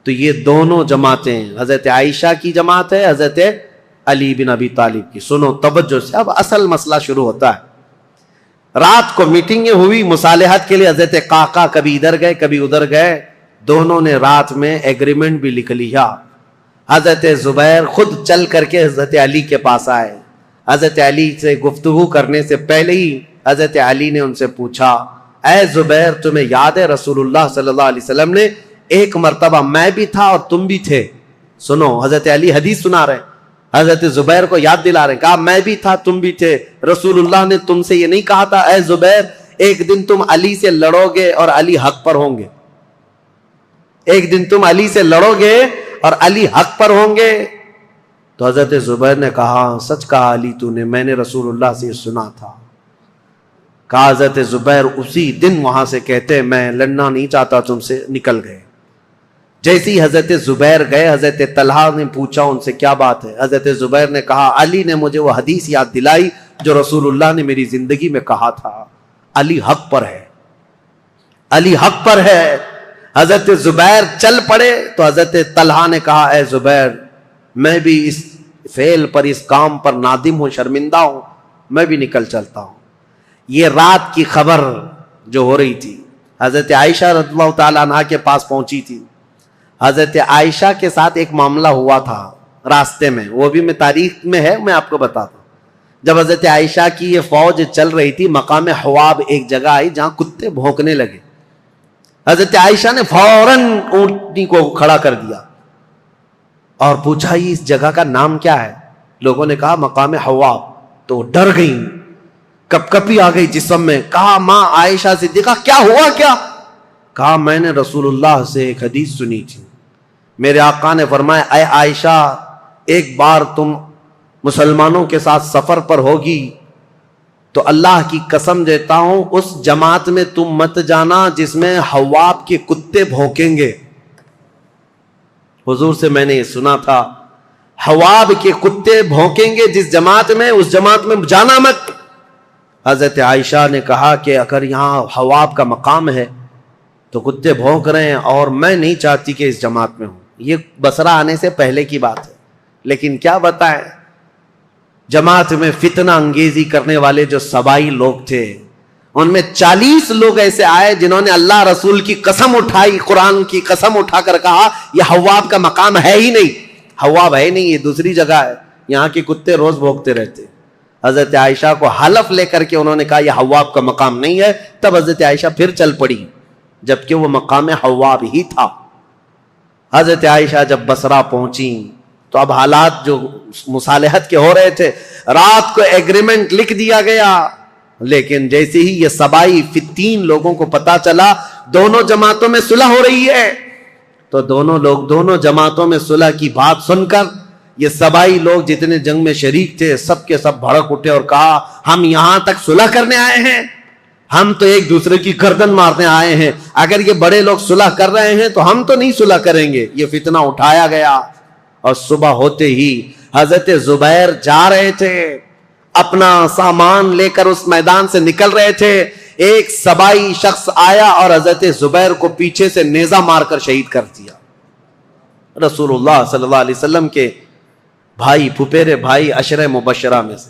تو یہ دونوں جماعتیں، حضرت عائشہ کی جماعت ہے، حضرت علی بن ابی طالب کی. سنو توجہ سے، اب اصل مسئلہ شروع ہوتا ہے. رات کو میٹنگیں ہوئی مصالحت کے لیے، حضرت قعقاع کبھی ادھر گئے کبھی ادھر گئے، دونوں نے رات میں ایگریمنٹ بھی لکھ لیا. حضرت زبیر خود چل کر کے حضرت علی کے پاس آئے. حضرت علی سے گفتگو کرنے سے پہلے ہی حضرت علی نے ان سے پوچھا اے زبیر تمہیں یاد ہے رسول اللہ صلی اللہ علیہ وسلم نے ایک مرتبہ میں بھی تھا اور تم بھی تھے. سنو حضرت علی حدیث سنا رہے ہیں، حضرت زبیر کو یاد دلا رہے ہیں، کہا میں بھی تھا تم بھی تھے، رسول اللہ نے تم سے یہ نہیں کہا تھا اے زبیر ایک دن تم علی سے لڑو گے اور علی حق پر ہوں گے، ایک دن تم علی سے لڑو گے اور علی حق پر ہوں گے. تو حضرت زبیر نے کہا سچ کہا علی تو نے، میں نے رسول اللہ سے سنا تھا. کہا حضرت زبیر اسی دن وہاں سے کہتے میں لڑنا نہیں چاہتا تم سے، نکل گئے. جیسے ہی حضرت زبیر گئے حضرت طلحہ نے پوچھا ان سے کیا بات ہے. حضرت زبیر نے کہا علی نے مجھے وہ حدیث یاد دلائی جو رسول اللہ نے میری زندگی میں کہا تھا، علی حق پر ہے، علی حق پر ہے. حضرت زبیر چل پڑے تو حضرت طلحہ نے کہا اے زبیر میں بھی اس فعل پر اس کام پر نادم ہوں، شرمندہ ہوں، میں بھی نکل چلتا ہوں. یہ رات کی خبر جو ہو رہی تھی حضرت عائشہ رضی اللہ تعالیٰ عنہا کے پاس پہنچی تھی. حضرت عائشہ کے ساتھ ایک معاملہ ہوا تھا راستے میں، وہ بھی میں تاریخ میں ہے میں آپ کو بتاتا ہوں. جب حضرت عائشہ کی یہ فوج چل رہی تھی مقام حواب ایک جگہ آئی جہاں کتے بھونکنے لگے. حضرت عائشہ نے فوراً اونٹنی کو کھڑا کر دیا اور پوچھا یہ اس جگہ کا نام کیا ہے. لوگوں نے کہا مقام حواب. تو ڈر گئی، کپ کپی آ گئی جسم میں. کہا ماں عائشہ صدیقہ کیا ہوا کیا؟ کہا میں نے رسول اللہ سے ایک حدیث سنی تھی، میرے آقا نے فرمایا اے عائشہ ایک بار تم مسلمانوں کے ساتھ سفر پر ہوگی تو اللہ کی قسم دیتا ہوں اس جماعت میں تم مت جانا جس میں حواب کے کتے بھونکیں گے. حضور سے میں نے یہ سنا تھا حواب کے کتے بھونکیں گے جس جماعت میں، اس جماعت میں جانا مت. حضرت عائشہ نے کہا کہ اگر یہاں حواب کا مقام ہے تو کتے بھونک رہے ہیں اور میں نہیں چاہتی کہ اس جماعت میں ہوں. یہ بصرہ آنے سے پہلے کی بات ہے. لیکن کیا بتائیں جماعت میں فتنہ انگیزی کرنے والے جو سبائی لوگ تھے ان میں 40 لوگ ایسے آئے جنہوں نے اللہ رسول کی قسم اٹھائی، قرآن کی قسم اٹھا کر کہا یہ حواب کا مقام ہے ہی نہیں، حواب ہے نہیں، یہ دوسری جگہ ہے، یہاں کے کتے روز بھونکتے رہتے. حضرت عائشہ کو حلف لے کر کے انہوں نے کہا یہ حواب کا مقام نہیں ہے. تب حضرت عائشہ پھر چل پڑی جبکہ وہ مقام حواب ہی تھا. حضرت عائشہ جب بصرہ پہنچی تو اب حالات جو مصالحت کے ہو رہے تھے، رات کو ایگریمنٹ لکھ دیا گیا، لیکن جیسے ہی یہ سبائی 3 لوگوں کو پتا چلا دونوں جماعتوں میں صلح ہو رہی ہے تو دونوں جماعتوں میں صلح کی بات سن کر یہ سبائی لوگ جتنے جنگ میں شریک تھے سب کے سب بھڑک اٹھے اور کہا ہم یہاں تک صلح کرنے آئے ہیں، ہم تو ایک دوسرے کی گردن مارنے آئے ہیں، اگر یہ بڑے لوگ صلح کر رہے ہیں تو ہم تو نہیں صلح کریں گے. یہ فتنہ اٹھایا گیا اور صبح ہوتے ہی حضرت زبیر جا رہے تھے، اپنا سامان لے کر اس میدان سے نکل رہے تھے، ایک سبائی شخص آیا اور حضرت زبیر کو پیچھے سے نیزہ مار کر شہید کر دیا۔ رسول اللہ صلی اللہ علیہ وسلم کے بھائی، پھپھیرے بھائی، عشرہ مبشرہ میں سے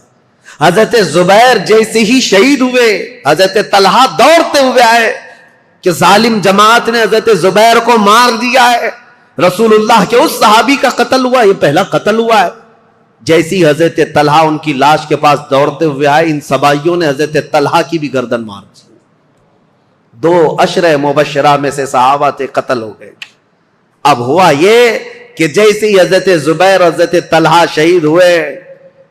حضرت زبیر جیسے ہی شہید ہوئے، حضرت طلحہ دوڑتے ہوئے آئے کہ ظالم جماعت نے حضرت زبیر کو مار دیا ہے، رسول اللہ کے اس صحابی کا قتل ہوا، یہ پہلا قتل ہوا ہے۔ جیسی حضرت طلحہ ان کی لاش کے پاس دوڑتے ہوئے آئے، ان سبائیوں نے حضرت طلحہ کی بھی گردن مار دی۔ 2 عشرہ مبشرہ میں سے صحابہ تھے، قتل ہو گئے۔ اب ہوا یہ کہ جیسے ہی حضرت زبیر حضرت طلحہ شہید ہوئے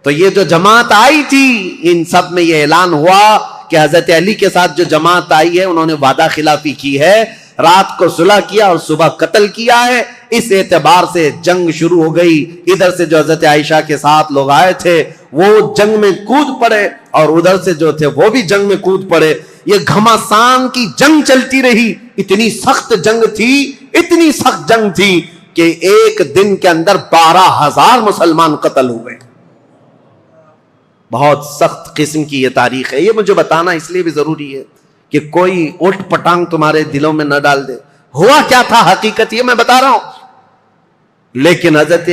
تو یہ جو جماعت آئی تھی، ان سب میں یہ اعلان ہوا کہ حضرت علی کے ساتھ جو جماعت آئی ہے انہوں نے وعدہ خلافی کی ہے، رات کو صلح کیا اور صبح قتل کیا ہے۔ اس اعتبار سے جنگ شروع ہو گئی۔ ادھر سے جو حضرت عائشہ کے ساتھ لوگ آئے تھے وہ جنگ میں کود پڑے اور ادھر سے جو تھے وہ بھی جنگ میں کود پڑے۔ یہ گھمسان کی جنگ چلتی رہی، اتنی سخت جنگ تھی، اتنی سخت جنگ تھی کہ ایک دن کے اندر 12,000 مسلمان قتل ہوئے۔ بہت سخت قسم کی یہ تاریخ ہے۔ یہ مجھے بتانا اس لیے بھی ضروری ہے کہ کوئی اٹھ پٹانگ تمہارے دلوں میں نہ ڈال دے۔ ہوا کیا تھا حقیقت یہ میں بتا رہا ہوں، لیکن حضرت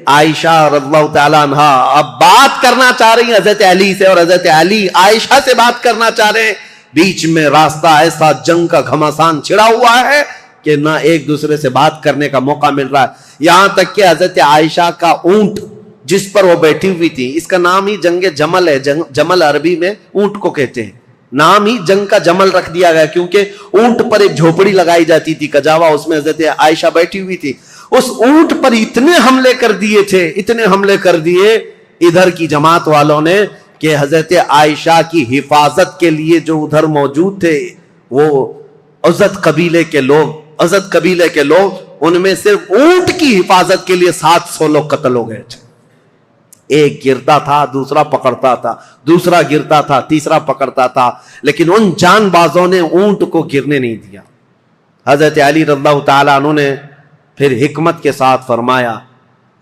عائشہ رضی اللہ تعالیٰ عنہ اب بات کرنا چاہ رہی ہیں حضرت علی سے، اور حضرت علی عائشہ سے بات کرنا چاہ رہے ہیں۔ بیچ میں راستہ ایسا جنگ کا گھمسان چھڑا ہوا ہے کہ نہ ایک دوسرے سے بات کرنے کا موقع مل رہا ہے۔ یہاں تک کہ حضرت عائشہ کا اونٹ جس پر وہ بیٹھی ہوئی تھی، اس کا نام ہی جنگ جمل ہے۔ جمل عربی میں اونٹ کو کہتے ہیں، نام ہی جنگ کا جمل رکھ دیا گیا کیونکہ اونٹ پر ایک جھوپڑی لگائی جاتی تھی کجاوا، اس میں حضرت عائشہ بیٹھی ہوئی تھی۔ اس اونٹ پر اتنے حملے کر دیے تھے، اتنے حملے کر دیے ادھر کی جماعت والوں نے کہ حضرت عائشہ کی حفاظت کے لیے جو ادھر موجود تھے وہ عزت قبیلے کے لوگ ان میں صرف اونٹ کی حفاظت کے لیے 700 لوگ قتل ہو گئے تھے۔ ایک گرتا تھا، دوسرا پکڑتا تھا، دوسرا گرتا تھا، تیسرا پکڑتا تھا، لیکن ان جان بازوں نے اونٹ کو گرنے نہیں دیا۔ حضرت علی رضی اللہ تعالیٰ عنہ نے پھر حکمت کے ساتھ فرمایا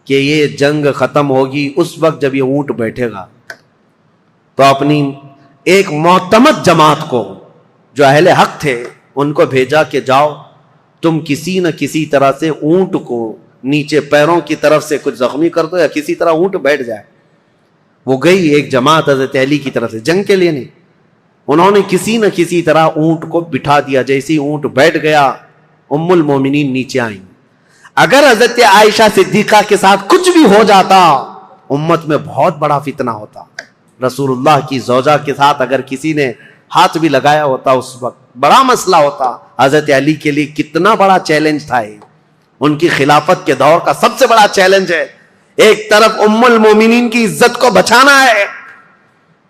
کہ یہ جنگ ختم ہوگی اس وقت جب یہ اونٹ بیٹھے گا، تو اپنی ایک معتمد جماعت کو جو اہل حق تھے ان کو بھیجا کہ جاؤ تم کسی نہ کسی طرح سے اونٹ کو نیچے پیروں کی طرف سے کچھ زخمی کر دو یا کسی طرح اونٹ بیٹھ جائے۔ وہ گئی ایک جماعت حضرت علی کی طرف سے، جنگ کے لیے نہیں، انہوں نے کسی نہ کسی طرح اونٹ کو بٹھا دیا۔ جیسے ہی اونٹ بیٹھ گیا ام المومنین نیچے آئیں۔ اگر حضرت عائشہ صدیقہ کے ساتھ کچھ بھی ہو جاتا امت میں بہت بڑا فتنہ ہوتا۔ رسول اللہ کی زوجہ کے ساتھ اگر کسی نے ہاتھ بھی لگایا ہوتا اس وقت بڑا مسئلہ ہوتا۔ حضرت علی کے لیے کتنا بڑا چیلنج تھا یہ، ان کی خلافت کے دور کا سب سے بڑا چیلنج ہے۔ ایک طرف ام المومنین کی عزت کو بچانا ہے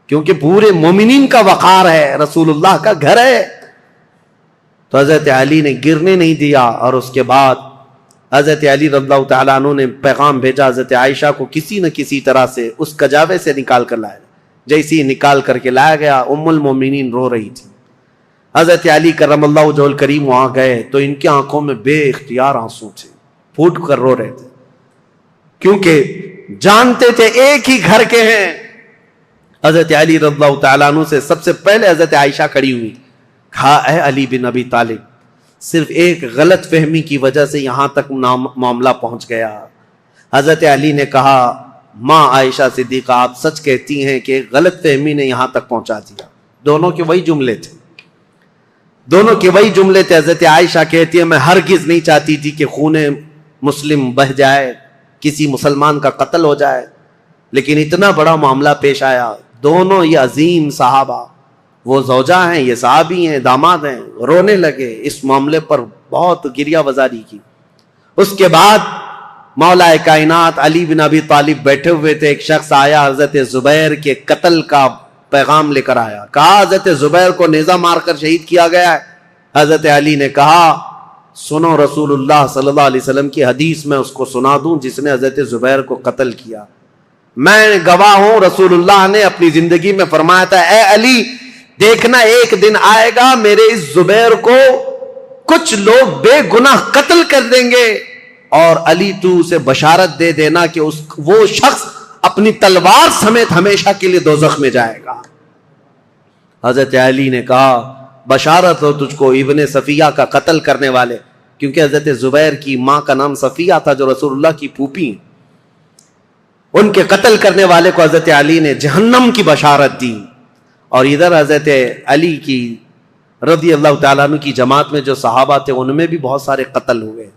کیونکہ پورے مومنین کا وقار ہے، رسول اللہ کا گھر ہے، تو حضرت علی نے گرنے نہیں دیا۔ اور اس کے بعد حضرت علی رضی اللہ تعالیٰ عنہ نے پیغام بھیجا حضرت عائشہ کو کسی نہ کسی طرح سے اس کجاوے سے نکال کر لائے۔ جیسے ہی نکال کر کے لایا گیا ام المومنین رو رہی تھی۔ حضرت علی کرم اللہ وجہہ الکریم وہاں گئے تو ان کی آنکھوں میں بے اختیار آنسو تھے، پھوٹ کر رو رہے تھے کیونکہ جانتے تھے ایک ہی گھر کے ہیں۔ حضرت علی رضی اللہ تعالیٰ عنہ سے سب سے پہلے حضرت عائشہ کھڑی ہوئی، کہا اے علی بن ابی طالب، صرف ایک غلط فہمی کی وجہ سے یہاں تک معاملہ پہنچ گیا۔ حضرت علی نے کہا ماں عائشہ صدیقہ آپ سچ کہتی ہیں کہ غلط فہمی نے یہاں تک پہنچا دیا۔ دونوں کے وہی جملے تھے، حضرت عائشہ کہتی ہے میں ہرگز نہیں چاہتی تھی کہ خون مسلم بہہ جائے، کسی مسلمان کا قتل ہو جائے، لیکن اتنا بڑا معاملہ پیش آیا۔ دونوں یہ عظیم صحابہ، وہ زوجہ ہیں، یہ صحابی ہیں، داماد ہیں، رونے لگے، اس معاملے پر بہت گریہ وزاری کی۔ اس کے بعد مولا کائنات علی بن ابی طالب بیٹھے ہوئے تھے، ایک شخص آیا حضرت زبیر کے قتل کا پیغام لے کر آیا، کہا حضرت زبیر کو نیزہ مار کر شہید کیا گیا ہے۔ حضرت علی نے کہا سنو رسول اللہ صلی اللہ علیہ وسلم کی حدیث میں اس کو سنا دوں جس نے حضرت زبیر کو قتل کیا۔ میں گواہ ہوں رسول اللہ نے اپنی زندگی میں فرمایا تھا اے علی دیکھنا ایک دن آئے گا میرے اس زبیر کو کچھ لوگ بے گناہ قتل کر دیں گے، اور علی تو اسے بشارت دے دینا کہ وہ شخص اپنی تلوار سمیت ہمیشہ کے لیے دوزخ میں جائے گا۔ حضرت علی نے کہا بشارت ہو تجھ کو ابن صفیہ کا قتل کرنے والے، کیونکہ حضرت زبیر کی ماں کا نام صفیہ تھا جو رسول اللہ کی پھوپھی، ان کے قتل کرنے والے کو حضرت علی نے جہنم کی بشارت دی۔ اور ادھر حضرت علی کی رضی اللہ تعالیٰ عنہ کی جماعت میں جو صحابہ تھے ان میں بھی بہت سارے قتل ہوئے۔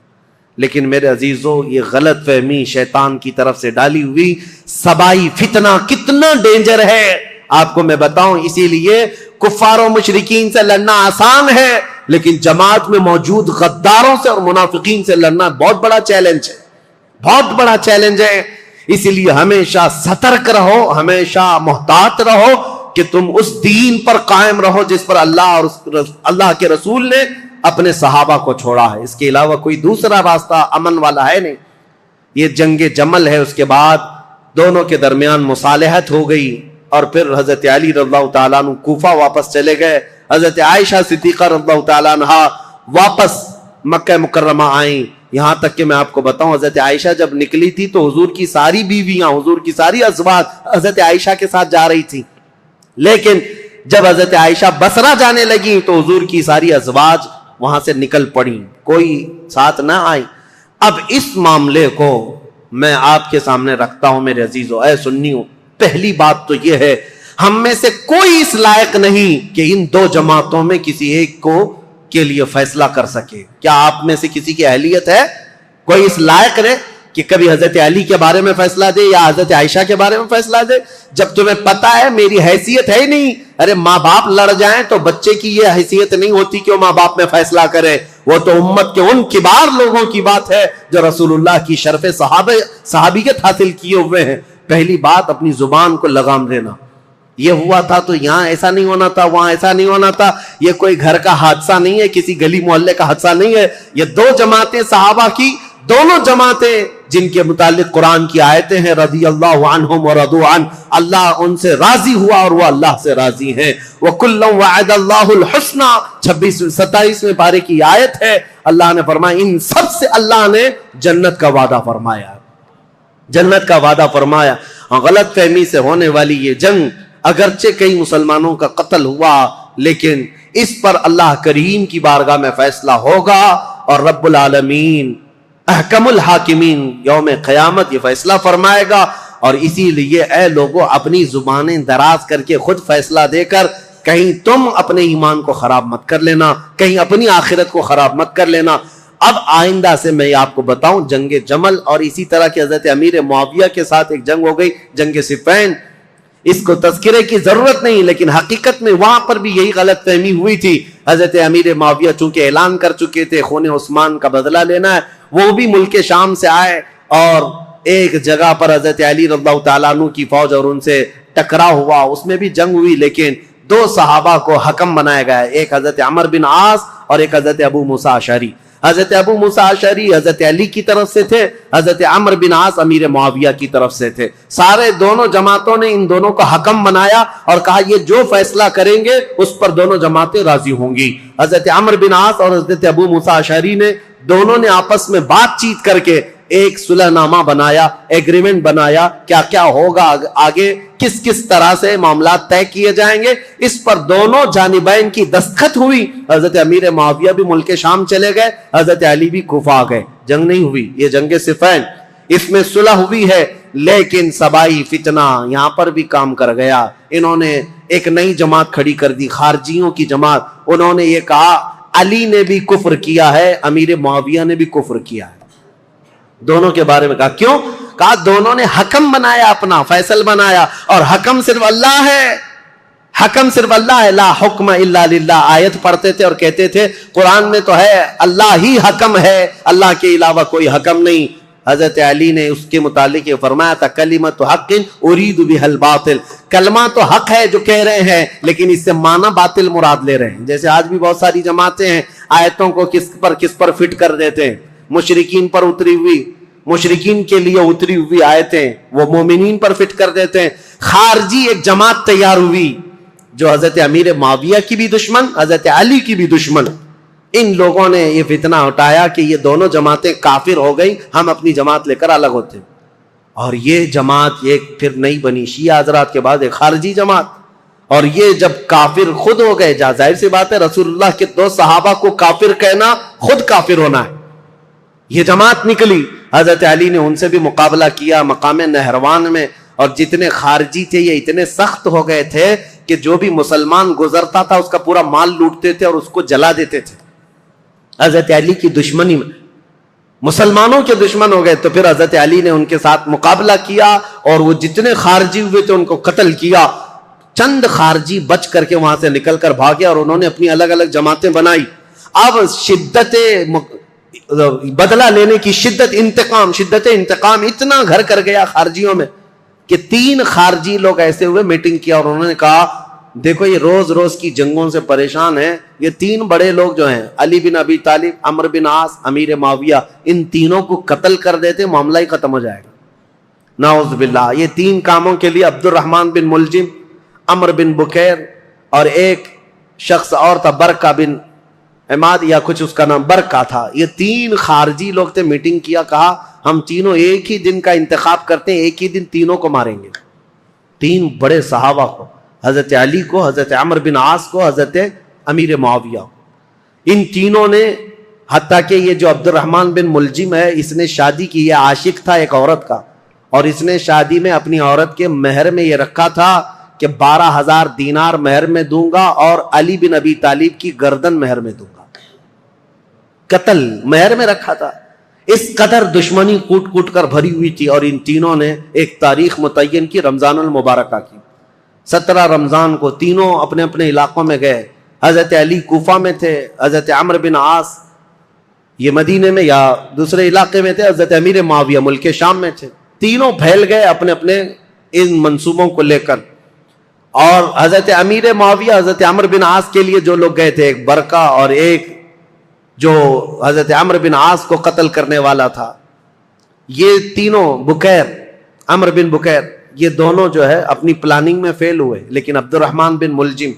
لیکن میرے عزیزو یہ غلط فہمی شیطان کی طرف سے ڈالی ہوئی سبائی فتنہ کتنا ڈینجر ہے آپ کو میں بتاؤں۔ اسی لیے کفار و مشرکین سے لڑنا آسان ہے، لیکن جماعت میں موجود غداروں سے اور منافقین سے لڑنا بہت بڑا چیلنج ہے، بہت بڑا چیلنج ہے۔ اسی لیے ہمیشہ سترک رہو، ہمیشہ محتاط رہو کہ تم اس دین پر قائم رہو جس پر اللہ اور اللہ کے رسول نے اپنے صحابہ کو چھوڑا ہے۔ اس کے علاوہ کوئی دوسرا راستہ امن والا ہے نہیں۔ یہ جنگ جمل ہے، اس کے بعد دونوں کے درمیان مصالحت ہو گئی اور پھر حضرت علی رضی اللہ تعالیٰ عنہ کوفہ واپس چلے گئے، حضرت عائشہ صدیقہ رضی اللہ تعالیٰ عنہ واپس مکہ مکرمہ آئیں۔ یہاں تک کہ میں آپ کو بتاؤں حضرت عائشہ جب نکلی تھی تو حضور کی ساری بیویاں، حضور کی ساری ازواج حضرت عائشہ کے ساتھ جا رہی تھی، لیکن جب حضرت عائشہ بصرہ جانے لگی تو حضور کی ساری ازواج وہاں سے نکل پڑی، کوئی ساتھ نہ آئی۔ اب اس معاملے کو میں آپ کے سامنے رکھتا ہوں میرے عزیزو، اے سنیوں۔ پہلی بات تو یہ ہے ہم میں سے کوئی اس لائق نہیں کہ ان دو جماعتوں میں کسی ایک کو کے لیے فیصلہ کر سکے۔ کیا آپ میں سے کسی کی اہلیت ہے؟ کوئی اس لائق ہے کہ کبھی حضرت علی کے بارے میں فیصلہ دے یا حضرت عائشہ کے بارے میں فیصلہ دے؟ جب تمہیں پتا ہے میری حیثیت ہے ہی نہیں۔ ارے ماں باپ لڑ جائیں تو بچے کی یہ حیثیت نہیں ہوتی کہ وہ ماں باپ میں فیصلہ کرے، وہ تو امت کے ان کبار لوگوں کی بات ہے جو رسول اللہ کی شرف صحابیت حاصل کیے ہوئے ہیں۔ پہلی بات اپنی زبان کو لگام دینا۔ یہ ہوا تھا تو یہاں ایسا نہیں ہونا تھا، وہاں ایسا نہیں ہونا تھا۔ یہ کوئی گھر کا حادثہ نہیں ہے، کسی گلی محلے کا حادثہ نہیں ہے۔ یہ دو جماعتیں صحابہ کی، دونوں جماعتیں جن کے متعلق قرآن کی آیتیں ہیں رضی اللہ عنہم ورضوا عنہ، اللہ ان سے راضی ہوا اور وہ اللہ سے راضی ہیں۔ وَكُلًّا وَعَدَ اللَّهُ الْحُسْنَى 27 پارے کی آیت ہے، اللہ نے فرمایا ان سب سے اللہ نے جنت کا وعدہ فرمایا، جنت کا وعدہ فرمایا۔ غلط فہمی سے ہونے والی یہ جنگ، اگرچہ کئی مسلمانوں کا قتل ہوا لیکن اس پر اللہ کریم کی بارگاہ میں فیصلہ ہوگا اور رب العالمین احکم الحاکمین یوم قیامت یہ فیصلہ فرمائے گا۔ اور اسی لیے اے لوگوں اپنی زبانیں دراز کر کے خود فیصلہ دے کر کہیں تم اپنے ایمان کو خراب مت کر لینا، کہیں اپنی آخرت کو خراب مت کر لینا۔ اب آئندہ سے میں آپ کو بتاؤں جنگ جمل اور اسی طرح کے حضرت امیر معاویہ کے ساتھ ایک جنگ ہو گئی، جنگ صفین۔ اس کو تذکرے کی ضرورت نہیں، لیکن حقیقت میں وہاں پر بھی یہی غلط فہمی ہوئی تھی۔ حضرت امیر معاویہ چونکہ اعلان کر چکے تھے خون عثمان کا بدلہ لینا ہے، وہ بھی ملک شام سے آئے اور ایک جگہ پر حضرت علی رضی اللہ تعالیٰ عنہ کی فوج اور ان سے ٹکرا ہوا، اس میں بھی جنگ ہوئی، لیکن دو صحابہ کو حکم بنایا گیا، ایک حضرت عمر بن عاص اور ایک حضرت ابو موسیٰ اشعری۔ حضرت ابو موسیٰ اشعری حضرت علی کی طرف سے تھے، حضرت عمر بن عاص امیر معاویہ کی طرف سے تھے۔ سارے دونوں جماعتوں نے ان دونوں کو حکم بنایا اور کہا یہ جو فیصلہ کریں گے اس پر دونوں جماعتیں راضی ہوں گی۔ حضرت عمر بن عاص اور حضرت ابو موسیٰ اشعری نے دونوں نے آپس میں بات چیت کر کے ایک صلح نامہ بنایا، ایگریمنٹ بنایا، کیا کیا ہوگا آگے، کس کس طرح سے معاملات طے کیے جائیں گے۔ اس پر دونوں جانبین کی دستخط ہوئی۔ حضرت امیر معاویہ بھی ملک شام چلے گئے، حضرت علی بھی کوفہ آ گئے۔ جنگ نہیں ہوئی، یہ جنگ صفین، اس میں صلح ہوئی ہے، لیکن سبائی فتنہ یہاں پر بھی کام کر گیا۔ انہوں نے ایک نئی جماعت کھڑی کر دی، خارجیوں کی جماعت۔ انہوں نے یہ کہا علی نے بھی کفر کیا ہے، امیر معاویہ نے بھی کفر کیا ہے۔ دونوں کے بارے میں کہا کیوں؟ کہا دونوں نے حکم بنایا، اپنا فیصل بنایا، اور حکم صرف اللہ ہے، حکم صرف اللہ ہے۔ لا حکم الا للہ آیت پڑھتے تھے اور کہتے تھے قرآن میں تو ہے اللہ ہی حکم ہے، اللہ کے علاوہ کوئی حکم نہیں۔ حضرت علی نے اس کے متعلق یہ فرمایا تھا کلمۃ حق ارید بہ الباطل، کلمہ تو حق ہے جو کہہ رہے ہیں لیکن اس سے معنی باطل مراد لے رہے ہیں۔ جیسے آج بھی بہت ساری جماعتیں ہیں آیتوں کو کس پر فٹ کر دیتے ہیں، مشرکین پر اتری ہوئی، مشرکین کے لیے اتری ہوئی آیتیں وہ مومنین پر فٹ کر دیتے ہیں۔ خارجی ایک جماعت تیار ہوئی جو حضرت امیر معاویہ کی بھی دشمن، حضرت علی کی بھی دشمن۔ ان لوگوں نے یہ فتنہ اٹھایا کہ یہ دونوں جماعتیں کافر ہو گئی، ہم اپنی جماعت لے کر الگ ہوتے ہیں۔ اور یہ جماعت ایک پھر نہیں بنی، شیعہ حضرات کے بعد ایک خارجی جماعت، اور یہ جب کافر خود ہو گئے، ظاہر سی بات ہے رسول اللہ کے 2 صحابہ کو کافر کہنا خود کافر ہونا ہے، یہ جماعت نکلی۔ حضرت علی نے ان سے بھی مقابلہ کیا مقام نہروان میں، اور جتنے خارجی تھے یہ اتنے سخت ہو گئے تھے کہ جو بھی مسلمان گزرتا تھا اس کا پورا مال لوٹتے تھے اور اس کو جلا دیتے تھے۔ حضرت علی کی دشمنی میں مسلمانوں کے دشمن ہو گئے، تو پھر حضرت علی نے ان کے ساتھ مقابلہ کیا اور وہ جتنے خارجی ہوئے تھے ان کو قتل کیا۔ چند خارجی بچ کر کے وہاں سے نکل کر بھاگے اور انہوں نے اپنی الگ الگ جماعتیں بنائی۔ اب شدت بدلہ لینے کی شدت انتقام اتنا گھر کر گیا خارجیوں میں کہ 3 خارجی لوگ ایسے ہوئے، میٹنگ کیا اور انہوں نے کہا دیکھو یہ روز روز کی جنگوں سے پریشان ہیں، یہ 3 بڑے لوگ جو ہیں علی بن ابی طالب، عمرو بن عاص، امیر معاویہ، ان تینوں کو قتل کر دیتے معاملہ ہی ختم ہو جائے گا۔ نعوذ باللہ، یہ 3 کاموں کے لیے عبد الرحمن بن ملجم، عمرو بن بکیر اور ایک شخص اور تھا برکہ بن عماد یا کچھ اس کا نام برکہ تھا، یہ 3 خارجی لوگ تھے، میٹنگ کیا، کہا ہم تینوں ایک ہی دن کا انتخاب کرتے ہیں، ایک ہی دن تینوں کو ماریں گے، 3 بڑے صحابہ کو، حضرت علی کو، حضرت عمرو بن عاص کو، حضرت امیر معاویہ کو۔ ان تینوں نے، حتیٰ کہ یہ جو عبد الرحمن بن ملجم ہے اس نے شادی کی، یہ عاشق تھا ایک عورت کا، اور اس نے شادی میں اپنی عورت کے مہر میں یہ رکھا تھا کہ 12,000 دینار مہر میں دوں گا اور علی بن ابی طالب کی گردن مہر میں دوں گا، قتل مہر میں رکھا تھا۔ اس قدر دشمنی کوٹ کوٹ کر بھری ہوئی تھی، اور ان تینوں نے ایک تاریخ متعین کی، رمضان المبارکہ کی۔ 17 رمضان کو تینوں اپنے اپنے علاقوں میں گئے، حضرت علی کوفہ میں تھے، حضرت عمرو بن عاص یہ مدینے میں یا دوسرے علاقے میں تھے، حضرت امیر معاویہ ملک شام میں تھے، تینوں پھیل گئے اپنے اپنے ان منصوبوں کو لے کر۔ اور حضرت امیر معاویہ، حضرت عمرو بن عاص کے لیے جو لوگ گئے تھے، ایک برکہ اور ایک جو حضرت عمرو بن عاص کو قتل کرنے والا تھا، یہ تینوں بکیر، عمرو بن بکیر، یہ دونوں جو ہے اپنی پلاننگ میں فیل ہوئے، لیکن عبد الرحمن بن ملجم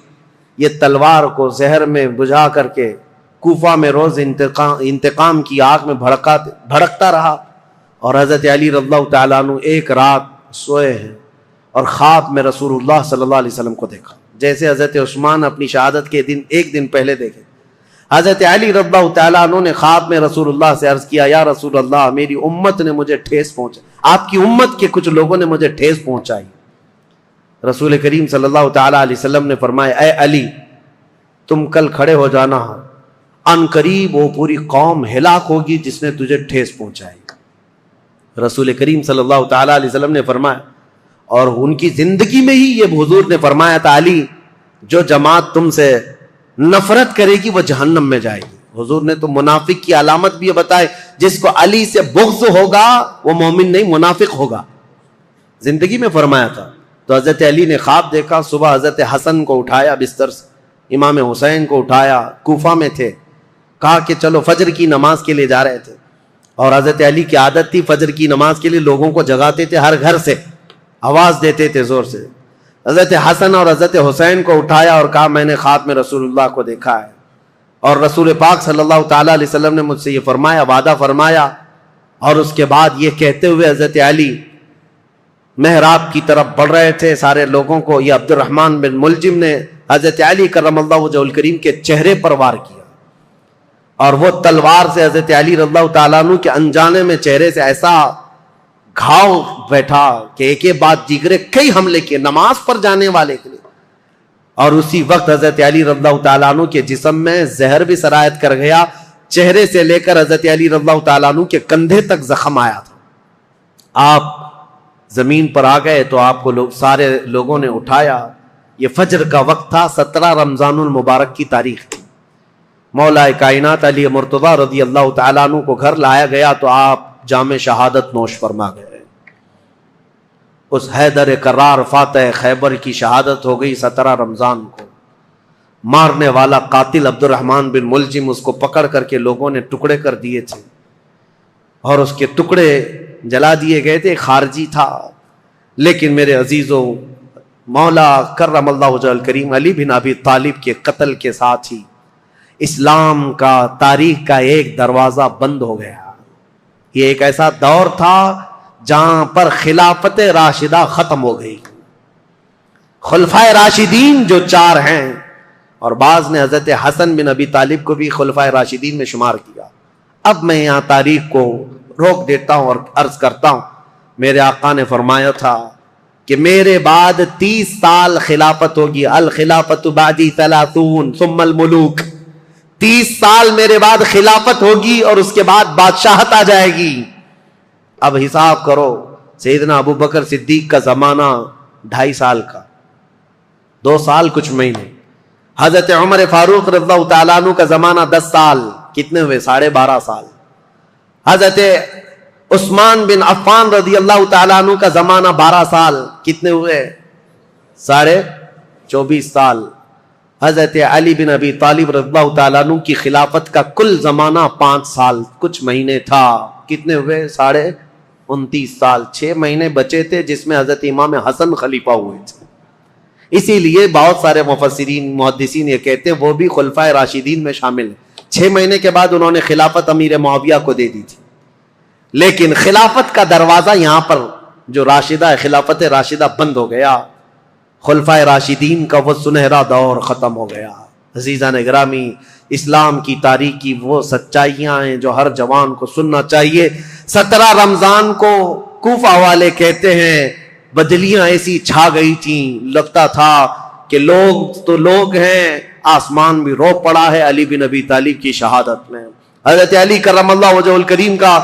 یہ تلوار کو زہر میں بجھا کر کے کوفہ میں روز انتقام کی آگ میں بھڑکتا رہا، اور حضرت علی رضی اللہ تعالیٰ عنہ ایک رات سوئے ہیں اور خواب میں رسول اللہ صلی اللہ علیہ وسلم کو دیکھا، جیسے حضرت عثمان اپنی شہادت کے دن ایک دن پہلے دیکھے۔ حضرت علی رضی اللہ تعالیٰ عنہ نے خواب میں رسول اللہ سے عرض کیا، یا رسول اللہ میری امت نے مجھے ٹھیس پہنچائی، آپ کی امت کے کچھ لوگوں نے مجھے ٹھیس پہنچائی۔ رسول کریم صلی اللہ تعالیٰ علیہ وسلم نے فرمایا، اے علی تم کل کھڑے ہو جانا، ان قریب وہ پوری قوم ہلاک ہوگی جس نے تجھے ٹھیس پہنچائی۔ رسول کریم صلی اللہ تعالیٰ علیہ وسلم نے فرمایا، اور ان کی زندگی میں ہی یہ حضور نے فرمایا تھا، علی جو جماعت تم سے نفرت کرے گی وہ جہنم میں جائے گی۔ حضور نے تو منافق کی علامت بھی بتائے، جس کو علی سے بغض ہوگا وہ مومن نہیں منافق ہوگا، زندگی میں فرمایا تھا۔ تو حضرت علی نے خواب دیکھا، صبح حضرت حسن کو اٹھایا بستر سے، امام حسین کو اٹھایا، کوفہ میں تھے، کہا کہ چلو فجر کی نماز کے لیے جا رہے تھے، اور حضرت علی کی عادت تھی فجر کی نماز کے لیے لوگوں کو جگاتے تھے، ہر گھر سے آواز دیتے تھے زور سے۔ حضرت حسن اور حضرت حسین کو اٹھایا اور کہا میں نے خواب میں رسول اللہ کو دیکھا ہے، اور رسول پاک صلی اللہ تعالیٰ علیہ وسلم نے مجھ سے یہ فرمایا، وعدہ فرمایا۔ اور اس کے بعد یہ کہتے ہوئے حضرت علی محراب کی طرف بڑھ رہے تھے، سارے لوگوں کو، یہ عبد الرحمن بن ملجم نے حضرت علی کرم اللہ وجہہ الکریم کے چہرے پر وار کیا، اور وہ تلوار سے حضرت علی رضی اللہ تعالیٰ عنہ کے انجانے میں چہرے سے ایسا گھاؤ بیٹھا کہ ایک ایک بات دیگرے کئی حملے کیے نماز پر جانے والے کے لیے، اور اسی وقت حضرت علی رضی اللہ تعالیٰ عنہ کے جسم میں زہر بھی سرایت کر گیا، چہرے سے لے کر حضرت علی رضی اللہ تعالیٰ عنہ کے کندھے تک زخم آیا تھا۔ آپ زمین پر آ گئے تو آپ کو سارے لوگوں نے اٹھایا، یہ فجر کا وقت تھا، 17 رمضان المبارک کی تاریخ تھی، مولا کائنات علی مرتضیٰ رضی اللہ تعالیٰ عنہ کو گھر لایا گیا تو آپ جام شہادت نوش فرما گئے۔ اس حیدر کرار فاتح خیبر کی شہادت ہو گئی 17 رمضان کو۔ مارنے والا قاتل عبد الرحمن بن ملجم، اس کو پکڑ کر کے لوگوں نے ٹکڑے کر دیے تھے، اور اس کے ٹکڑے جلا دیے گئے تھے، خارجی تھا۔ لیکن میرے عزیزوں، مولا کرم اللہ وجہ الکریم علی بن ابی طالب کے قتل کے ساتھ ہی اسلام کا، تاریخ کا ایک دروازہ بند ہو گیا۔ یہ ایک ایسا دور تھا جہاں پر خلافت راشدہ ختم ہو گئی. خلفائے راشدین جو 4 ہیں، اور بعض نے حضرت حسن بن ابی طالب کو بھی خلفائے راشدین میں شمار کیا. اب میں یہاں تاریخ کو روک دیتا ہوں اور عرض کرتا ہوں، میرے آقا نے فرمایا تھا کہ میرے بعد 30 سال خلافت ہوگی. الخلافت بعدی 30 ثم الملوک. 30 سال میرے بعد خلافت ہوگی اور اس کے بعد بادشاہت آ جائے گی. اب حساب کرو، سیدنا ابو بکر صدیق کا زمانہ 2.5 سال کا، 2 سال کچھ مہینے. حضرت عمر فاروق رضی اللہ تعالیٰ عنہ کا زمانہ 10 سال، کتنے ہوئے؟ 12.5 سال. حضرت عثمان بن عفان رضی اللہ تعالیٰ عنہ کا زمانہ 12 سال، کتنے ہوئے؟ 24.5 سال. حضرت علی بن ابی طالب رضی اللہ تعالیٰ عنہ کی خلافت کا کل زمانہ 5 سال کچھ مہینے تھا. کتنے ہوئے؟ 29 سال. 6 مہینے بچے تھے جس میں حضرت امام حسن خلیفہ ہوئے تھے. اسی لیے بہت سارے مفسرین محدثین یہ کہتے ہیں وہ بھی خلفائے راشدین میں شامل ہیں. 6 مہینے کے بعد انہوں نے خلافت امیر معاویہ کو دے دی تھی. لیکن خلافت کا دروازہ یہاں پر جو راشدہ ہے، خلافت راشدہ بند ہو گیا. خلفائے راشدین کا وہ سنہرا دور ختم ہو گیا. عزیزان گرامی، اسلام کی تاریخ کی وہ سچائیاں ہیں جو ہر جوان کو سننا چاہیے. 17 رمضان کو کوفہ والے کہتے ہیں بدلیاں ایسی چھا گئی تھیں، لگتا تھا کہ لوگ تو لوگ ہیں، آسمان بھی رو پڑا ہے علی بن ابی طالب کی شہادت میں. حضرت علی کرم اللہ وجہ الکریم کا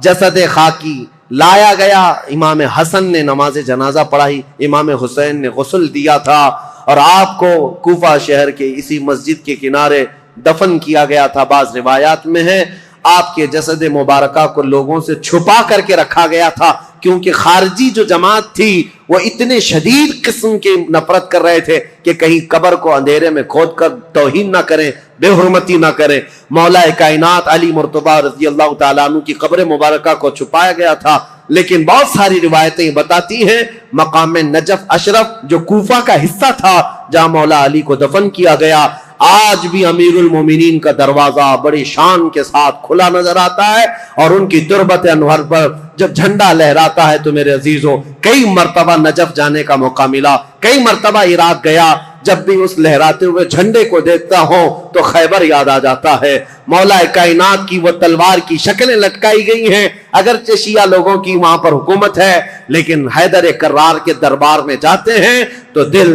جسد خاکی لایا گیا. امام حسن نے نماز جنازہ پڑھائی، امام حسین نے غسل دیا تھا، اور آپ کو کوفہ شہر کے اسی مسجد کے کنارے دفن کیا گیا تھا. بعض روایات میں ہے آپ کے جسد مبارکہ کو لوگوں سے چھپا کر کے رکھا گیا تھا، کیونکہ خارجی جو جماعت تھی وہ اتنے شدید قسم کی نفرت کر رہے تھے کہ کہیں قبر کو اندھیرے میں کھود کر توہین نہ کریں، بے حرمتی نہ کریں. مولا کائنات علی مرتضیٰ رضی اللہ تعالیٰ عنہ کی قبر مبارکہ کو چھپایا گیا تھا. لیکن بہت ساری روایتیں بتاتی ہیں مقام نجف اشرف جو کوفہ کا حصہ تھا جہاں مولا علی کو دفن کیا گیا، آج بھی امیر المومنین کا دروازہ بڑی شان کے ساتھ کھلا نظر آتا ہے. اور ان کی تربت انور پر جب جھنڈا لہراتا ہے تو میرے عزیزوں، کئی مرتبہ نجف جانے کا موقع ملا، کئی مرتبہ عراق گیا. جب بھی اس لہراتے ہوئے جھنڈے کو دیکھتا ہوں تو خیبر یاد آ جاتا ہے. مولا کائنات کی وہ تلوار کی شکلیں لٹکائی گئی ہیں. اگرچہ شیعہ لوگوں کی وہاں پر حکومت ہے، لیکن حیدر کرار کے دربار میں جاتے ہیں تو دل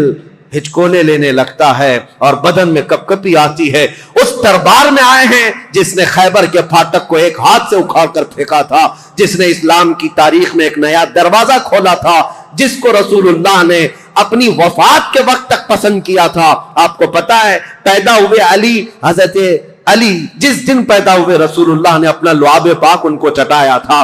ہچکونے لینے لگتا ہے اور بدن میں کپ کپی آتی ہے. اس دربار میں آئے ہیں جس نے خیبر کے پھاٹک کو ایک ہاتھ سے اکھاڑ کر پھینکا تھا، جس نے اسلام کی تاریخ میں ایک نیا دروازہ کھولا تھا، جس کو رسول اللہ نے اپنی وفات کے وقت تک پسند کیا تھا. آپ کو پتا ہے پیدا ہوئے علی، حضرت علی جس دن پیدا ہوئے رسول اللہ نے اپنا لعاب پاک ان کو چٹایا تھا.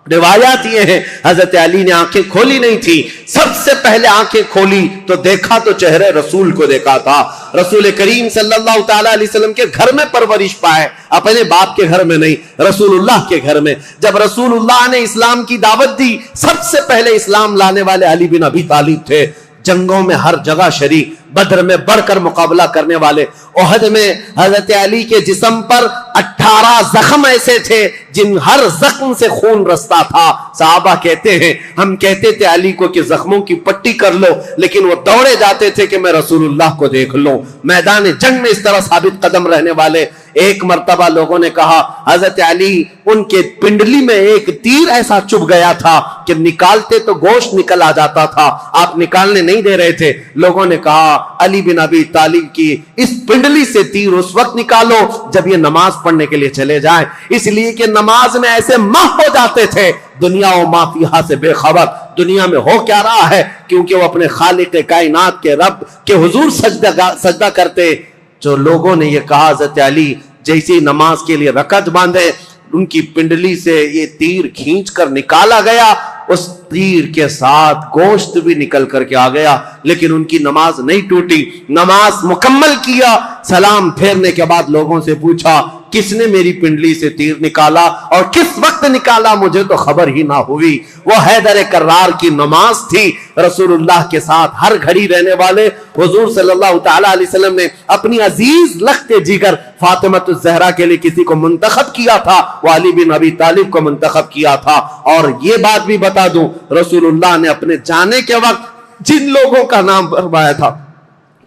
روایات یہ ہے حضرت علی نے آنکھیں کھولی نہیں تھی، سب سے پہلے آنکھیں کھولی تو دیکھا تو چہرے رسول کو دیکھا تھا. رسول کریم صلی اللہ تعالی علیہ وسلم کے گھر میں پرورش پائے، اپنے باپ کے گھر میں نہیں، رسول اللہ کے گھر میں. جب رسول اللہ نے اسلام کی دعوت دی، سب سے پہلے اسلام لانے والے علی بن ابی طالب تھے. جنگوں میں ہر جگہ شریک، بدر میں بڑھ کر مقابلہ کرنے والے. احد میں حضرت علی کے جسم پر 18 زخم ایسے تھے جن ہر زخم سے خون رستا تھا. صحابہ کہتے ہیں ہم کہتے تھے علی کو کہ زخموں کی پٹی کر لو، لیکن وہ دوڑے جاتے تھے کہ میں رسول اللہ کو دیکھ لوں. میدان جنگ میں اس طرح ثابت قدم رہنے والے. ایک مرتبہ لوگوں نے کہا حضرت علی ان کے پنڈلی میں ایک تیر ایسا چبھ گیا تھا کہ نکالتے تو گوشت نکل آ جاتا تھا، آپ نکالنے نہیں دے رہے تھے. لوگوں نے کہا علی بن ابی طالب کی اس پنڈلی سے تیر اس وقت نکالو جب یہ نماز پڑھنے کے لیے چلے جائیں، اس لیے کہ نماز میں ایسے ماہ ہو جاتے تھے دنیا و ما فیہا سے بے خبر، دنیا میں ہو کیا رہا ہے، کیونکہ وہ اپنے خالق کائنات کے رب کے حضور سجدہ کرتے. جو لوگوں نے یہ کہا حضرت علی جیسی نماز کے لیے رکعت باندھے، ان کی پنڈلی سے یہ تیر کھینچ کر نکالا گیا، اس تیر کے ساتھ گوشت بھی نکل کر کے آ گیا، لیکن ان کی نماز نہیں ٹوٹی، نماز مکمل کیا۔ سلام پھیرنے کے بعد لوگوں سے پوچھا کس نے میری پنڈلی سے تیر نکالا اور کس وقت نکالا، مجھے تو خبر ہی نہ ہوئی۔ وہ حیدر کرار کی نماز تھی۔ رسول اللہ کے ساتھ ہر گھڑی رہنے والے حضور صلی اللہ تعالی علیہ وسلم نے اپنی عزیز لخت جگر فاطمہ الزہرا کے لیے کسی کو منتخب کیا تھا، وہ علی بن ابی طالب کو منتخب کیا تھا۔ اور یہ بات بھی بتا دوں، رسول اللہ نے اپنے جانے کے وقت جن لوگوں کا نام فرمایا تھا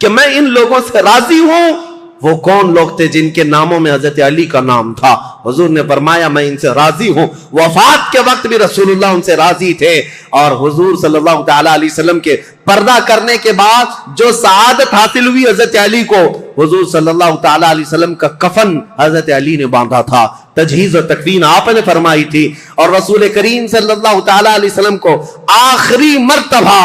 کہ میں ان لوگوں سے راضی ہوں، وہ کون لوگ تھے جن کے ناموں میں حضرت علی کا نام تھا؟ حضور نے فرمایا میں ان سے راضی ہوں۔ وفات کے وقت بھی رسول اللہ ان سے راضی تھے، اور حضور صلی اللہ تعالی علیہ وسلم کے پردہ کرنے کے بعد جو سعادت حاصل ہوئی حضرت علی کو، حضور صلی اللہ تعالی علیہ وسلم کا کفن حضرت علی نے باندھا تھا، تجہیز و تکفین آپ نے فرمائی تھی، اور رسول کریم صلی اللہ تعالی علیہ وسلم کو آخری مرتبہ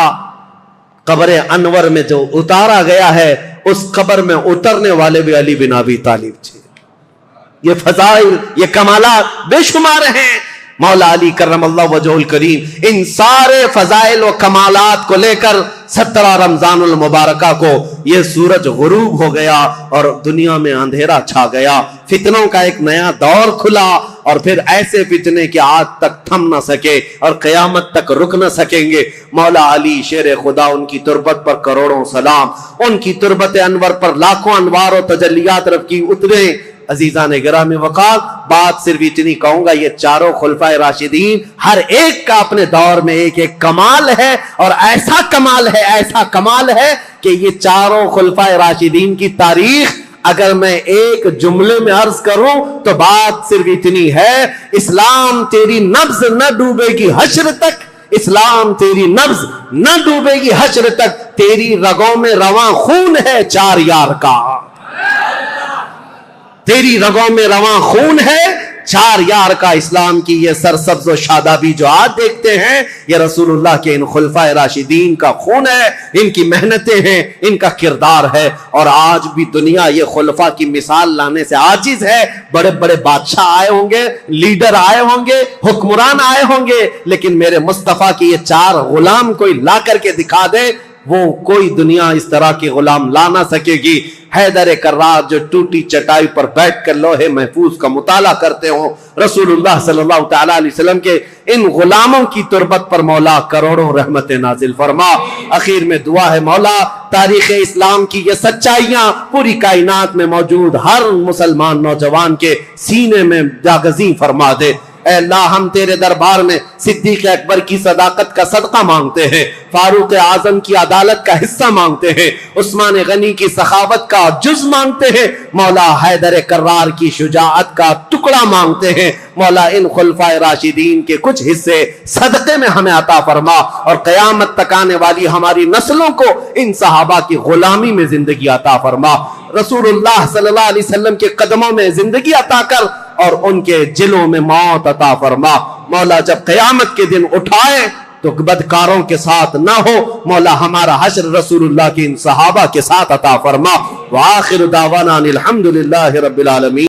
قبر انور میں جو اتارا گیا ہے، اس قبر میں اترنے والے بھی علی بن ابی طالب تھے۔ یہ فضائل، یہ کمالات بے شمار ہیں۔ مولا علی کرم اللہ وجہہ الکریم ان سارے فضائل و کمالات کو لے کر 17 رمضان المبارکہ کو یہ سورج غروب ہو گیا اور دنیا میں اندھیرا چھا گیا، فتنوں کا ایک نیا دور کھلا، اور پھر ایسے فتنے کہ آج تک تھم نہ سکے اور قیامت تک رک نہ سکیں گے۔ مولا علی شیر خدا، ان کی تربت پر کروڑوں سلام، ان کی تربت انور پر لاکھوں انوار و تجلیات رب کی اترے۔ عزیزان گرامی وقار، بات صرف اتنی کہوں گا، یہ چاروں خلفائے راشدین ہر ایک کا اپنے دور میں ایک ایک کمال ہے، اور ایسا کمال ہے کہ یہ چاروں خلفائے راشدین کی تاریخ اگر میں ایک جملے میں عرض کروں تو بات صرف اتنی ہے، اسلام تیری نبض نہ ڈوبے گی حشر تک، اسلام تیری نبض نہ ڈوبے گی حشر تک، تیری رگوں میں رواں خون ہے 4 یار کا، تیری رگوں میں رواں خون ہے 4 یار کا۔ اسلام کی یہ سرسبز و شادابی جو آج دیکھتے ہیں، یہ رسول اللہ کے ان خلفائے راشدین کا خون ہے، ان کی محنتیں ہیں، ان کا کردار ہے، اور آج بھی دنیا یہ خلفاء کی مثال لانے سے عاجز ہے۔ بڑے بڑے بادشاہ آئے ہوں گے، لیڈر آئے ہوں گے، حکمران آئے ہوں گے، لیکن میرے مصطفیٰ کی یہ 4 غلام کوئی لا کر کے دکھا دے، وہ کوئی دنیا اس طرح کے غلام لا نہ سکے گی۔ حیدر کرار جو ٹوٹی چٹائی پر بیٹھ کر لوہے محفوظ کا مطالعہ کرتے ہوں، رسول اللہ صلی اللہ تعالی علیہ وسلم کے ان غلاموں کی تربت پر مولا کروڑوں رحمت نازل فرما۔ اخیر میں دعا ہے مولا تاریخ اسلام کی یہ سچائیاں پوری کائنات میں موجود ہر مسلمان نوجوان کے سینے میں جاگزیں فرما دے۔ اے اللہ، ہم تیرے دربار میں صدیق اکبر کی صداقت کا صدقہ مانگتے ہیں، فاروق اعظم کی عدالت کا حصہ مانگتے ہیں، عثمان غنی کی سخاوت کا جز مانگتے ہیں، مولا حیدر کرار کی شجاعت کا ٹکڑا مانگتے ہیں۔ مولا ان خلفائے راشدین کے کچھ حصے صدقے میں ہمیں عطا فرما، اور قیامت تک آنے والی ہماری نسلوں کو ان صحابہ کی غلامی میں زندگی عطا فرما۔ رسول اللہ صلی اللہ علیہ وسلم کے قدموں میں زندگی عطا کر اور ان کے جلوں میں موت عطا فرما۔ مولا جب قیامت کے دن اٹھائے تو بدکاروں کے ساتھ نہ ہو، مولا ہمارا حشر رسول اللہ کے ان صحابہ کے ساتھ عطا فرما۔ وآخر دعوانا الحمدللہ رب العالمین۔